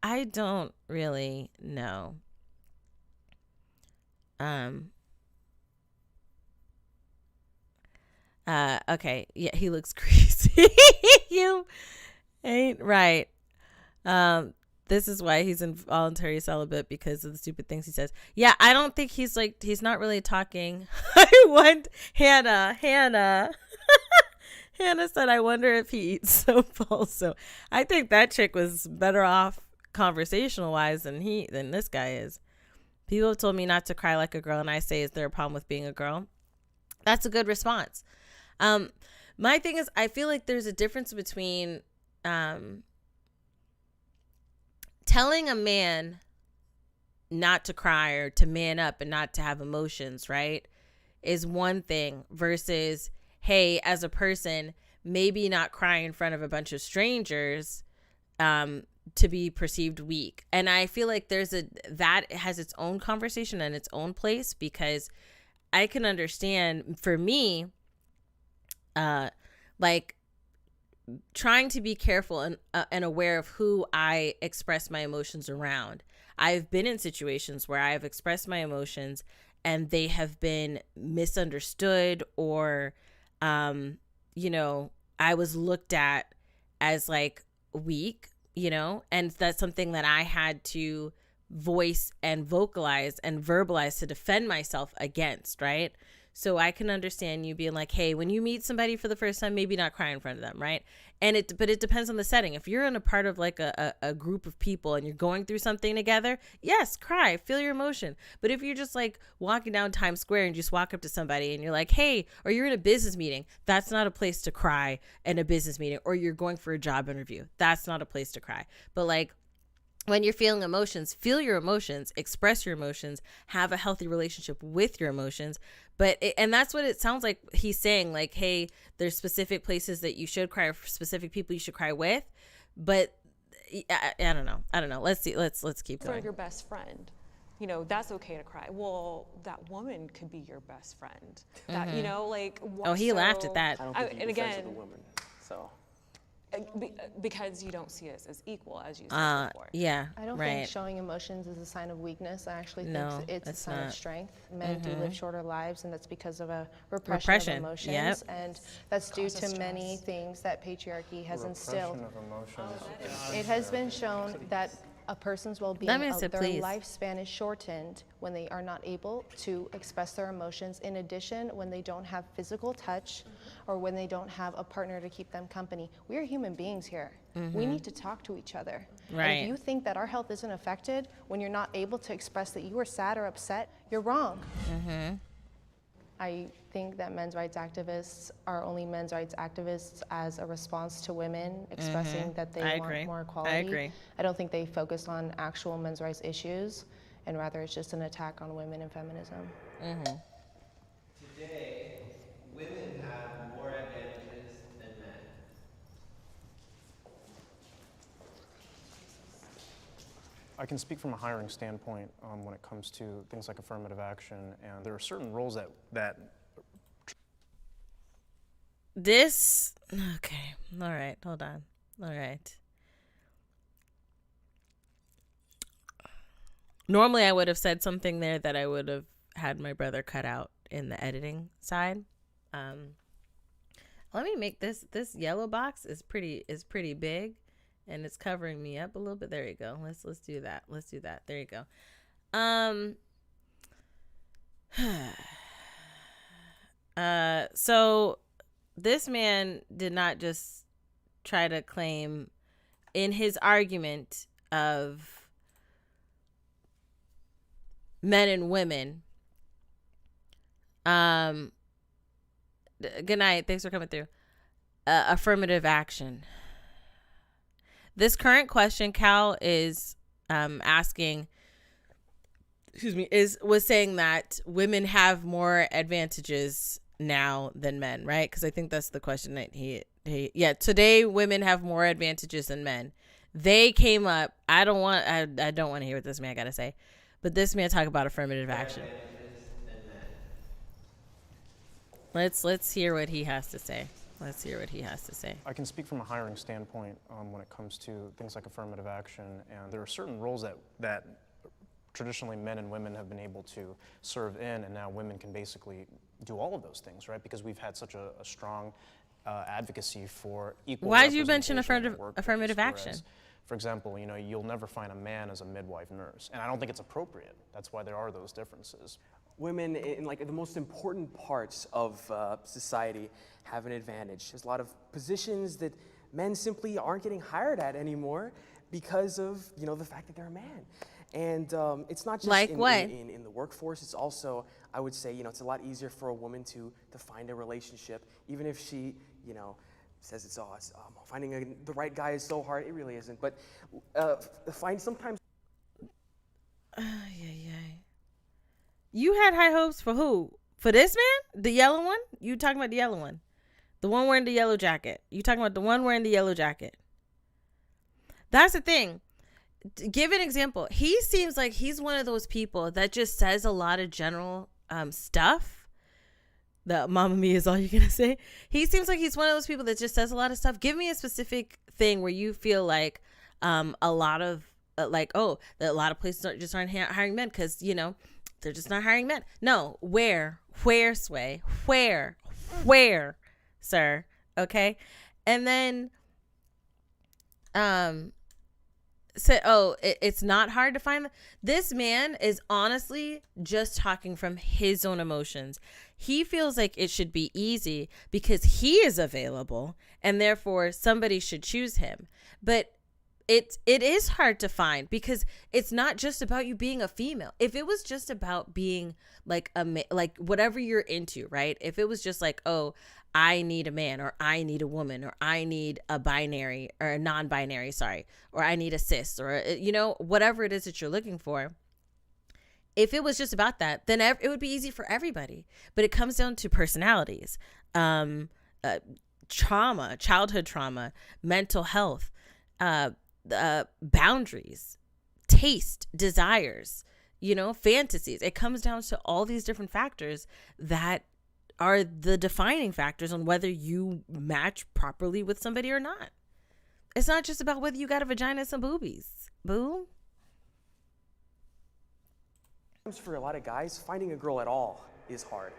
I don't really know. Okay. Yeah, he looks crazy. You ain't right. This is why he's involuntary celibate, because of the stupid things he says. Yeah, I don't think he's not really talking. I want Hannah. Hannah said, I wonder if he eats soap also. I think that chick was better off conversational wise than this guy is. People have told me not to cry like a girl, and I say, is there a problem with being a girl? That's a good response. My thing is, I feel like there's a difference between telling a man not to cry or to man up and not to have emotions, right, is one thing, versus, hey, as a person, maybe not cry in front of a bunch of strangers to be perceived weak. And I feel like that has its own conversation and its own place, because I can understand, for me, like trying to be careful and aware of who I express my emotions around. I've been in situations where I've expressed my emotions and they have been misunderstood, or, I was looked at as like weak, and that's something that I had to voice and vocalize and verbalize to defend myself against, right? So I can understand you being like, hey, when you meet somebody for the first time, maybe not cry in front of them, right? But it depends on the setting. If you're in a part of like a group of people and you're going through something together, yes, cry, feel your emotion. But if you're just like walking down Times Square and you just walk up to somebody and you're like, hey, or you're in a business meeting, that's not a place to cry in a business meeting. Or you're going for a job interview, that's not a place to cry. But like, when you're feeling emotions, feel your emotions, express your emotions, have a healthy relationship with your emotions. And that's what it sounds like he's saying, like, hey, there's specific places that you should cry, or specific people you should cry with. But I don't know. Let's see. Let's keep going. For your best friend, that's okay to cry. Well, that woman could be your best friend. That, Oh, he laughed at that. I don't think you can be friends with a woman, so. Because you don't see us as equal, as you said before. Yeah, I don't think showing emotions is a sign of weakness. I actually think it's a sign of strength. Men do live shorter lives, and that's because of a repression of emotions. Yep. And that's due to many things that patriarchy has instilled. It has been shown that a person's well-being, their lifespan is shortened when they are not able to express their emotions. In addition, when they don't have physical touch or when they don't have a partner to keep them company. We are human beings here. We need to talk to each other. And Right. if you think that our health isn't affected when you're not able to express that you are sad or upset, you're wrong. I think that men's rights activists are only men's rights activists as a response to women expressing that they I want agree. more equality. I agree. I don't think they focus on actual men's rights issues, and rather it's just an attack on women and feminism. Today, women have more advantages than men. I can speak from a hiring standpoint when it comes to things like affirmative action, and there are certain roles that This, okay, all right, hold on. All right. Normally I would have said something there that I would have had my brother cut out in the editing side. Let me make this yellow box is pretty big, and it's covering me up a little bit. There you go. Let's do that. Let's do that. There you go. So this man did not just try to claim in his argument of men and women. Good night. Thanks for coming through. Affirmative action. This current question Cal is asking, was saying that women have more advantages now than men, right? Because I think that's the question that today women have more advantages than men. They came up. I don't want to hear what this man got to say, but this man talk about affirmative action. Let's hear what he has to say. Let's hear what he has to say. I can speak from a hiring standpoint when it comes to things like affirmative action, and there are certain roles that traditionally men and women have been able to serve in, and now women can basically do all of those things, right? Because we've had such a strong advocacy for equal Why did you mention representation in the workplace, affirmative action? whereas, for example, you'll never find a man as a midwife nurse, and I don't think it's appropriate. That's why there are those differences. Women in like the most important parts of society have an advantage. There's a lot of positions that men simply aren't getting hired at anymore because of the fact that they're a man. And it's not just like in the workforce. It's also, I would say, it's a lot easier for a woman to find a relationship, even if she says it's finding the right guy is so hard. It really isn't. But sometimes. You had high hopes for who? For this man? The yellow one? You talking about the yellow one? The one wearing the yellow jacket. You talking about the one wearing the yellow jacket. That's the thing. Give an example. He seems like he's one of those people that just says a lot of general stuff. The Mamma Mia is all you're going to say. He seems like he's one of those people that just says a lot of stuff. Give me a specific thing where you feel like a lot of that a lot of places aren't hiring men because, they're just not hiring men. No, where, Sway? Where, sir? Okay. And then, it's not hard to find. This man is honestly just talking from his own emotions. He feels like it should be easy because he is available and therefore somebody should choose him. But it is hard to find because it's not just about you being a female. If it was just about being like like whatever you're into, right? If it was just like, oh, I need a man or I need a woman or I need a binary or a non-binary, or I need a cis or, whatever it is that you're looking for. If it was just about that, then it would be easy for everybody. But it comes down to personalities, trauma, childhood trauma, mental health, boundaries, taste, desires, fantasies. It comes down to all these different factors that are the defining factors on whether you match properly with somebody or not. It's not just about whether you got a vagina and some boobies. Boo. For a lot of guys, finding a girl at all is hard.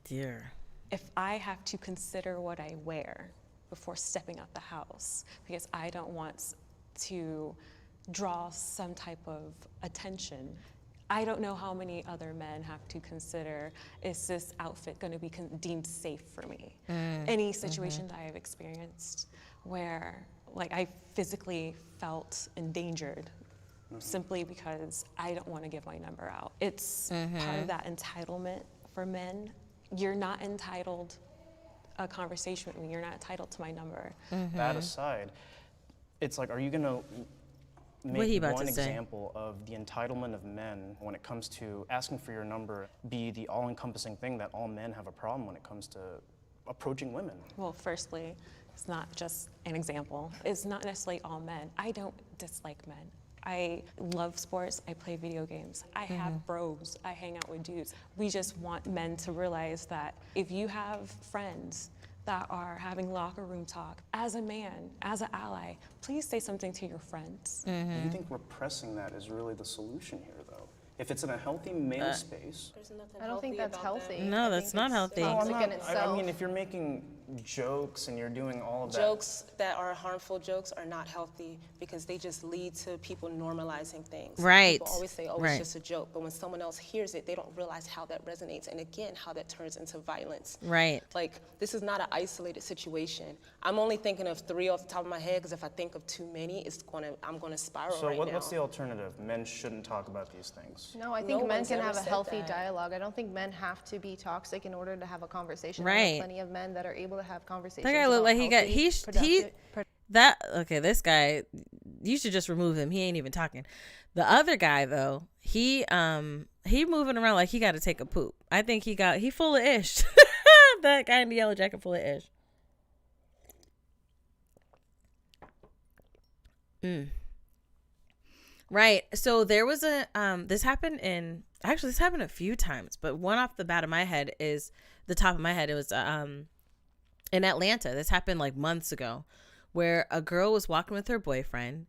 Dear. If I have to consider what I wear before stepping out the house because I don't want to draw some type of attention, I don't know how many other men have to consider, is this outfit going to be deemed safe for me? Any situation that I've experienced where like I physically felt endangered simply because I don't want to give my number out. It's part of that entitlement for men. You're not entitled a conversation with me. You're not entitled to my number. That aside, it's like, are you gonna make one example of the entitlement of men when it comes to asking for your number be the all-encompassing thing that all men have a problem when it comes to approaching women? Well, firstly, it's not just an example. It's not necessarily all men. I don't dislike men. I love sports, I play video games. I have bros, I hang out with dudes. We just want men to realize that if you have friends that are having locker room talk, as a man, as an ally, please say something to your friends. Do you think repressing that is really the solution here, though? If it's in a healthy male space. I don't think that's healthy. No, that's not healthy. I mean, if you're making jokes and you're doing all of that. Jokes that are harmful jokes are not healthy because they just lead to people normalizing things. Right. People always say, oh, it's just a joke. But when someone else hears it, they don't realize how that resonates. And again, how that turns into violence. Right. Like, this is not an isolated situation. I'm only thinking of 3 off the top of my head because if I think of too many, I'm going to spiral So right now. what's the alternative? Men shouldn't talk about these things. No, I think men can have a healthy dialogue. I don't think men have to be toxic in order to have a conversation. Right. There are plenty of men that are able to have conversations. That guy looked like this guy, you should just remove him. He ain't even talking. The other guy though, he moving around like he got to take a poop. I think he full of ish. That guy in the yellow jacket full of ish. Right. So there was this happened a few times, but one off the bat of my head is the top of my head. It was in Atlanta. This happened like months ago, where a girl was walking with her boyfriend,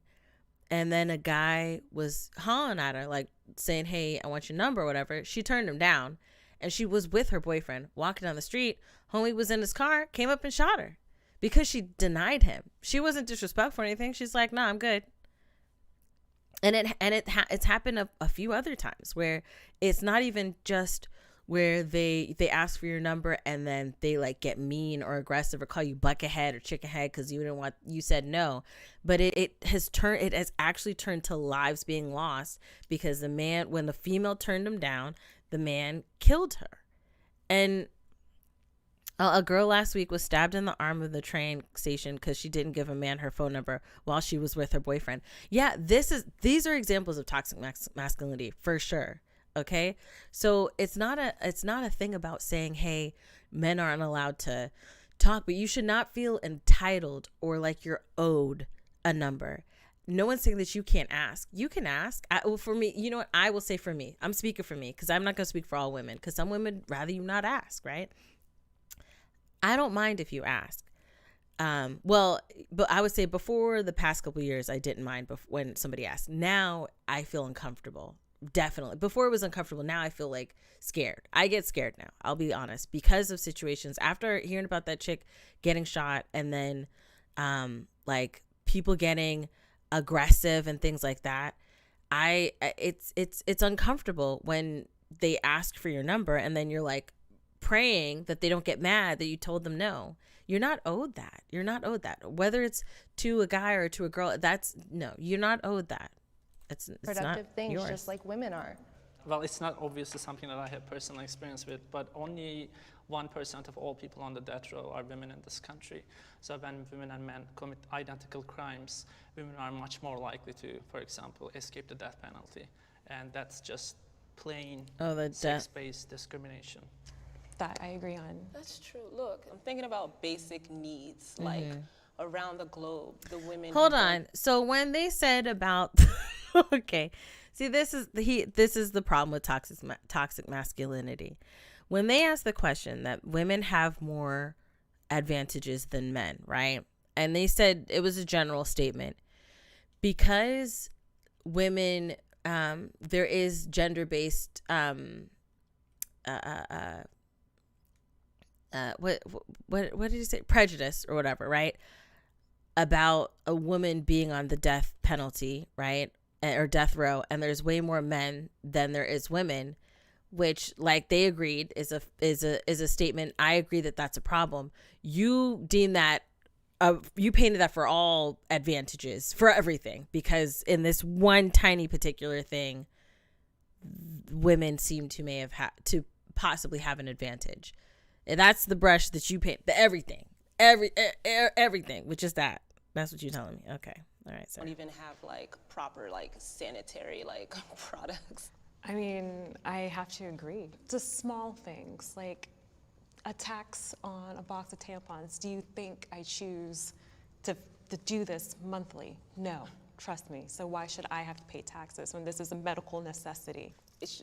and then a guy was hollering at her, like saying, "Hey, I want your number," or whatever. She turned him down, and she was with her boyfriend walking down the street. Homie was in his car, came up and shot her because she denied him. She wasn't disrespectful or anything. She's like, "Nah, I'm good." And it's happened a few other times where it's not even just where they ask for your number and then they like get mean or aggressive or call you buckethead or chickenhead because you said no, but it has actually turned to lives being lost because when the female turned him down, the man killed her. And a girl last week was stabbed in the arm of the train station because she didn't give a man her phone number while she was with her boyfriend. Yeah, these are examples of toxic masculinity for sure. Okay, so it's not a thing about saying, hey, men aren't allowed to talk, but you should not feel entitled or like you're owed a number. No one's saying that you can't ask. You can ask. For me, you know what? I will say for me. I'm speaking for me because I'm not going to speak for all women because some women rather you not ask, right? I don't mind if you ask. But I would say before the past couple of years, I didn't mind when somebody asked. Now I feel uncomfortable. Definitely. Before it was uncomfortable. Now I feel like scared. I get scared now. I'll be honest, because of situations after hearing about that chick getting shot and then like people getting aggressive and things like that. It's uncomfortable when they ask for your number and then you're like praying that they don't get mad that you told them no. You're not owed that. You're not owed that. Whether it's to a guy or to a girl, you're not owed that. It's productive not things, yours. just like women are. Well, it's not obviously something that I have personal experience with, but only 1% of all people on the death row are women in this country. So when women and men commit identical crimes, women are much more likely to, for example, escape the death penalty. And that's just plain sex-based discrimination. That I agree on. That's true. Look, I'm thinking about basic needs, like around the globe, the women. Hold on. So when they said about, okay, see, this is the problem with toxic masculinity. When they asked the question that women have more advantages than men, right? And they said it was a general statement because women, there is gender-based, what did you say? Prejudice or whatever, right? About a woman being on the death penalty, right? or death row, and there's way more men than there is women, which, like, they agreed is a statement. I agree that that's a problem. You deem that you painted that for all advantages, for everything, because in this one tiny particular thing, women seem to may have had to possibly have an advantage. And that's the brush that you paint. Everything, which is that. That's what you're telling me. Okay, all right. Don't even have like proper like sanitary like products. I mean, I have to agree. Just small things like a tax on a box of tampons. Do you think I choose to do this monthly? No, trust me. So why should I have to pay taxes when this is a medical necessity?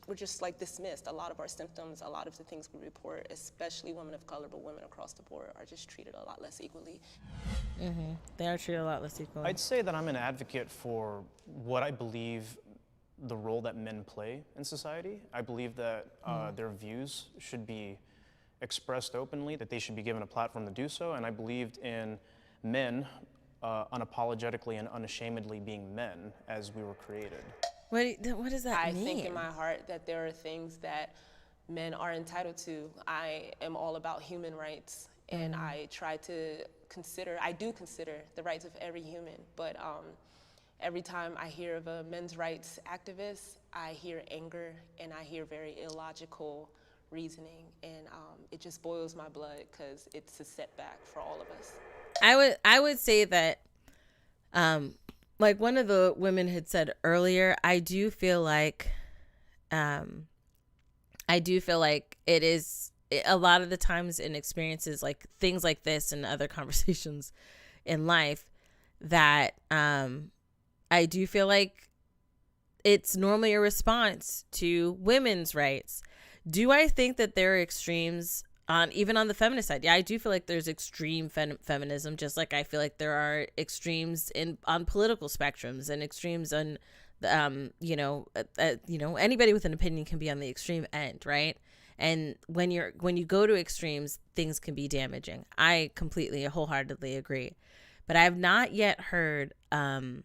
We're just like dismissed. A lot of our symptoms, a lot of the things we report, especially women of color, but women across the board, are just treated a lot less equally. They are treated a lot less equally. I'd say that I'm an advocate for what I believe the role that men play in society. I believe that their views should be expressed openly, that they should be given a platform to do so, and I believed in men unapologetically and unashamedly being men as we were created. What does that mean? I think in my heart that there are things that men are entitled to. I am all about human rights, and I do consider the rights of every human, but every time I hear of a men's rights activist, I hear anger and I hear very illogical reasoning, and it just boils my blood because it's a setback for all of us. I would say that, like one of the women had said earlier, I do feel like it is a lot of the times in experiences like things like this and other conversations in life that I do feel like it's normally a response to women's rights. Do I think that there are extremes even on the feminist side? Yeah, I do feel like there's extreme feminism, just like I feel like there are extremes on political spectrums and extremes on, anybody with an opinion can be on the extreme end, right? And when you go to extremes, things can be damaging. I completely, wholeheartedly agree, but I have not yet heard from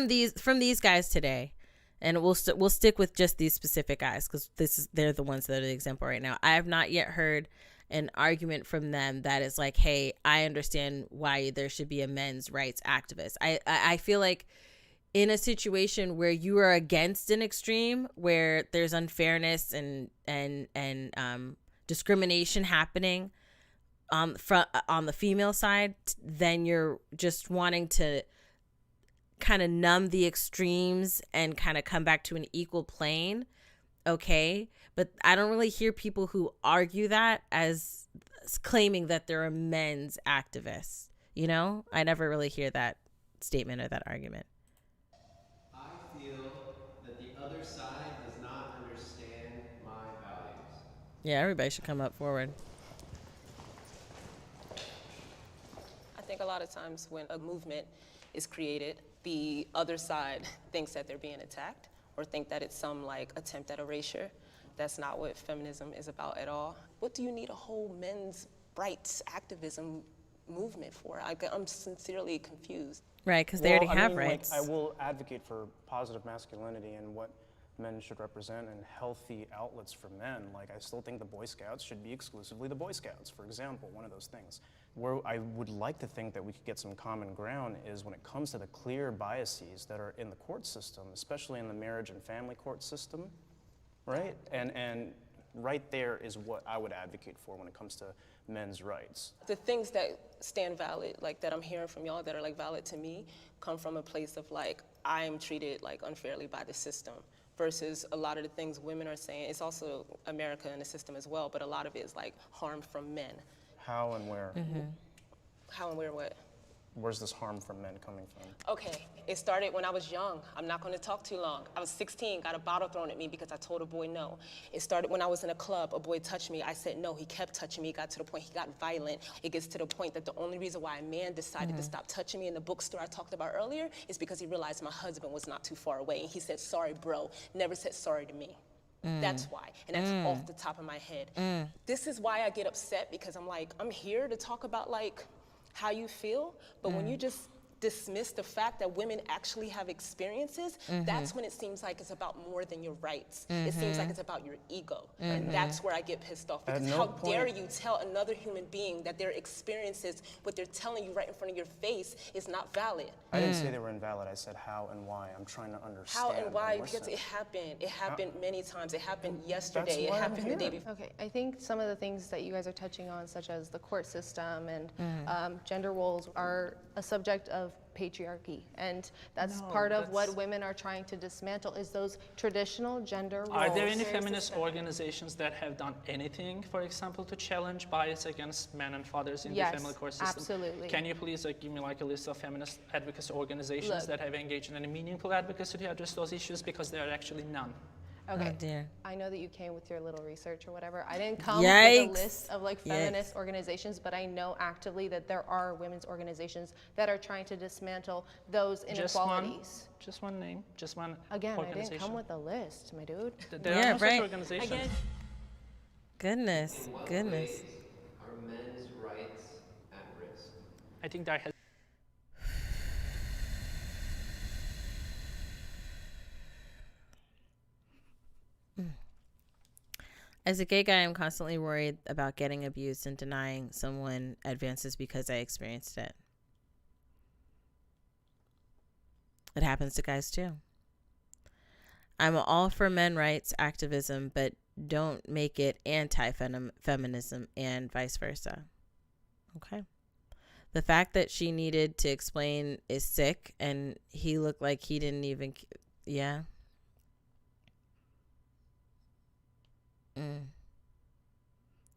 these guys today. And we'll stick with just these specific guys because they're the ones that are the example right now. I have not yet heard an argument from them that is like, hey, I understand why there should be a men's rights activist. I feel like in a situation where you are against an extreme, where there's unfairness and discrimination happening on the female side, then you're just wanting to kind of numb the extremes and kind of come back to an equal plane. Okay. But I don't really hear people who argue that as claiming that they're a men's activist. I never really hear that statement or that argument. I feel that the other side does not understand my values. Yeah, everybody should come up forward. I think a lot of times when a movement is created, the other side thinks that they're being attacked or think that it's some like attempt at erasure. That's not what feminism is about at all. What do you need a whole men's rights activism movement for? I'm sincerely confused. Right, because they already have rights. I will advocate for positive masculinity and what men should represent and healthy outlets for men. Like, I still think the Boy Scouts should be exclusively the Boy Scouts, for example, one of those things. Where I would like to think that we could get some common ground is when it comes to the clear biases that are in the court system, especially in the marriage and family court system, right? And right there is what I would advocate for when it comes to men's rights. The things that stand valid, like that I'm hearing from y'all that are like valid to me, come from a place of like, I'm treated like unfairly by the system. Versus a lot of the things women are saying, it's also America and the system as well, but a lot of it is like harm from men. How and where? How and where what? Where's this harm from men coming from? Okay, it started when I was young. I'm not gonna talk too long. I was 16, got a bottle thrown at me because I told a boy no. It started when I was in a club, a boy touched me, I said no, he kept touching me, it got to the point he got violent. It gets to the point that the only reason why a man decided to stop touching me in the bookstore I talked about earlier is because he realized my husband was not too far away. And he said, sorry bro, never said sorry to me. That's why, and that's off the top of my head. This is why I get upset because I'm like, I'm here to talk about like how you feel, but when you just dismiss the fact that women actually have experiences, that's when it seems like it's about more than your rights. It seems like it's about your ego. And that's where I get pissed off, because how dare you tell another human being that their experiences, what they're telling you right in front of your face, is not valid. I didn't say they were invalid. I said how and why. I'm trying to understand. How and why? listen. Because it happened. It happened many times. It happened yesterday. It happened the day before. Okay, I think some of the things that you guys are touching on, such as the court system and gender roles, are a subject of patriarchy, and that's part of what women are trying to dismantle, is those traditional gender roles. Are there any feminist organizations that have done anything, for example, to challenge bias against men and fathers in the family court system? Absolutely. Can you please give me a list of feminist advocacy organizations that have engaged in any meaningful advocacy to address those issues? Because there are actually none. Okay. Oh, dear. I know that you came with your little research or whatever. I didn't come Yikes. with a list of feminist organizations, but I know actively that there are women's organizations that are trying to dismantle those inequalities. Just one name, just one Again, organization. I didn't come with a list, my dude. There are no such organizations. Again. Goodness, In what goodness. ways are men's rights at risk? I think there has As a gay guy, I'm constantly worried about getting abused and denying someone advances because I experienced it. It happens to guys too. I'm all for men rights activism, but don't make it anti-feminism and vice versa. Okay. The fact that she needed to explain is sick, and he looked like he didn't even, yeah.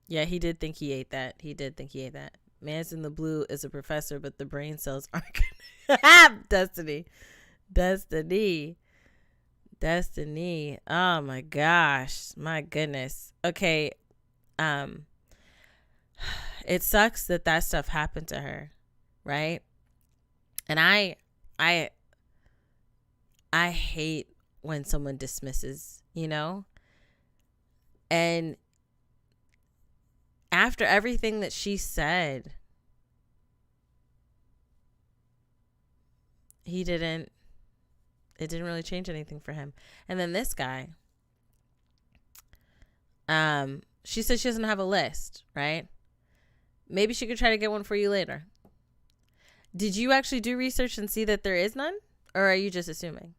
Yeah, he did think he ate that. He did think he ate that. Man's in the blue is a professor, but the brain cells aren't gonna Destiny. Oh my gosh. My goodness. Okay. It sucks that stuff happened to her, right? And I hate when someone dismisses, And after everything that she said, it didn't really change anything for him. And then this guy, she said she doesn't have a list, right? Maybe she could try to get one for you later. Did you actually do research and see that there is none? Or are you just assuming?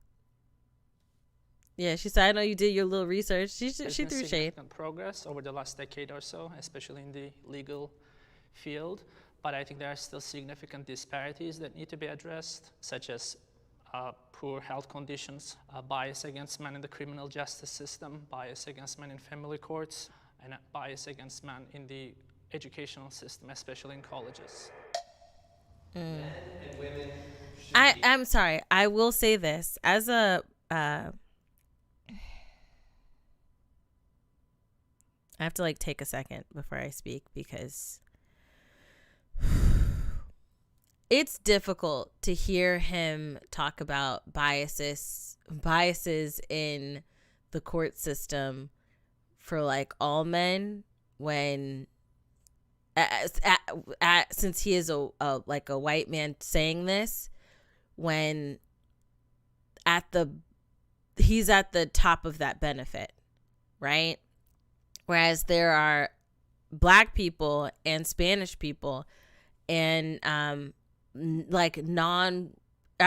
Yeah, she said, I know you did your little research. She threw shade. Significant progress over the last decade or so, especially in the legal field. But I think there are still significant disparities that need to be addressed, such as poor health conditions, bias against men in the criminal justice system, bias against men in family courts, and bias against men in the educational system, especially in colleges. Men and women I'm sorry. I will say this. As a... I have to take a second before I speak, because it's difficult to hear him talk about biases in the court system for all men, when since he is a white man saying this, when he's at the top of that benefit, right? Whereas there are Black people and Spanish people and I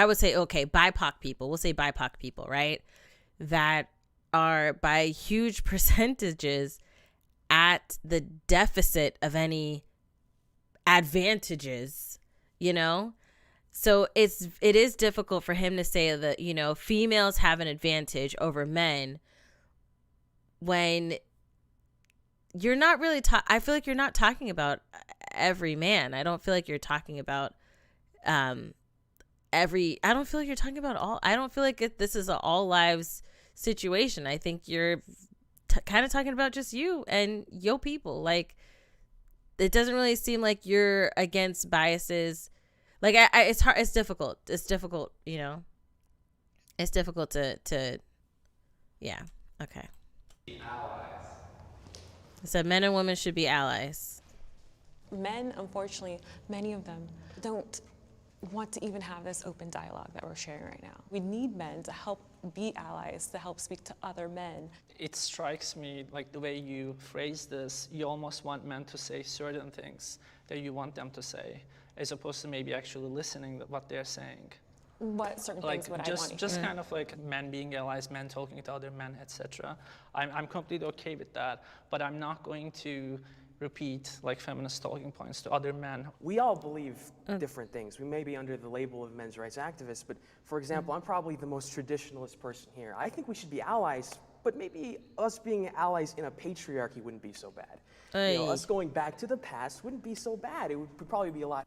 would say, BIPOC people, we'll say BIPOC people, right? That are by huge percentages at the deficit of any advantages, So it is difficult for him to say that, females have an advantage over men, when you're not really I feel like you're not talking about every man. I don't feel like you're talking about I don't feel like you're talking about all. I don't feel like this is an all lives situation. I think you're kind of talking about just you and your people. It doesn't really seem like you're against biases. It's hard. It's difficult. It's difficult, It's difficult to yeah. Okay. allies. So men and women should be allies. Men, unfortunately, many of them don't want to even have this open dialogue that we're sharing right now. We need men to help be allies, to help speak to other men. It strikes me like the way you phrase this, you almost want men to say certain things that you want them to say, as opposed to maybe actually listening to what they're saying. What certain things would I want to Just kind of like men being allies, men talking to other men, etc. I'm completely okay with that, but I'm not going to repeat like feminist talking points to other men. We all believe different things. We may be under the label of men's rights activists, but for example, I'm probably the most traditionalist person here. I think we should be allies, but maybe us being allies in a patriarchy wouldn't be so bad. You know, us going back to the past wouldn't be so bad. It would probably be a lot.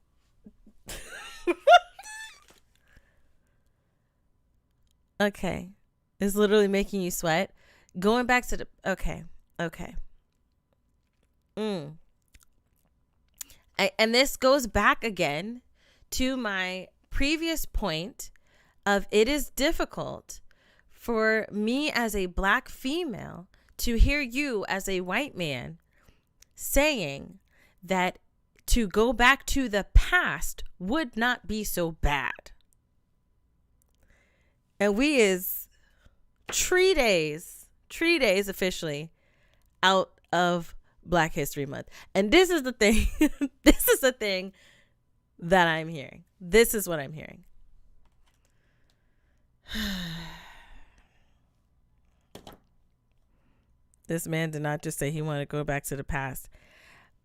Okay. It's literally making you sweat. Going back to the... Okay. And this goes back again to my previous point of it is difficult for me as a black female to hear you as a white man saying that to go back to the past would not be so bad. And we is 3 days officially out of Black History Month. And this is the thing. This is the thing that I'm hearing. This is what I'm hearing. This man did not just say he wanted to go back to the past.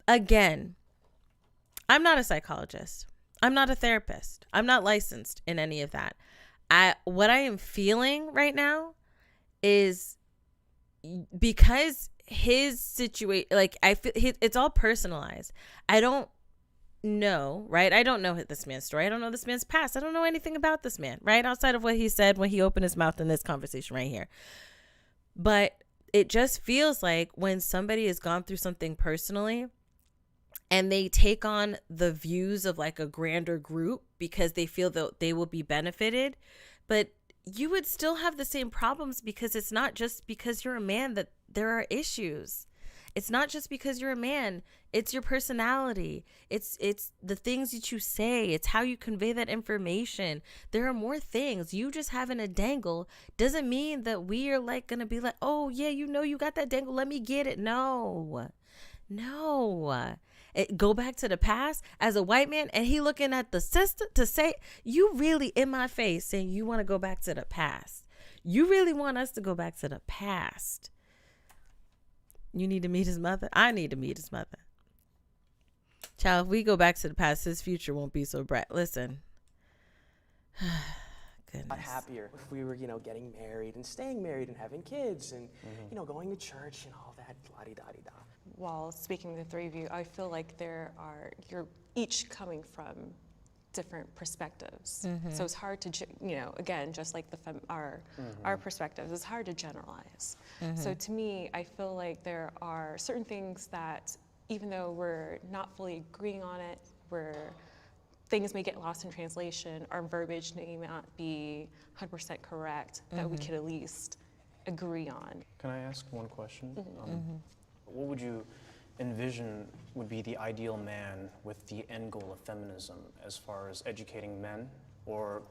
Again, I'm not a psychologist. I'm not a therapist. I'm not licensed in any of that. What I am feeling right now is because his situation, like I feel it's all personalized. I don't know, right? I don't know this man's story. I don't know this man's past. I don't know anything about this man, right? Outside of what he said when he opened his mouth in this conversation right here. But it just feels like when somebody has gone through something personally and they take on the views of like a grander group because they feel that they will be benefited, but you would still have the same problems because it's not just because you're a man that there are issues. It's not just because you're a man. It's your personality. It's the things that you say. It's how you convey that information. There are more things. You just having a dangle doesn't mean that we are like going to be like, oh yeah, you know, you got that dangle. Let me get it. No. Go back to the past as a white man and he looking at the sister to say, you really in my face saying you want to go back to the past. You really want us to go back to the past. You need to meet his mother. I need to meet his mother. Child, if we go back to the past, his future won't be so bright. Listen. Goodness. Happier if we were, getting married and staying married and having kids and, going to church and all that, la-di-da-di-da. While speaking to the three of you, I feel like you're each coming from different perspectives. Mm-hmm. So it's hard to, again, just like our perspectives, it's hard to generalize. Mm-hmm. So to me, I feel like there are certain things that, even though we're not fully agreeing on it, things may get lost in translation, our verbiage may not be 100% correct, that we could at least agree on. Can I ask one question? What would you envision would be the ideal man with the end goal of feminism as far as educating men or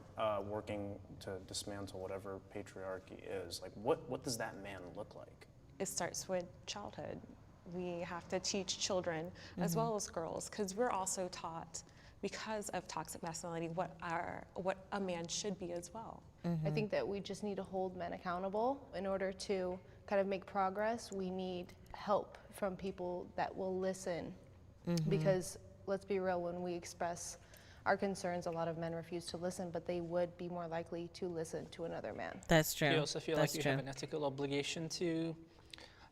working to dismantle whatever patriarchy is? Like, what does that man look like? It starts with childhood. We have to teach children as well as girls, because we're also taught, because of toxic masculinity, what a man should be as well. I think that we just need to hold men accountable. In order to kind of make progress, we need help from people that will listen. Because let's be real, when we express our concerns, a lot of men refuse to listen, but they would be more likely to listen to another man. That's true. Do you also feel like you have an ethical obligation to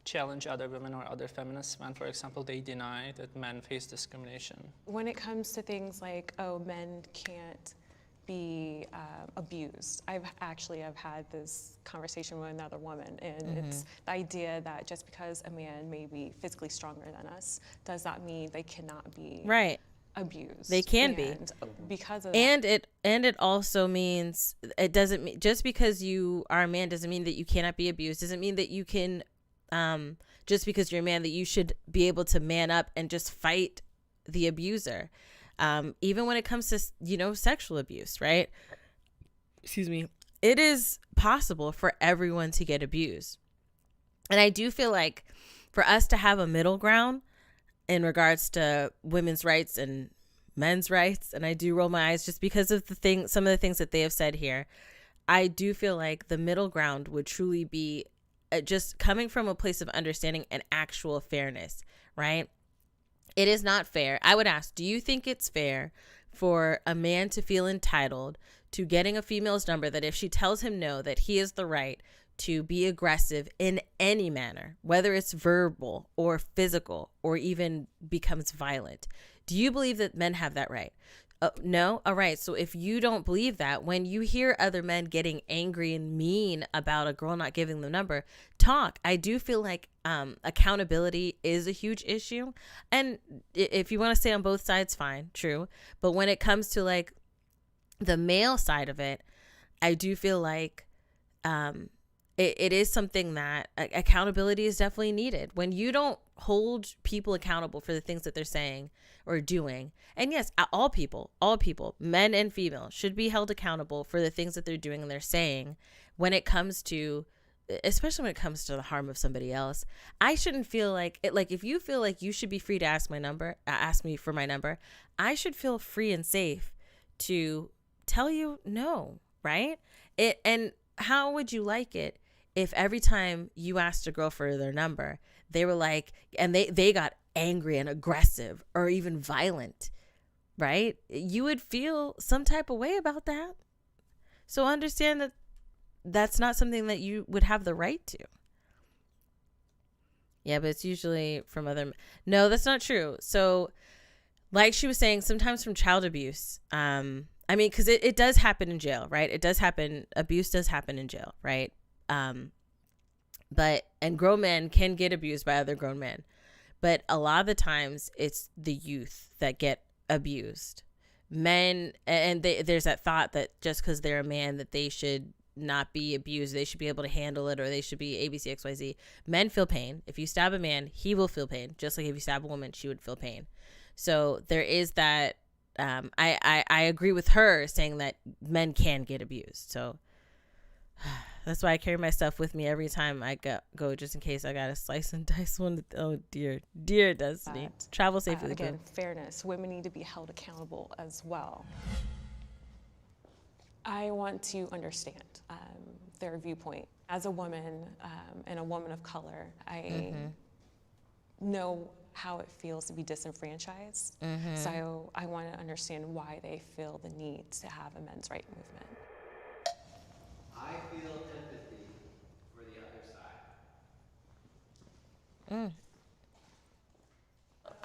challenge other women or other feminists when, for example, they deny that men face discrimination? When it comes to things like, men can't be abused. I've had this conversation with another woman, and it's the idea that just because a man may be physically stronger than us does not mean they cannot be abused. They can be, because of and that. it also means it doesn't mean just because you are a man doesn't mean that you cannot be abused. Doesn't mean that you can just because you're a man that you should be able to man up and just fight the abuser. even when it comes to, sexual abuse, right? Excuse me. It is possible for everyone to get abused. And I do feel like for us to have a middle ground in regards to women's rights and men's rights, and I do roll my eyes just because of some of the things that they have said here, I do feel like the middle ground would truly be just coming from a place of understanding and actual fairness, right? It is not fair. I would ask, do you think it's fair for a man to feel entitled to getting a female's number, that if she tells him no, that he has the right to be aggressive in any manner, whether it's verbal or physical or even becomes violent? Do you believe that men have that right? No? All right. So if you don't believe that, when you hear other men getting angry and mean about a girl not giving the number, talk. I do feel like accountability is a huge issue. And if you want to stay on both sides, fine, true. But when it comes to like the male side of it, I do feel like it is something that accountability is definitely needed. When you don't hold people accountable for the things that they're saying or doing, and yes, all people, men and female, should be held accountable for the things that they're doing and they're saying when it comes to, especially when it comes to the harm of somebody else. I shouldn't feel like it. Like, if you feel like you should be free to ask me for my number, I should feel free and safe to tell you no, right? And how would you like it if every time you asked a girl for their number, they were like, and they got angry and aggressive or even violent, right? You would feel some type of way about that. So understand that that's not something that you would have the right to. Yeah, but it's usually from other. No, that's not true. So like she was saying, sometimes from child abuse, I mean, because it does happen in jail, right? It does happen. Abuse does happen in jail, right? And grown men can get abused by other grown men. But a lot of the times it's the youth that get abused. Men, and there's that thought that just because they're a man that they should not be abused, they should be able to handle it, or they should be ABC, XYZ. Men feel pain. If you stab a man, he will feel pain. Just like if you stab a woman, she would feel pain. So there is that. I agree with her saying that men can get abused. So that's why I carry my stuff with me every time I go, just in case I got to slice and dice one. Oh dear Destiny. Travel safely. Again, fairness. Women need to be held accountable as well. I want to understand their viewpoint. As a woman and a woman of color, I know how it feels to be disenfranchised. So I want to understand why they feel the need to have a men's right movement. I feel empathy for the other side.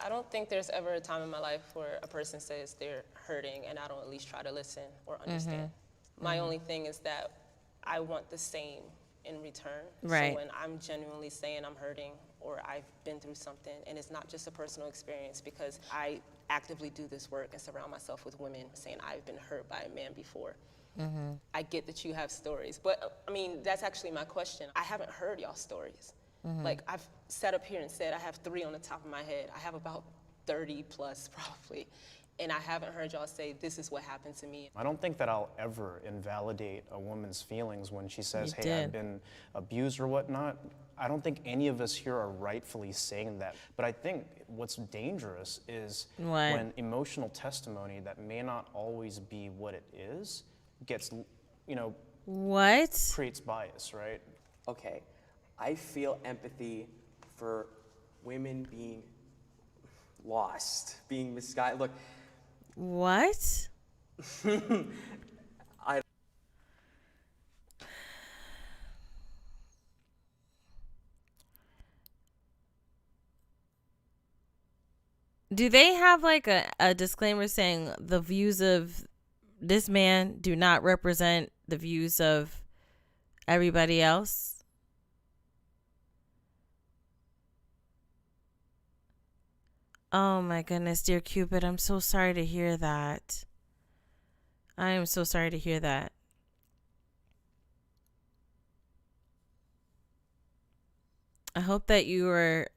I don't think there's ever a time in my life where a person says they're hurting and I don't at least try to listen or understand. My only thing is that I want the same in return. Right. So when I'm genuinely saying I'm hurting or I've been through something, and it's not just a personal experience, because I actively do this work and surround myself with women saying I've been hurt by a man before. I get that you have stories, but I mean, that's actually my question. I haven't heard y'all stories. Like, I've sat up here and said I have 3 on the top of my head. I have about 30 plus probably. And I haven't heard y'all say, this is what happened to me. I don't think that I'll ever invalidate a woman's feelings when she says, hey, I've been abused or whatnot. I don't think any of us here are rightfully saying that. But I think what's dangerous is when emotional testimony that may not always be what it is gets, creates bias, right? Okay, I feel empathy for women being lost, being misguided. Look. What? Do they have like a disclaimer saying the views of this man do not represent the views of everybody else? Oh my goodness, dear Cupid, I'm so sorry to hear that. I am so sorry to hear that. I hope that you are,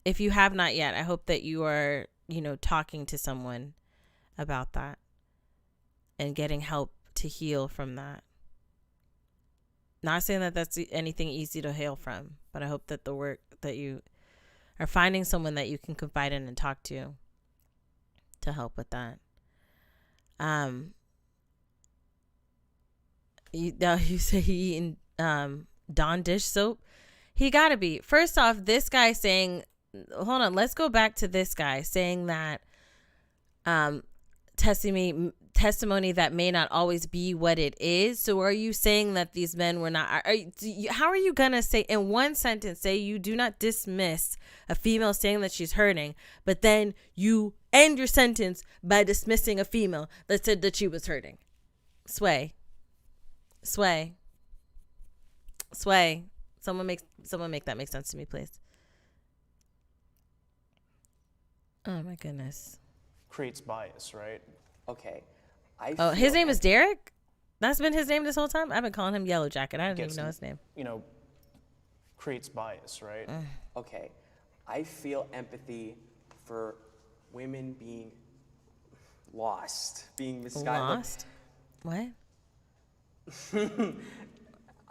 if you have not yet, I hope that you are, talking to someone about that and getting help to heal from that. Not saying that that's anything easy to heal from, but I hope that the work that you are finding someone that you can confide in and talk to help with that. You say he eating Dawn dish soap. He gotta be. First off, this guy saying, hold on, let's go back to this guy saying that testimony that may not always be what it is. So are you saying that these men were not, how are you gonna say in one sentence, say you do not dismiss a female saying that she's hurting, but then you end your sentence by dismissing a female that said that she was hurting? Sway. Someone make that make sense to me, please. Oh my goodness. Creates bias, right? Okay. His name is Derek? That's been his name this whole time? I've been calling him Yellow Jacket. I didn't even know his name. Creates bias, right? Okay. I feel empathy for women being lost, being misguided. Lost? What?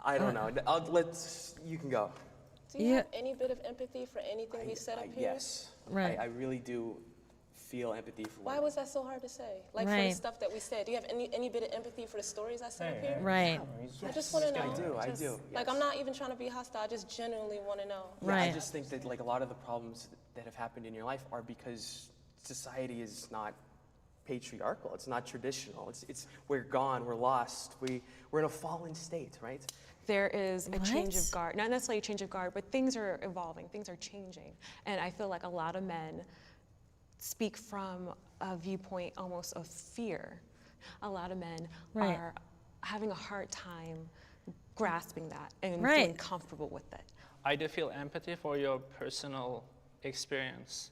I don't know. You can go. Do you have any bit of empathy for anything we said up here? Yes. Right. I really do feel empathy for Why was that so hard to say? Like for the stuff that we said, do you have any bit of empathy for the stories I said up here? Right. I just want to know. I do. Like, I'm not even trying to be hostile. I just genuinely want to know. Yeah, I just think that like a lot of the problems that have happened in your life are because society is not patriarchal. It's not traditional. It's we're gone. We're lost. We're in a fallen state, right? There is a change of guard, not necessarily a change of guard, but things are evolving, things are changing. And I feel like a lot of men speak from a viewpoint almost of fear. A lot of men are having a hard time grasping that and feeling comfortable with it. I do feel empathy for your personal experience,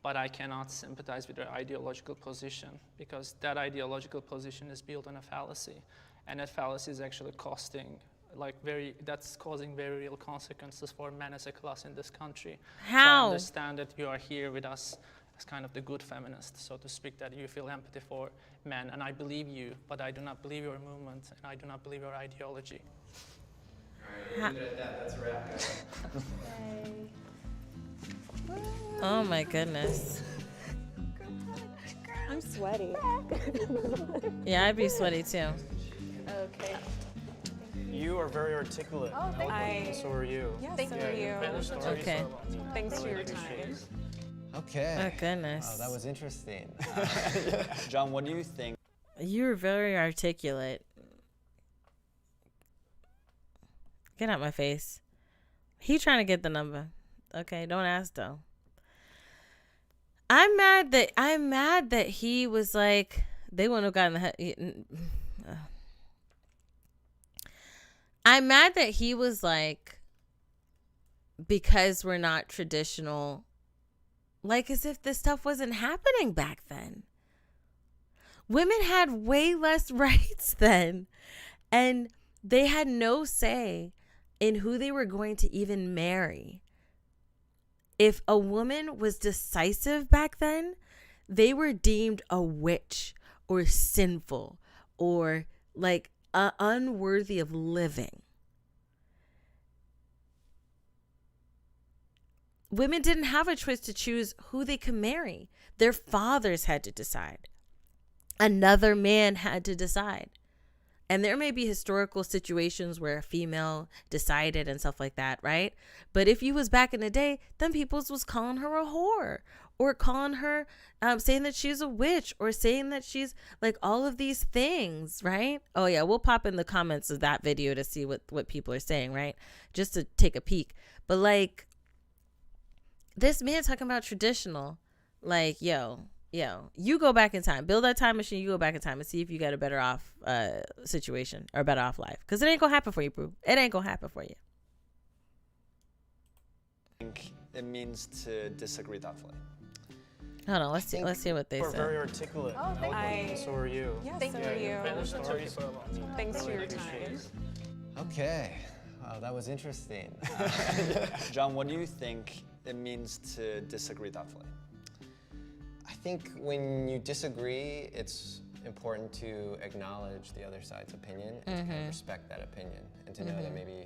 but I cannot sympathize with your ideological position because that ideological position is built on a fallacy. And that fallacy is actually that's causing very real consequences for men as a class in this country. How? So I understand that you are here with us as kind of the good feminist, so to speak, that you feel empathy for men, and I believe you, but I do not believe your movement, and I do not believe your ideology. All right, we'll leave it at that. That's a wrap, guys. Oh my goodness. I'm sweaty. Yeah, I'd be sweaty too. Okay. You are very articulate. Oh, thank you. So are you. Yes, so are you. Okay. Thanks for your time. Okay. Oh goodness. Oh, that was interesting. John, what do you think? You're very articulate. Get out my face. He trying to get the number. Okay, don't ask though. I'm mad that he was like, they wouldn't have gotten the head. I'm mad that he was like, because we're not traditional, like as if this stuff wasn't happening back then. Women had way less rights then, and they had no say in who they were going to even marry. If a woman was decisive back then, they were deemed a witch or sinful or like unworthy of living. Women didn't have a choice to choose who they could marry. Their fathers had to decide. Another man had to decide. And there may be historical situations where a female decided and stuff like that, right? But if you was back in the day, then people was calling her a whore or calling her, saying that she's a witch or saying that she's like all of these things, right? Oh yeah, we'll pop in the comments of that video to see what people are saying, right? Just to take a peek. But like, this man talking about traditional, like, yo, you go back in time, build that time machine, you go back in time and see if you get a better off situation or better off life. Because it ain't gonna happen for you, bro. It ain't gonna happen for you. I think it means to disagree thoughtfully. Hold on, let's see what they We're said. very articulate. Oh, thank you. So are you. Yes, so are you. Thanks for your time. Okay. Wow, that was interesting. John, what do you think it means to disagree thoughtfully? I think when you disagree, it's important to acknowledge the other side's opinion and to kind of respect that opinion and to know that maybe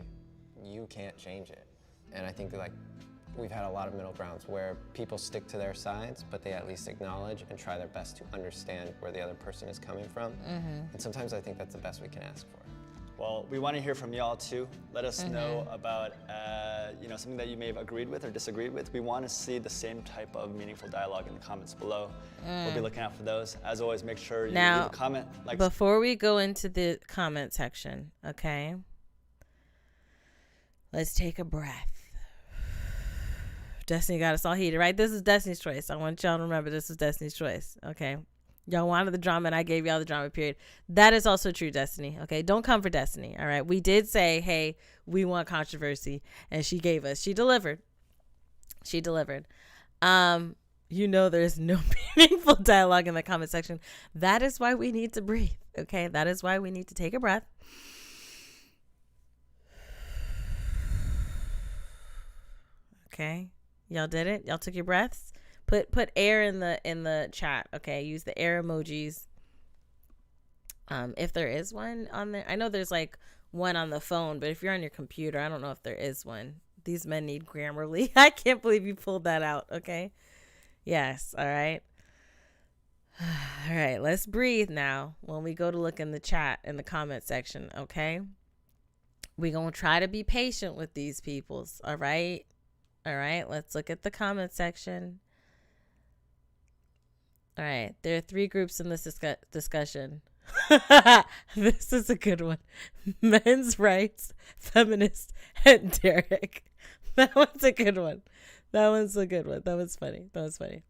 you can't change it. And I think like we've had a lot of middle grounds where people stick to their sides, but they at least acknowledge and try their best to understand where the other person is coming from. And sometimes I think that's the best we can ask for. Well, we want to hear from y'all too. Let us know about something that you may have agreed with or disagreed with. We want to see the same type of meaningful dialogue in the comments below. We'll be looking out for those. As always, make sure you leave a comment. Before we go into the comment section, okay? Let's take a breath. Destiny got us all heated, right? This is Destiny's choice. I want y'all to remember this is Destiny's choice, okay? Y'all wanted the drama and I gave y'all the drama, period. That is also true, Destiny, okay? Don't come for Destiny, all right? We did say, hey, we want controversy, and she gave us. She delivered. She delivered. You know there's no meaningful dialogue in the comment section. That is why we need to breathe, okay? That is why we need to take a breath. Okay? Y'all did it? Y'all took your breaths? Put air in the chat, okay? Use the air emojis. If there is one on there. I know there's like one on the phone, but if you're on your computer, I don't know if there is one. These men need Grammarly. I can't believe you pulled that out, okay? Yes, all right. All right, let's breathe now when we go to look in the chat, in the comment section, okay? We're going to try to be patient with these peoples, all right? All right, let's look at the comment section. All right, there are 3 groups in this discussion. This is a good one. Men's rights, feminists, and Derek. That one's a good one. That one's a good one. That was funny. That was funny.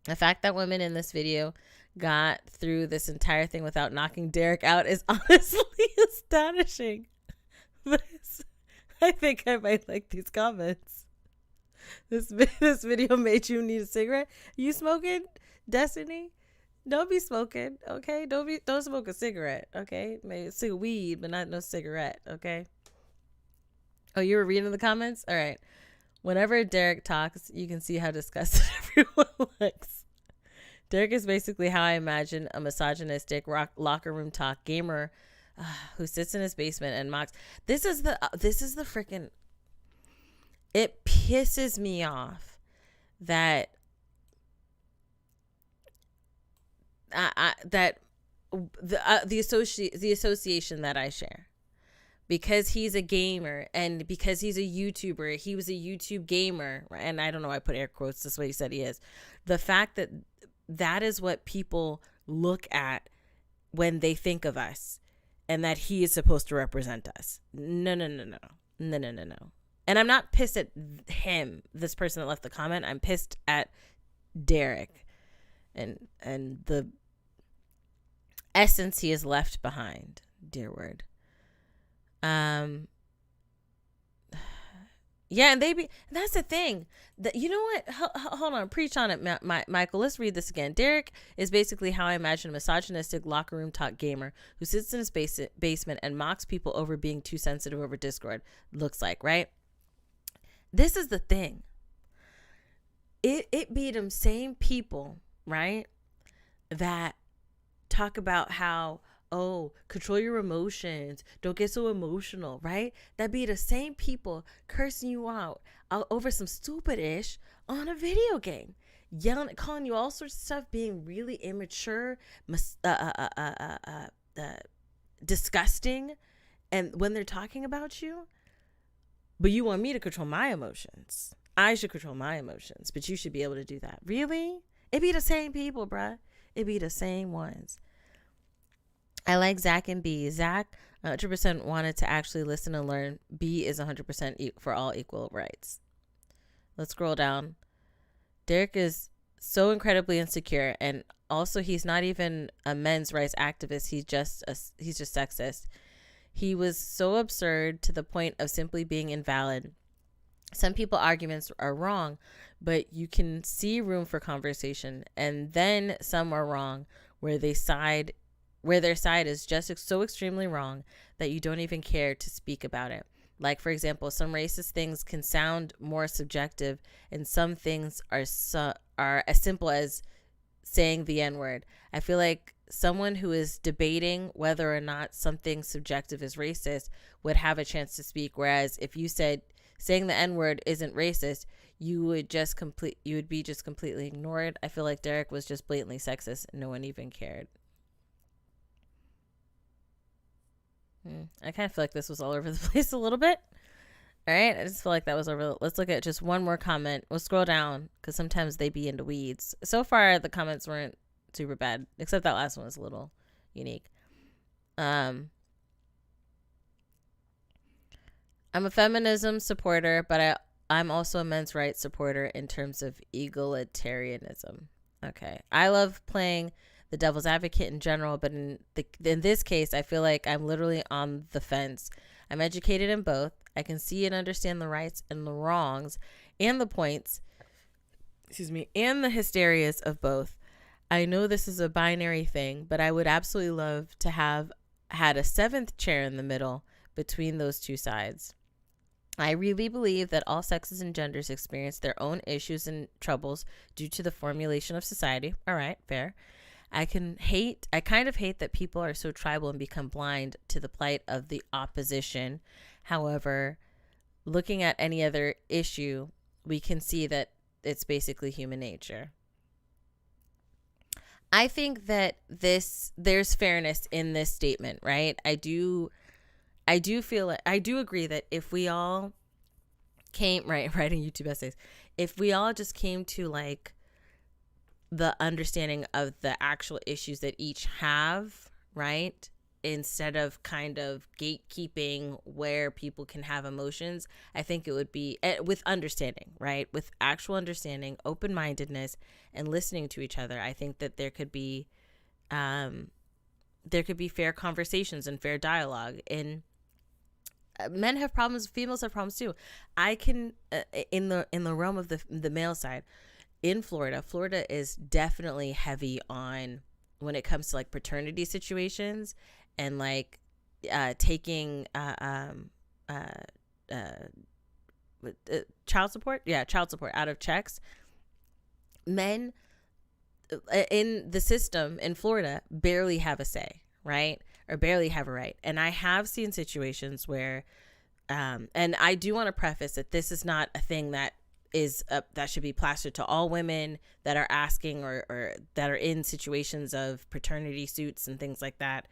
The fact that women in this video got through this entire thing without knocking Derek out is honestly astonishing. I think I might like these comments. This video made you need a cigarette. You smoking, Destiny? Don't be smoking, okay? Don't smoke a cigarette, okay? Maybe smoke weed, but not no cigarette, okay? Oh, you were reading the comments? All right. Whenever Derek talks, you can see how disgusted everyone looks. Derek is basically how I imagine a misogynistic locker room talk gamer who sits in his basement and mocks. This is the freaking. It pisses me off that the association that I share, because he's a gamer and because he's a YouTuber, he was a YouTube gamer, and I don't know why I put air quotes, this is what he said he is. The fact that that is what people look at when they think of us, and that he is supposed to represent us. No. And I'm not pissed at him, this person that left the comment. I'm pissed at Derek and the essence he has left behind. Dear word. Yeah, and that's the thing. That, you know what? Hold on, preach on it, Michael. Let's read this again. Derek is basically how I imagine a misogynistic locker room talk gamer who sits in his basement and mocks people over being too sensitive over Discord. Looks like, right? This is the thing. It be them same people, right, that talk about how, oh, control your emotions, don't get so emotional, right? That be the same people cursing you out over some stupid ish on a video game, yelling, calling you all sorts of stuff, being really immature, disgusting, and when they're talking about you. But you want me to control my emotions. I should control my emotions, but you should be able to do that. Really? It be the same people, bruh. It be the same ones. I like Zach and B. Zach 100% wanted to actually listen and learn. B is 100% for all equal rights. Let's scroll down. Derek is so incredibly insecure, and also he's not even a men's rights activist. He's just sexist. He was so absurd to the point of simply being invalid. Some people arguments are wrong, but you can see room for conversation, and then some are wrong where their side is just so extremely wrong that you don't even care to speak about it. Like, for example, some racist things can sound more subjective, and some things are as simple as saying the N-word. I feel like someone who is debating whether or not something subjective is racist would have a chance to speak, whereas if you said saying the N-word isn't racist, you would be just completely ignored. I feel like Derek was just blatantly sexist and no one even cared. I kind of feel like this was all over the place a little bit. All right, I just feel like that was over. Let's look at just one more comment. We'll scroll down because sometimes they be into weeds. So far, the comments weren't super bad, except that last one was a little unique. I'm a feminism supporter, but I'm also a men's rights supporter in terms of egalitarianism. Okay, I love playing the devil's advocate in general, but in this case, I feel like I'm literally on the fence. I'm educated in both. I can see and understand the rights and the wrongs and the points, and the hysterias of both. I know this is a binary thing, but I would absolutely love to have had a seventh chair in the middle between those two sides. I really believe that all sexes and genders experience their own issues and troubles due to the formulation of society. All right, fair. I kind of hate that people are so tribal and become blind to the plight of the opposition. However, looking at any other issue, we can see that it's basically human nature. I think that there's fairness in this statement, right? I do agree that if we all came writing YouTube essays, if we all just came to like the understanding of the actual issues that each have, right? Instead of kind of gatekeeping where people can have emotions, I think it would be with understanding, right? With actual understanding, open-mindedness, and listening to each other. I think that there could be fair conversations and fair dialogue. And men have problems, females have problems too. I can in the realm of the male side. In Florida is definitely heavy on when it comes to like paternity situations and like taking child support out of checks. Men in the system in Florida barely have a say, right? Or barely have a right. And I have seen situations where and I do want to preface that this is not a thing that that should be plastered to all women that are asking or that are in situations of paternity suits and things like that.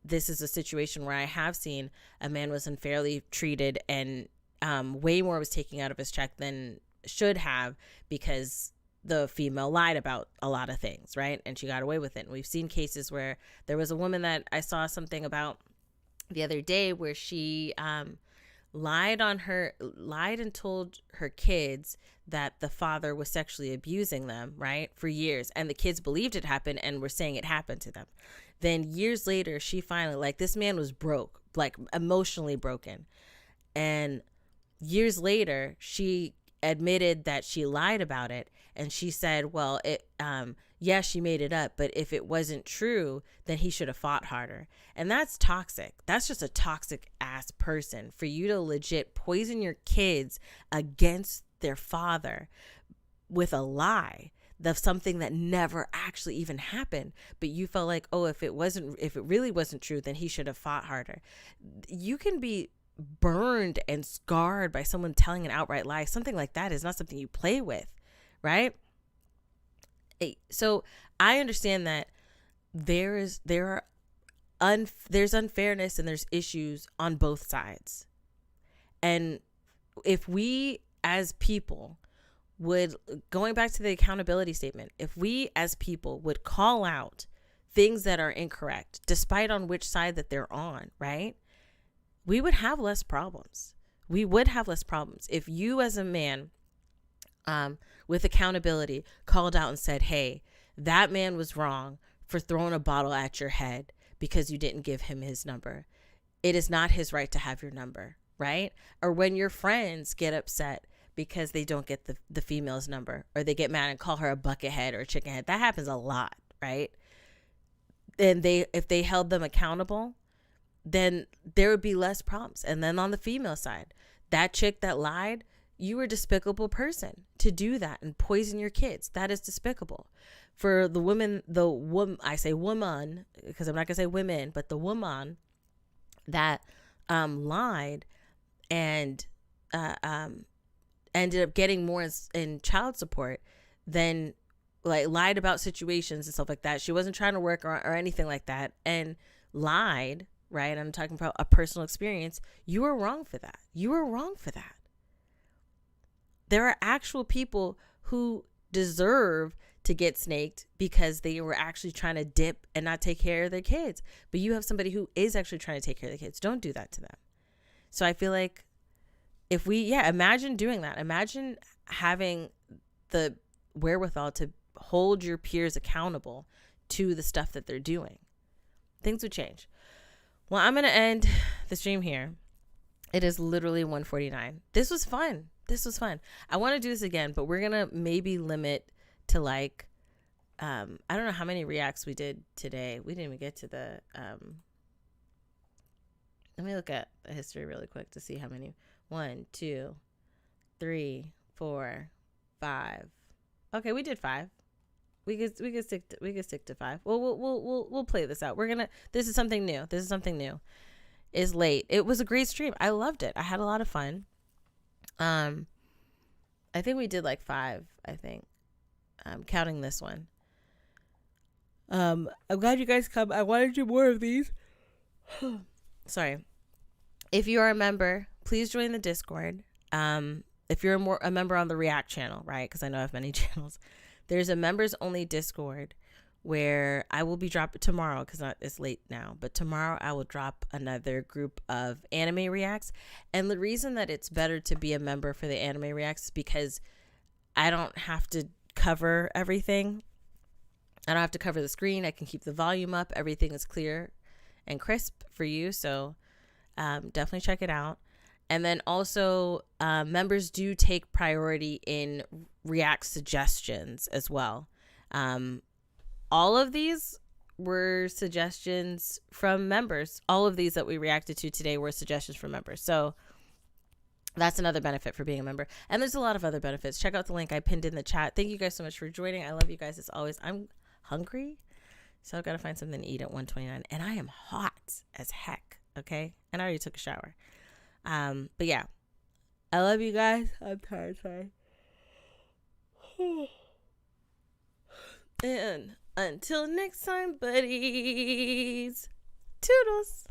This is a situation where I have seen a man was unfairly treated and way more was taken out of his check than should have because the female lied about a lot of things, right? And she got away with it. And we've seen cases where there was a woman that I saw something about the other day where she lied and told her kids that the father was sexually abusing them, right, for years, and the kids believed it happened and were saying it happened to them. Then years later, she finally, like, this man was broke, like emotionally broken, and years later she admitted that she lied about it, and she said, well, she made it up, but if it wasn't true, then he should have fought harder. And that's toxic. That's just a toxic ass person for you to legit poison your kids against their father with a lie of something that never actually even happened. But you felt like, oh, if it really wasn't true, then he should have fought harder. You can be burned and scarred by someone telling an outright lie. Something like that is not something you play with, right? So I understand that there's unfairness and there's issues on both sides. And if we as people would, going back to the accountability statement, if we as people would call out things that are incorrect, despite on which side that they're on, right? We would have less problems. We would have less problems if you as a man with accountability called out and said, hey, that man was wrong for throwing a bottle at your head because you didn't give him his number. It is not his right to have your number, right? Or when your friends get upset because they don't get the female's number, or they get mad and call her a buckethead or a chickenhead. That happens a lot, right? And if they held them accountable, then there would be less problems. And then on the female side, that chick that lied, you were a despicable person to do that and poison your kids. That is despicable. For the woman, I say woman because I'm not gonna say women, but the woman that lied and ended up getting more in child support than like lied about situations and stuff like that. She wasn't trying to work or anything like that and lied, right? I'm talking about a personal experience. You were wrong for that. You were wrong for that. There are actual people who deserve to get snaked because they were actually trying to dip and not take care of their kids. But you have somebody who is actually trying to take care of their kids. Don't do that to them. So I feel like if imagine doing that. Imagine having the wherewithal to hold your peers accountable to the stuff that they're doing. Things would change. Well, I'm going to end the stream here. It is literally 1:49. This was fun. I want to do this again, but we're going to maybe limit to like, I don't know how many reacts we did today. We didn't even get to the, let me look at the history really quick to see how many. 1, 2, 3, 4, 5. Okay, we did 5. We could stick to 5. We'll play this out. This is something new. It's late. It was a great stream. I loved it. I had a lot of fun. I think we did like 5, I think. Counting this one. I'm glad you guys come. I want to do more of these. Sorry. If you are a member, please join the Discord. If you're a member on the React channel, right? Because I know I have many channels. There's a members only Discord where I will be dropping tomorrow, because it's late now, but tomorrow I will drop another group of anime reacts. And the reason that it's better to be a member for the anime reacts is because I don't have to cover everything. I don't have to cover the screen. I can keep the volume up. Everything is clear and crisp for you. So definitely check it out. And then also members do take priority in React suggestions as well. All of these were suggestions from members. All of these that we reacted to today were suggestions from members. So that's another benefit for being a member. And there's a lot of other benefits. Check out the link I pinned in the chat. Thank you guys so much for joining. I love you guys as always. I'm hungry, so I've got to find something to eat at 1:29. And I am hot as heck, okay? And I already took a shower. But yeah, I love you guys. I'm tired, sorry. And until next time, buddies. Toodles.